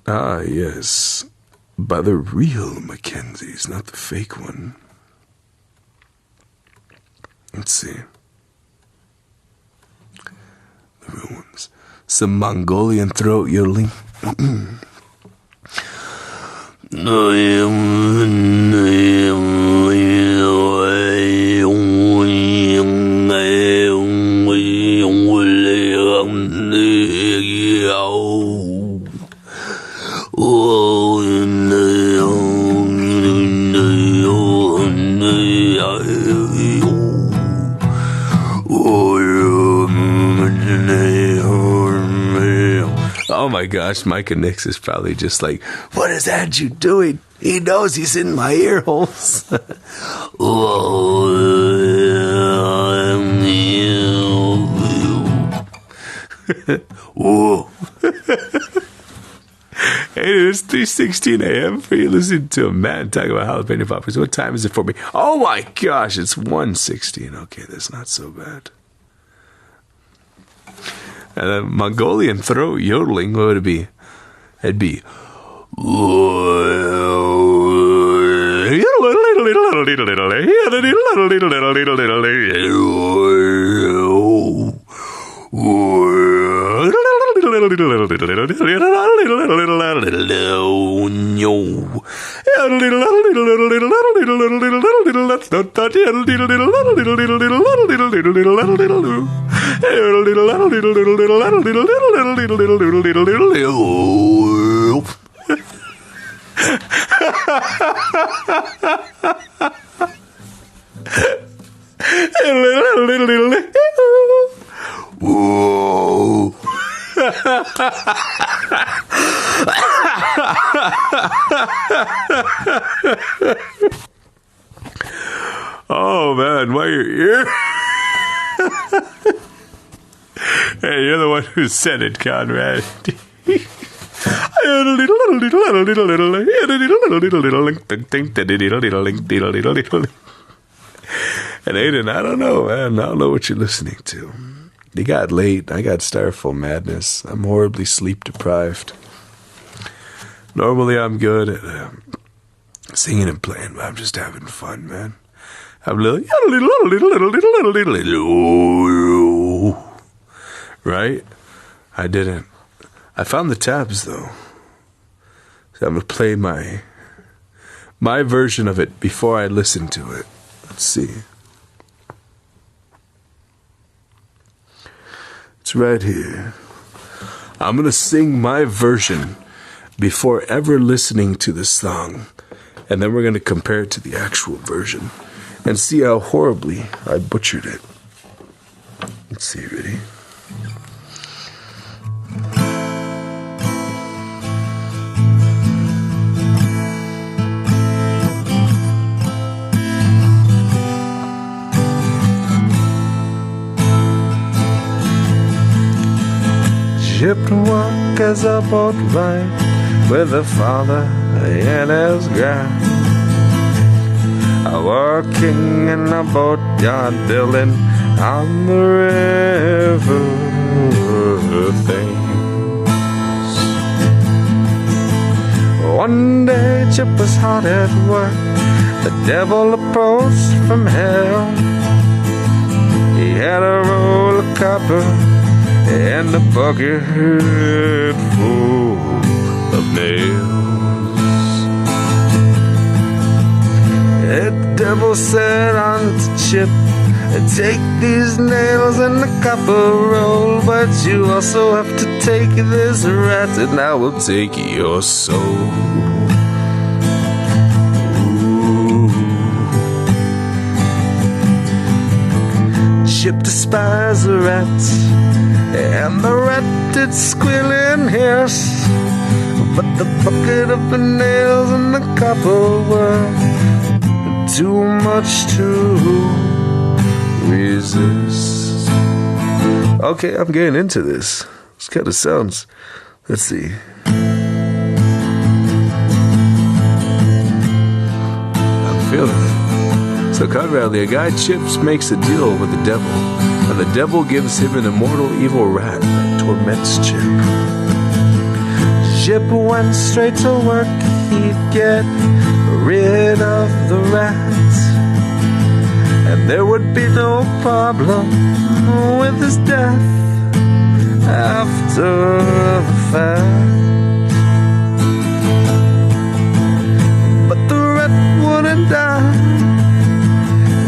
Ah, yes. By the real Mackenzies, not the fake one. Let's see. The real ones. Some Mongolian throat yodeling. Oh my gosh, Micah Nix is probably just like, what is Andrew doing? He knows he's in my ear holes. Whoa. Hey, dude, it's 3:16 a.m. for you listening to a man talking about jalapeno poppers. What time is it for me? Oh my gosh, it's 1:16. Okay, that's not so bad. And then Mongolian throat yodeling, what would it be? It'd be... Whoa. Oh man, why your ear? Hey, you're the one who said it, Conrad. And Aiden, I don't know, man. I don't know what you're listening to. It got late. I got styrofoam madness. I'm horribly sleep deprived. Normally, I'm good at singing and playing, but I'm just having fun, man. I'm right? I didn't. I found the tabs though. So I'm gonna play my version of it before I listen to it. Let's see. It's right here. I'm gonna sing my version before ever listening to this song, and then we're gonna compare it to the actual version and see how horribly I butchered it. Let's see, ready? Chip walk as a boat ride with a father in his grind. Working in a boatyard building on the river Thames. One day Chip was hard at work the devil approached from hell. He had a roll of copper and a bucket full of nails. The devil said unto Chip, take these nails and the copper roll, but you also have to take this rat, and I will take your soul. Chip despised the rat, and the rat did squeal and hiss, but the bucket of the nails and the copper were too much to resist. Okay, I'm getting into this. This kind of sounds. Let's see. I'm feeling it. So Conrad, a guy Chips makes a deal with the devil, and the devil gives him an immortal evil rat that torments Chip. Chip went straight to work. He'd get rid of the rat, and there would be no problem with his death after the fact. But the rat wouldn't die,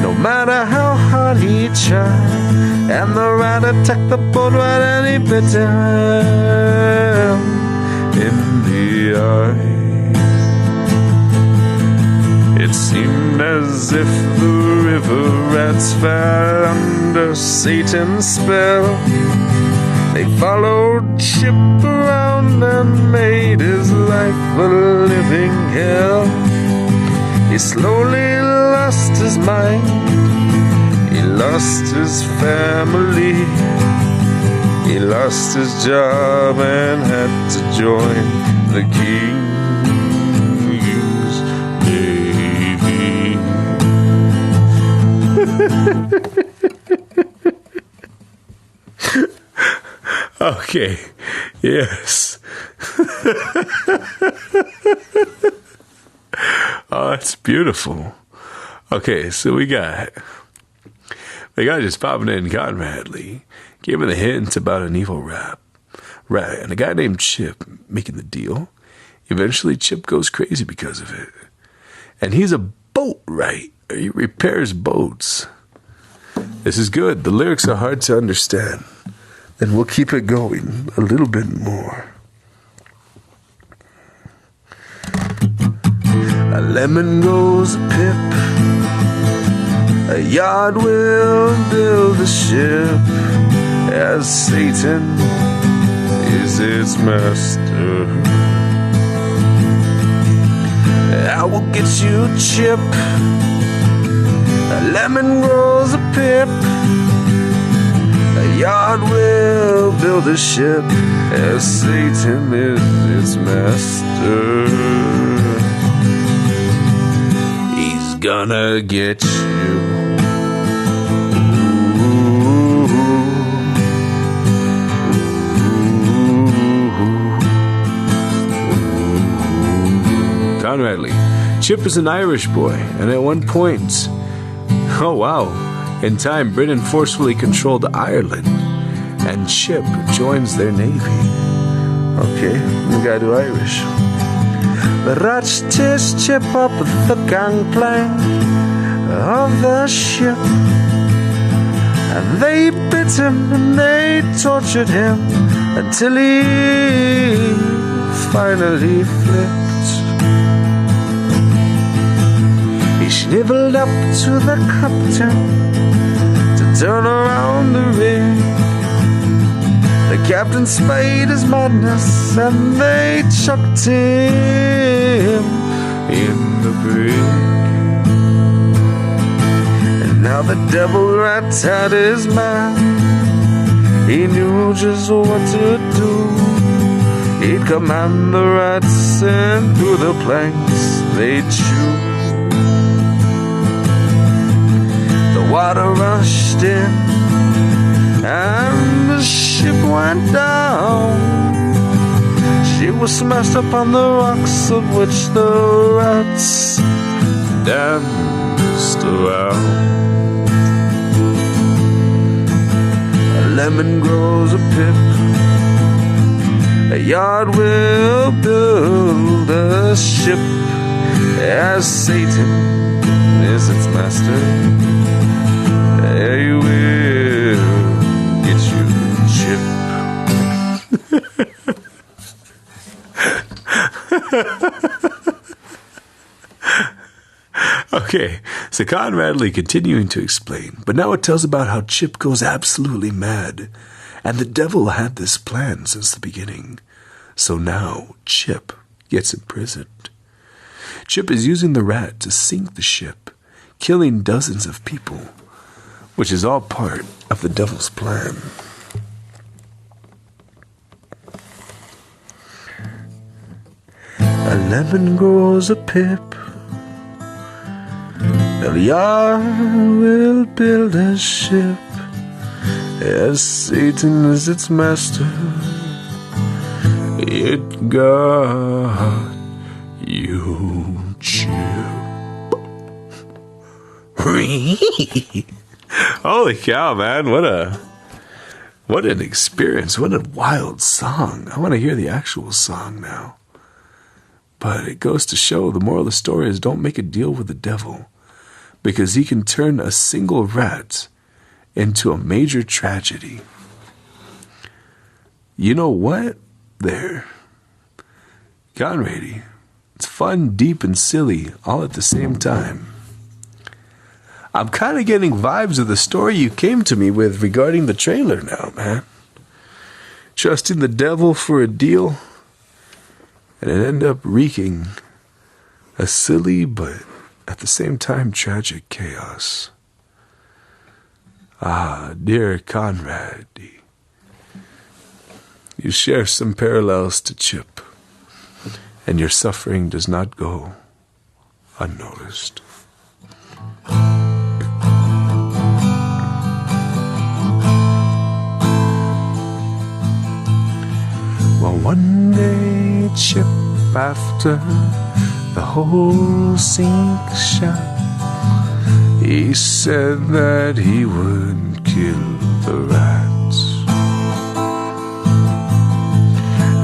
no matter how hard he tried, and the rat attacked the boat right and he bit him in the eye. It seemed as if the river rats fell under Satan's spell. They followed Chip around and made his life a living hell. He slowly lost his mind, he lost his family, he lost his job and had to join the King's Navy. Okay, yes. Oh, that's beautiful. Okay, so we got the guy just popping in Conradly, giving the hint about an evil rat, and a guy named Chip making the deal. Eventually, Chip goes crazy because of it, and he's a boatwright. He repairs boats. This is good. The lyrics are hard to understand, and we'll keep it going a little bit more. A lemon grows a pip, a yard will build a ship, as Satan is its master. I will get you, Chip. A lemon grows a pip, a yard will build a ship, as Satan is its master. He's gonna get you. Conradly. Chip is an Irish boy, and at one point, oh wow, in time Britain forcefully controlled Ireland, and Chip joins their navy. Okay, we gotta do Irish. The rats chased Chip up the gangplank of the ship, and they bit him and they tortured him until he finally flipped. He sniveled up to the captain to turn around the rig. The captain spied his madness and they chucked him in the brig. And now the devil rat had his man. He knew just what to do. He'd command the rats and through the planks they'd chew. The water rushed in and the ship went down. She was smashed upon the rocks of which the rats danced around. A lemon grows a pip, a yard will build a ship, as Satan is its master. He will get you, Chip. Okay, so Conrad Lee continuing to explain, but now it tells about how Chip goes absolutely mad, and the devil had this plan since the beginning. So now Chip gets imprisoned. Chip is using the rat to sink the ship, killing dozens of people, which is all part of the devil's plan. A lemon grows a pip, Eliar will build a ship, as Satan is its master. It got you, Chip. Holy cow, man. What an experience. What a wild song. I want to hear the actual song now. But it goes to show the moral of the story is don't make a deal with the devil, because he can turn a single rat into a major tragedy. You know what? There. Conrady. It's fun, deep, and silly all at the same time. I'm kind of getting vibes of the story you came to me with regarding the trailer now, man. Trusting the devil for a deal, and it ended up wreaking a silly but at the same time tragic chaos. Ah, dear Conrad, you share some parallels to Chip, and your suffering does not go unnoticed. Well, one day, Chip, after the whole sink shop, he said that he would kill the rats.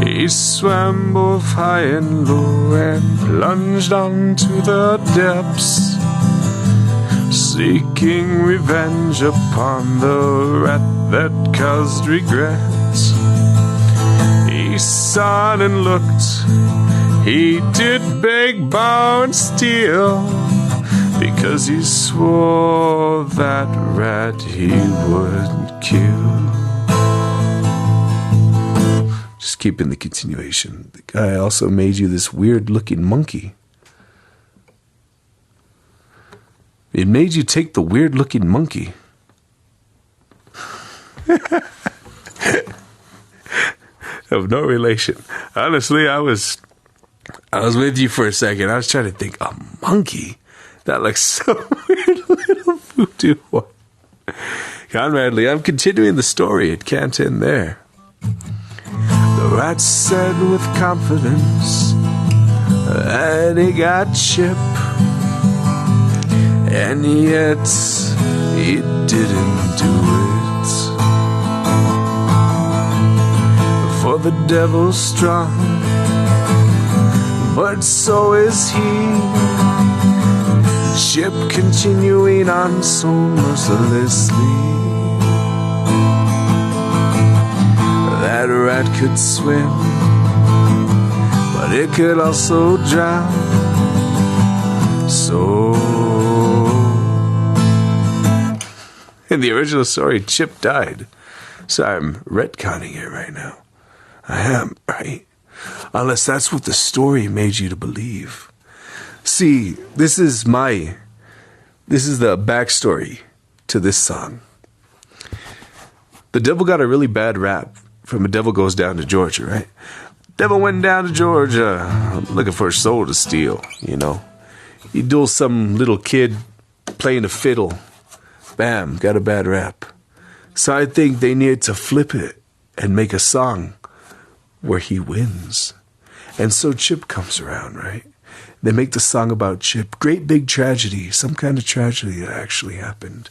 He swam both high and low and plunged onto the depths, seeking revenge upon the rat that caused regrets. He sought and looked, he did beg, bow, and steal, because he swore that rat he would kill. Just keeping the continuation. The guy also made you this weird-looking monkey. It made you take the weird-looking monkey. Of no relation. Honestly, I was with you for a second. I was trying to think, a monkey? That looks so weird, little voodoo one. Conrad Lee, I'm continuing the story. It can't end there. The rat said with confidence that he got Chip, and yet he didn't do it. For the devil's strong, but so is he. Chip continuing on so mercilessly. That rat could swim, but it could also drown. So, in the original story, Chip died. So I'm retconning it right now. I am, right? Unless that's what the story made you to believe. See, this is the backstory to this song. The devil got a really bad rap from A Devil Goes Down to Georgia, right? Devil went down to Georgia looking for a soul to steal, you know. He duels some little kid playing a fiddle. Bam, got a bad rap. So I think they needed to flip it and make a song where he wins. And so Chip comes around, right? They make the song about Chip. Great big tragedy, some kind of tragedy that actually happened.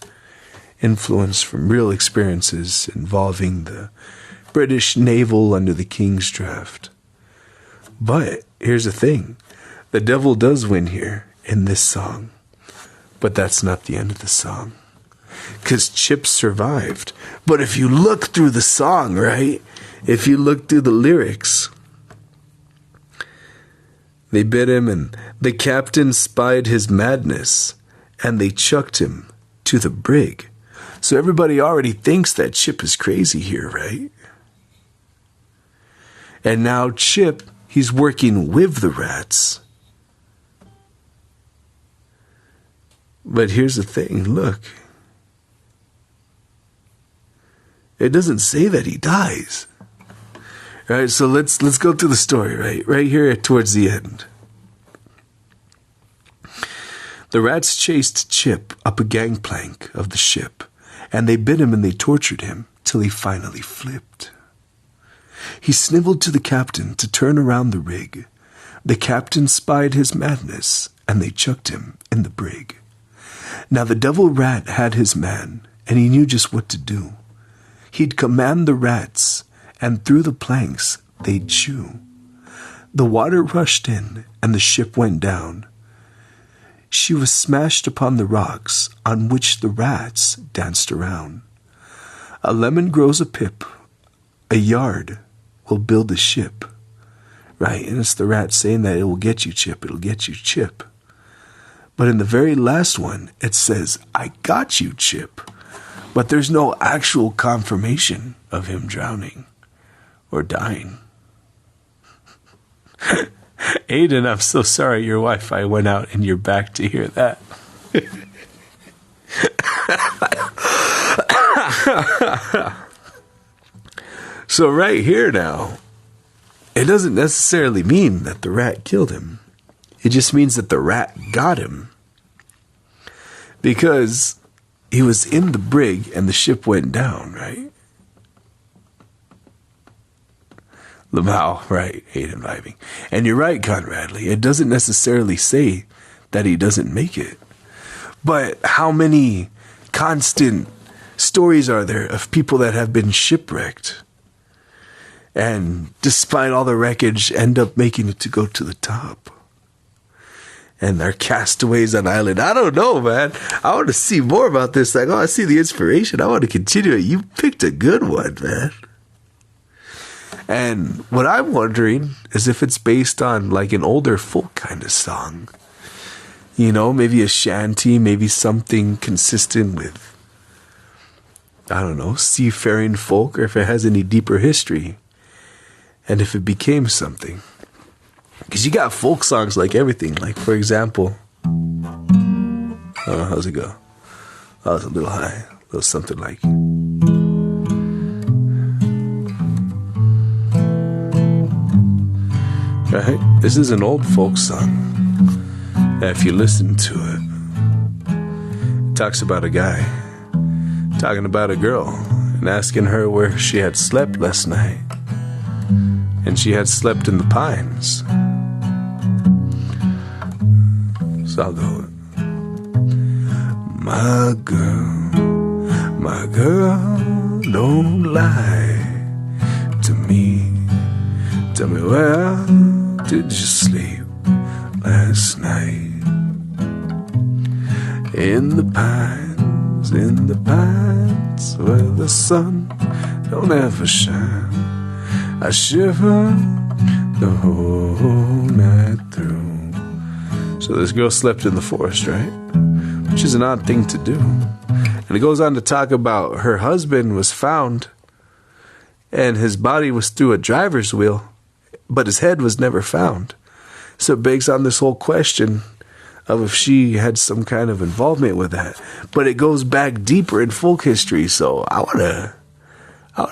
Influence from real experiences involving the British naval under the King's draft. But here's the thing. The devil does win here in this song. But that's not the end of the song. Because Chip survived. But if you look through the song, right? If you look through the lyrics, they bit him and the captain spied his madness and they chucked him to the brig. So everybody already thinks that Chip is crazy here, right? And now Chip, he's working with the rats. But here's the thing, look. It doesn't say that he dies. All right, so let's go through the story, right? Right here towards the end. The rats chased Chip up a gangplank of the ship, and they bit him and they tortured him till he finally flipped. He sniveled to the captain to turn around the rig. The captain spied his madness, and they chucked him in the brig. Now the devil rat had his man, and he knew just what to do. He'd command the rats, and through the planks they'd chew. The water rushed in, and the ship went down. She was smashed upon the rocks on which the rats danced around. A lemon grows a pip, a yard will build a ship. Right, and it's the rat saying that it will get you, Chip, it'll get you, Chip. But in the very last one, it says, I got you, Chip. But there's no actual confirmation of him drowning or dying. Aiden, I'm so sorry your Wi-Fi went out and you're back to hear that. So right here now, it doesn't necessarily mean that the rat killed him. It just means that the rat got him. Because he was in the brig and the ship went down, right? Lamau, right, Aiden vibing. And you're right, Conradley. It doesn't necessarily say that he doesn't make it. But how many constant stories are there of people that have been shipwrecked and despite all the wreckage end up making it to go to the top? And they're castaways on island. I don't know, man. I want to see more about this. Like, oh, I see the inspiration. I want to continue it. You picked a good one, man. And what I'm wondering is if it's based on like an older folk kind of song. You know, maybe a shanty, maybe something consistent with, I don't know, seafaring folk, or if it has any deeper history. And if it became something. Because you got folk songs like everything. Like, for example, how's it go? Oh, it's a little high. A little something like, right? This is an old folk song. That if you listen to it talks about a guy talking about a girl and asking her where she had slept last night. And she had slept in the pines. So I'll go, my girl, don't lie to me. Tell me, where did you sleep last night? In the pines, where the sun don't ever shine. I shiver the whole night through. So this girl slept in the forest, right? Which is an odd thing to do. And it goes on to talk about her husband was found and his body was through a driver's wheel, but his head was never found. So it begs on this whole question of if she had some kind of involvement with that. But it goes back deeper in folk history, so I wanna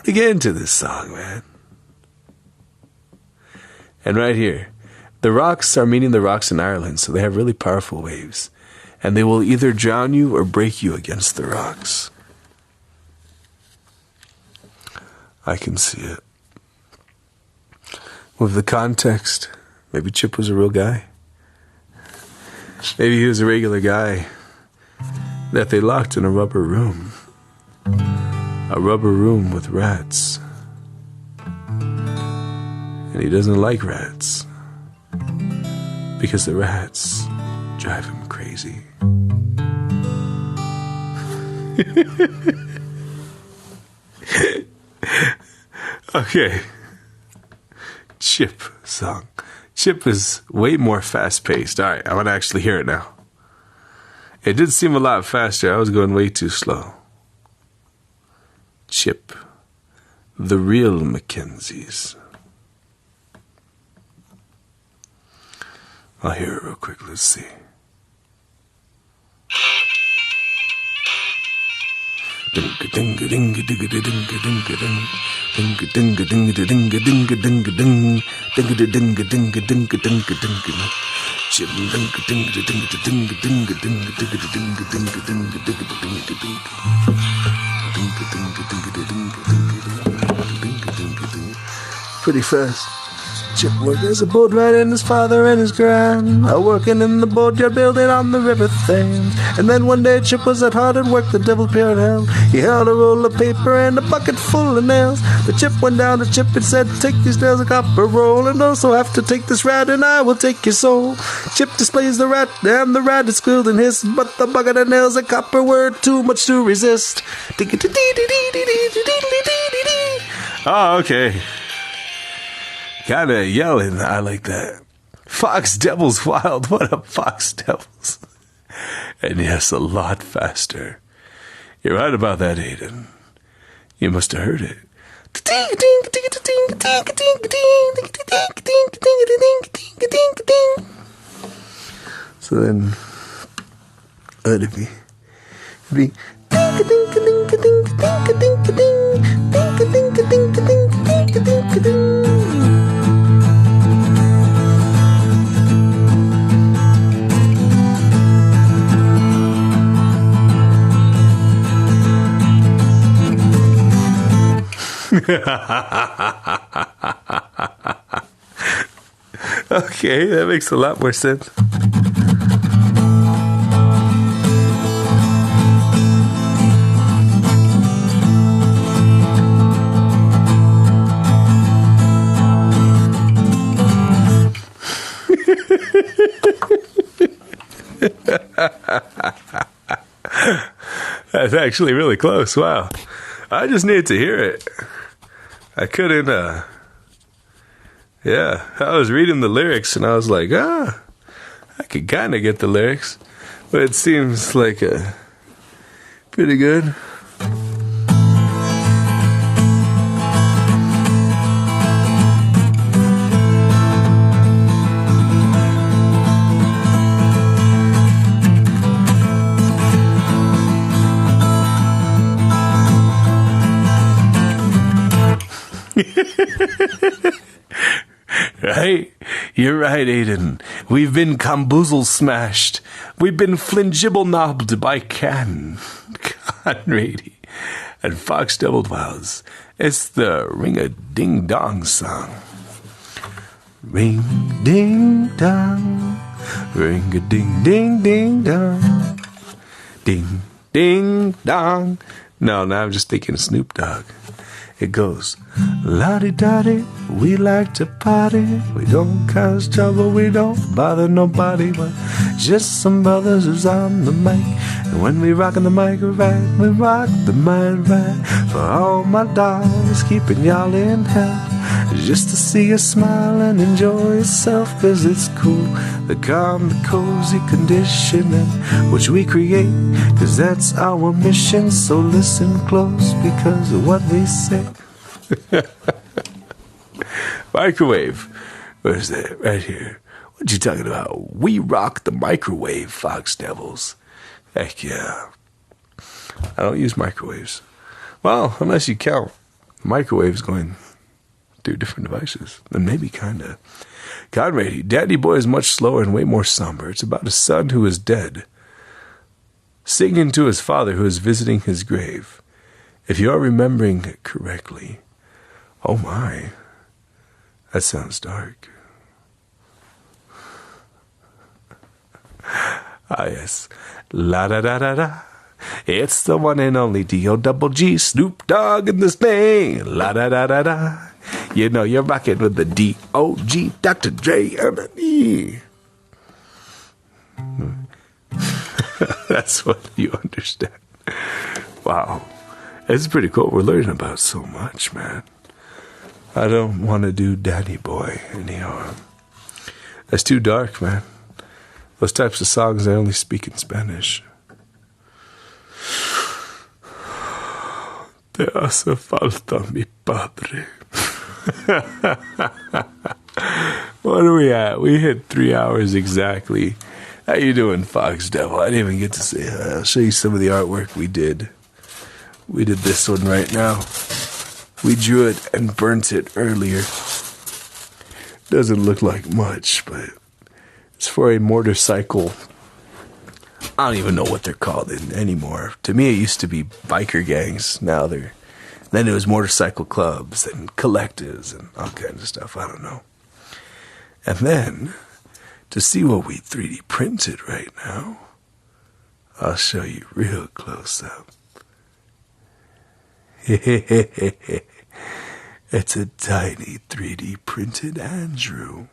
get into this song, man. And right here, the rocks are meaning the rocks in Ireland, so they have really powerful waves. And they will either drown you or break you against the rocks. I can see it. With the context, maybe Chip was a real guy. Maybe he was a regular guy that they locked in a rubber room. A rubber room with rats. And he doesn't like rats. Because the rats drive him crazy. Okay. Chip song. Chip is way more fast-paced. All right, I want to actually hear it now. It did seem a lot faster. I was going way too slow. Chip. The real Mackenzies. I'll hear it real quick. Let's see. Pretty fast. Chip worked as a boatwright and his father and his gran are working in the boatyard building on the river Thames. And then one day Chip was at hard at work, the devil appeared at hell. He held a roll of paper and a bucket full of nails. The Chip went down to Chip and said, take these nails, a copper roll, and also have to take this rat and I will take your soul. Chip displays the rat and the rat is squealed and hissed, but the bucket and nails and copper were too much to resist. Oh, okay. Kinda yelling. I like that. Fox Devil's Wild. What up, Fox Devils? And yes, a lot faster. You're right about that, Aiden. You must have heard it. So then, it'd be okay, that makes a lot more sense. That's actually really close. Wow. I just needed to hear it. I couldn't, yeah. I was reading the lyrics and I was like, I could kind of get the lyrics. But it seems like pretty good. Right? You're right, Aiden. We've been camboozle smashed. We've been flingibble knobbed by Conrady and Fox Doubled Wows. It's the Ring-a-Ding-Dong song. Ring-ding-dong, ring-a-ding-ding-ding-dong, ding-ding-dong. No, now I'm just thinking Snoop Dogg. It goes, la-di-da-di, we like to party. We don't cause trouble, we don't bother nobody, but just some brothers who's on the mic. And when we rockin' the mic right, we rock the mic right. For all my dogs keeping y'all in health, just to see you smile and enjoy yourself, cause it's cool, the calm, the cozy conditioning which we create, cause that's our mission. So listen close because of what we say. Microwave. Where's that? Right here. What you talking about? We rock the microwave, Fox Devils. Heck yeah. I don't use microwaves. Well, unless you count microwaves going through different devices. Then maybe kinda. Conrady, Daddy Boy is much slower and way more somber. It's about a son who is dead, singing to his father who is visiting his grave. If you are remembering correctly. Oh my. That sounds dark. Ah, yes. La da da da da. It's the one and only D-O-double-G, Snoop Dogg in this thing. La da da da da. You know you're rocking with the D-O-G, Dr. Dre and the E. That's what you understand. Wow. It's pretty cool. We're learning about so much, man. I don't want to do Danny Boy anymore. That's too dark, man. Those types of songs, I only speak in Spanish. Te hace falta mi padre. What are we at? We hit 3 hours exactly. How you doing, Fox Devil? I didn't even get to say hi. I'll show you some of the artwork we did. We did this one right now. We drew it and burnt it earlier. Doesn't look like much, but it's for a motorcycle. I don't even know what they're called anymore. To me, it used to be biker gangs. Now then it was motorcycle clubs and collectives and all kinds of stuff. I don't know. And then, to see what we 3D printed right now, I'll show you real close up. It's a tiny 3D printed Andrew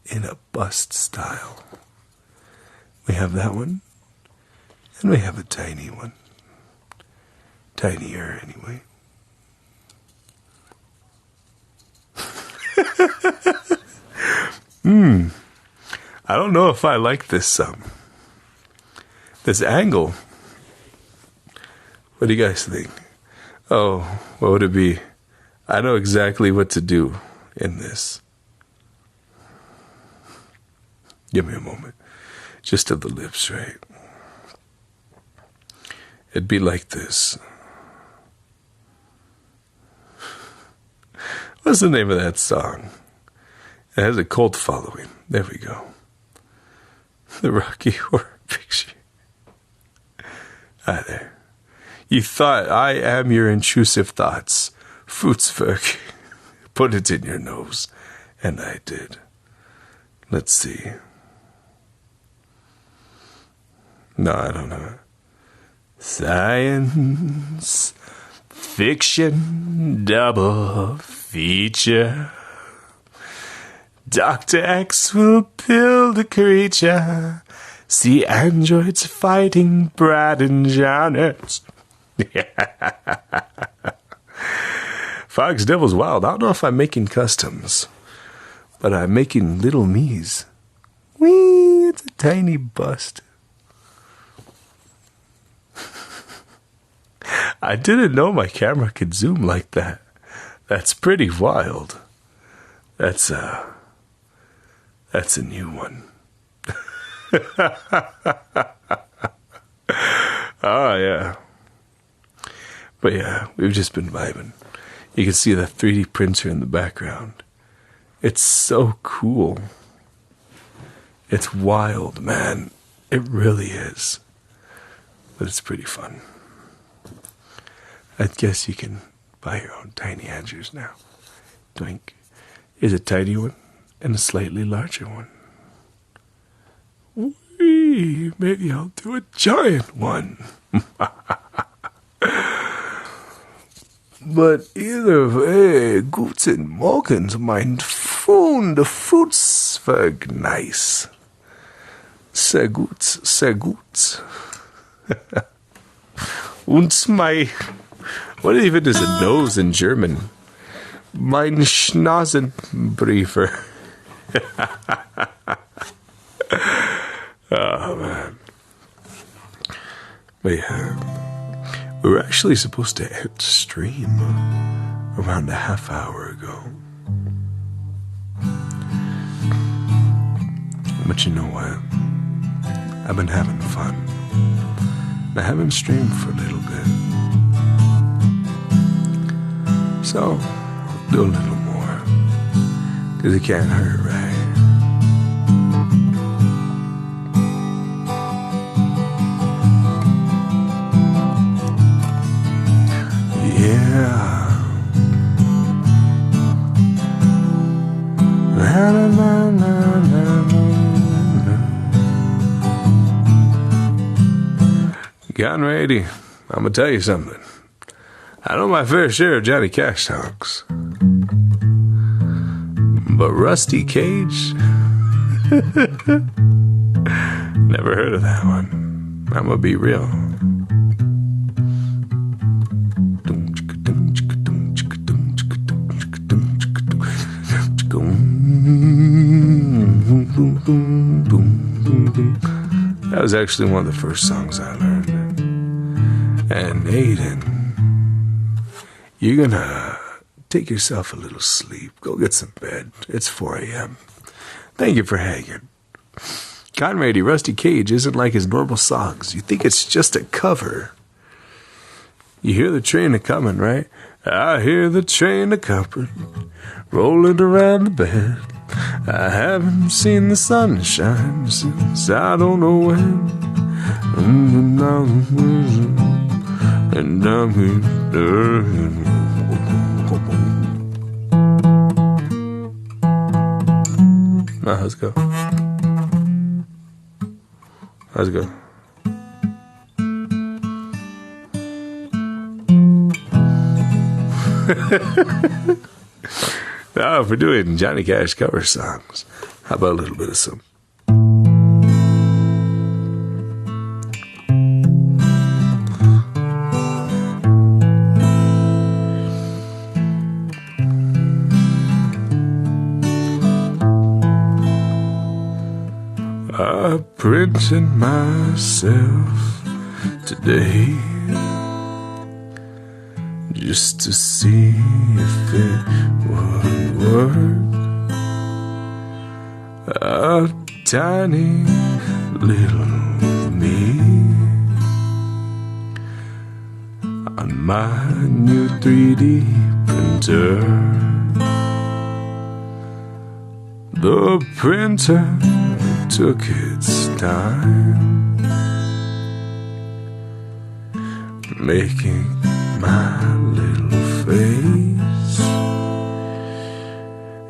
in a bust style. We have that one, and we have a tiny one. Tinier, anyway. I don't know if I like this angle. What do you guys think? Oh, what would it be? I know exactly what to do in this. Give me a moment. Just of the lips, right? It'd be like this. What's the name of that song? It has a cult following. There we go. The Rocky Horror Picture. Hi there. You thought I am your intrusive thoughts. Futzwerk. Put it in your nose. And I did. Let's see. No, I don't know. Science fiction double feature. Dr. X will build a creature. See androids fighting Brad and Janet. Fox Devil's Wild. I don't know if I'm making customs, but I'm making little me's. Whee! It's a tiny bust. I didn't know my camera could zoom like that. That's pretty wild. That's a new one. Oh, yeah. But yeah, we've just been vibing. You can see the 3D printer in the background. It's so cool. It's wild, man. It really is. But it's pretty fun. I guess you can buy your own tiny Andrews now. Doink. Is a tiny one and a slightly larger one. Whee! Maybe I'll do a giant one. But either way, guten Morgen, mein Freund, Futzwerk, nice. Sehr gut, sehr gut. Und my... What even is a nose in German? Mein Schnasenbriefer. Oh, man. But yeah, we were actually supposed to end stream around a half hour ago. But you know what? I've been having fun. I haven't streamed for a little bit. So, do a little more. Because it can't hurt, right? Yeah. La, la, la, la, la, la. Conrady, I'm gonna tell you something. I know my fair share of Johnny Cash songs, but Rusty Cage, never heard of that one. I'm gonna be real. That was actually one of the first songs I learned. And Aiden, you're gonna take yourself a little sleep. Go get some bed. It's 4 a.m. Thank you for hanging. Conrady, Rusty Cage isn't like his normal songs. You think it's just a cover. You hear the train a-comin', right? I hear the train a-comin', rolling around the bend. I haven't seen the sunshine since I don't know when. And I'm here. Now, let's go. Let's go. Now, if we're doing Johnny Cash cover songs, how about a little bit of some? I printed myself today just to see if it would work. A tiny little me on my new 3D printer. The printer took its time making my little face,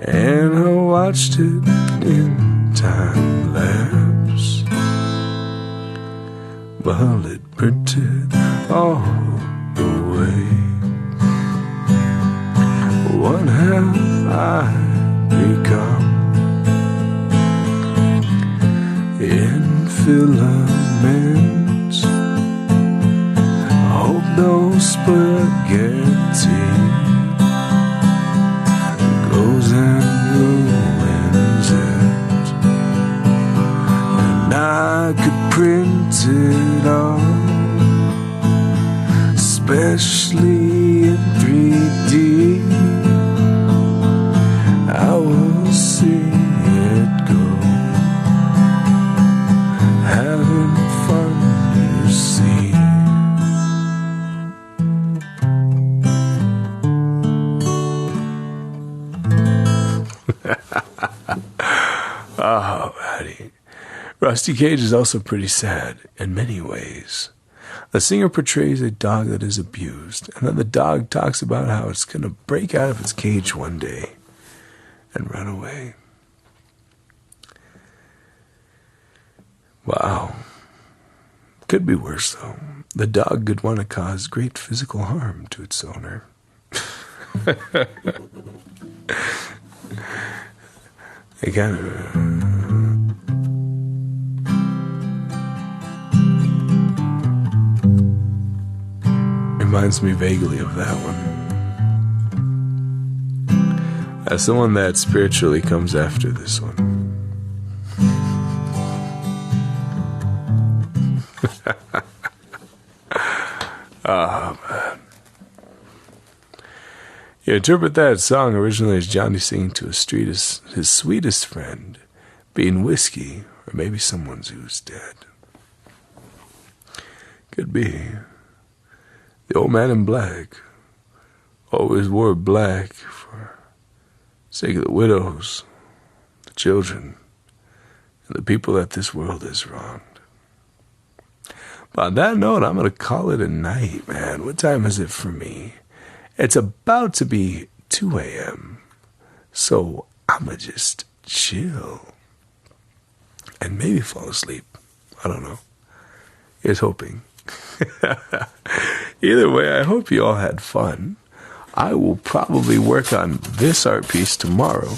and I watched it in time lapse. Well, it printed all the way. What have I become? In filaments, hope no spaghetti goes and ruins it. And I could print it all, especially in 3D. I will see it go, having fun, you see. Oh, buddy. Rusty Cage is also pretty sad in many ways. The singer portrays a dog that is abused, and then the dog talks about how it's going to break out of its cage one day and run away. Wow. Could be worse, though. The dog could want to cause great physical harm to its owner. It kind of... reminds me vaguely of that one. As someone that spiritually comes after this one. Oh, man. You interpret that song originally as Johnny singing to his sweetest friend, being whiskey, or maybe someone who's dead. Could be. The old man in black always wore black for the sake of the widows, the children, and the people that this world has wronged. But on that note, I'm going to call it a night, man. What time is it for me? It's about to be 2 a.m. So I'm going to just chill and maybe fall asleep. I don't know. Here's hoping. Either way, I hope you all had fun. I will probably work on this art piece tomorrow,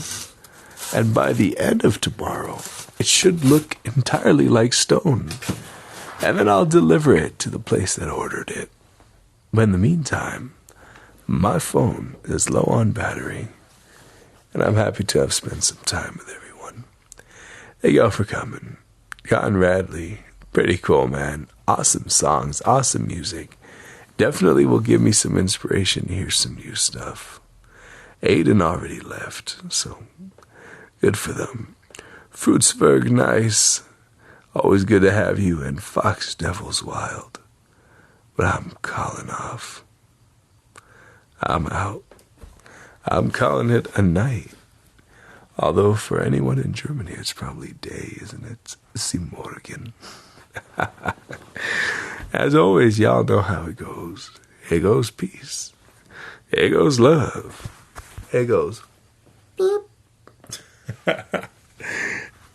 and by the end of tomorrow, it should look entirely like stone. And then I'll deliver it to the place that ordered it. But in the meantime, my phone is low on battery, and I'm happy to have spent some time with everyone. Thank y'all for coming. Cotton Radley, pretty cool, man. Awesome songs, awesome music. Definitely will give me some inspiration to hear some new stuff. Aiden already left, so good for them. Fruitsburg, nice. Always good to have you, and Fox Devil's wild. But I'm calling off. I'm out. I'm calling it a night. Although for anyone in Germany, it's probably day, isn't it? Sie Morgen. As always, y'all know how it goes. Here goes peace. Here goes love. Here goes beep.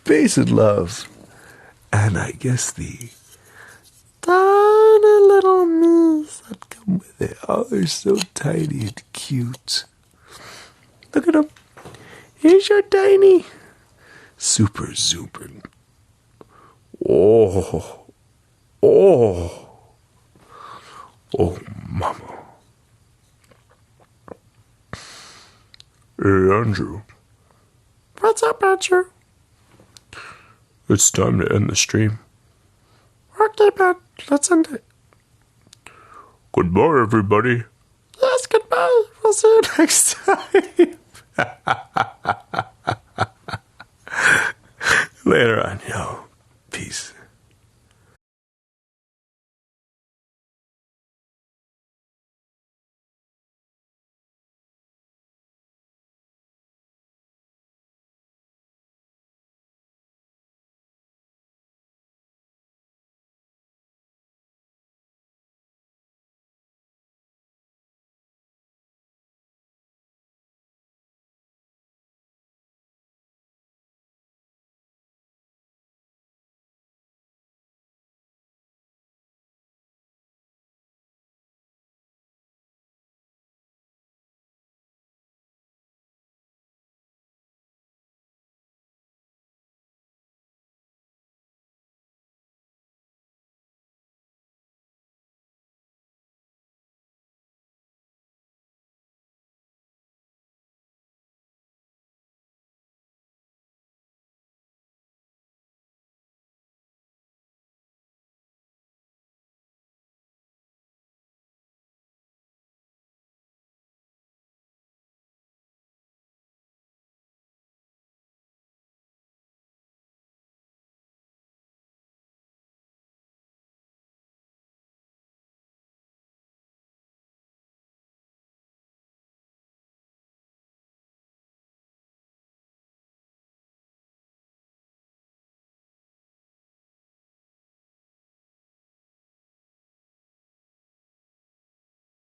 Peace and love. And I guess the tiny little me's that come with it. Oh, they're so tiny and cute. Look at them. Here's your tiny. Super Zooper. Oh. Oh. Oh, mama. Hey, Andrew. What's up, Andrew? It's time to end the stream. Okay, man. Let's end it. Goodbye, everybody. Yes, goodbye. We'll see you next time. Later on, yo.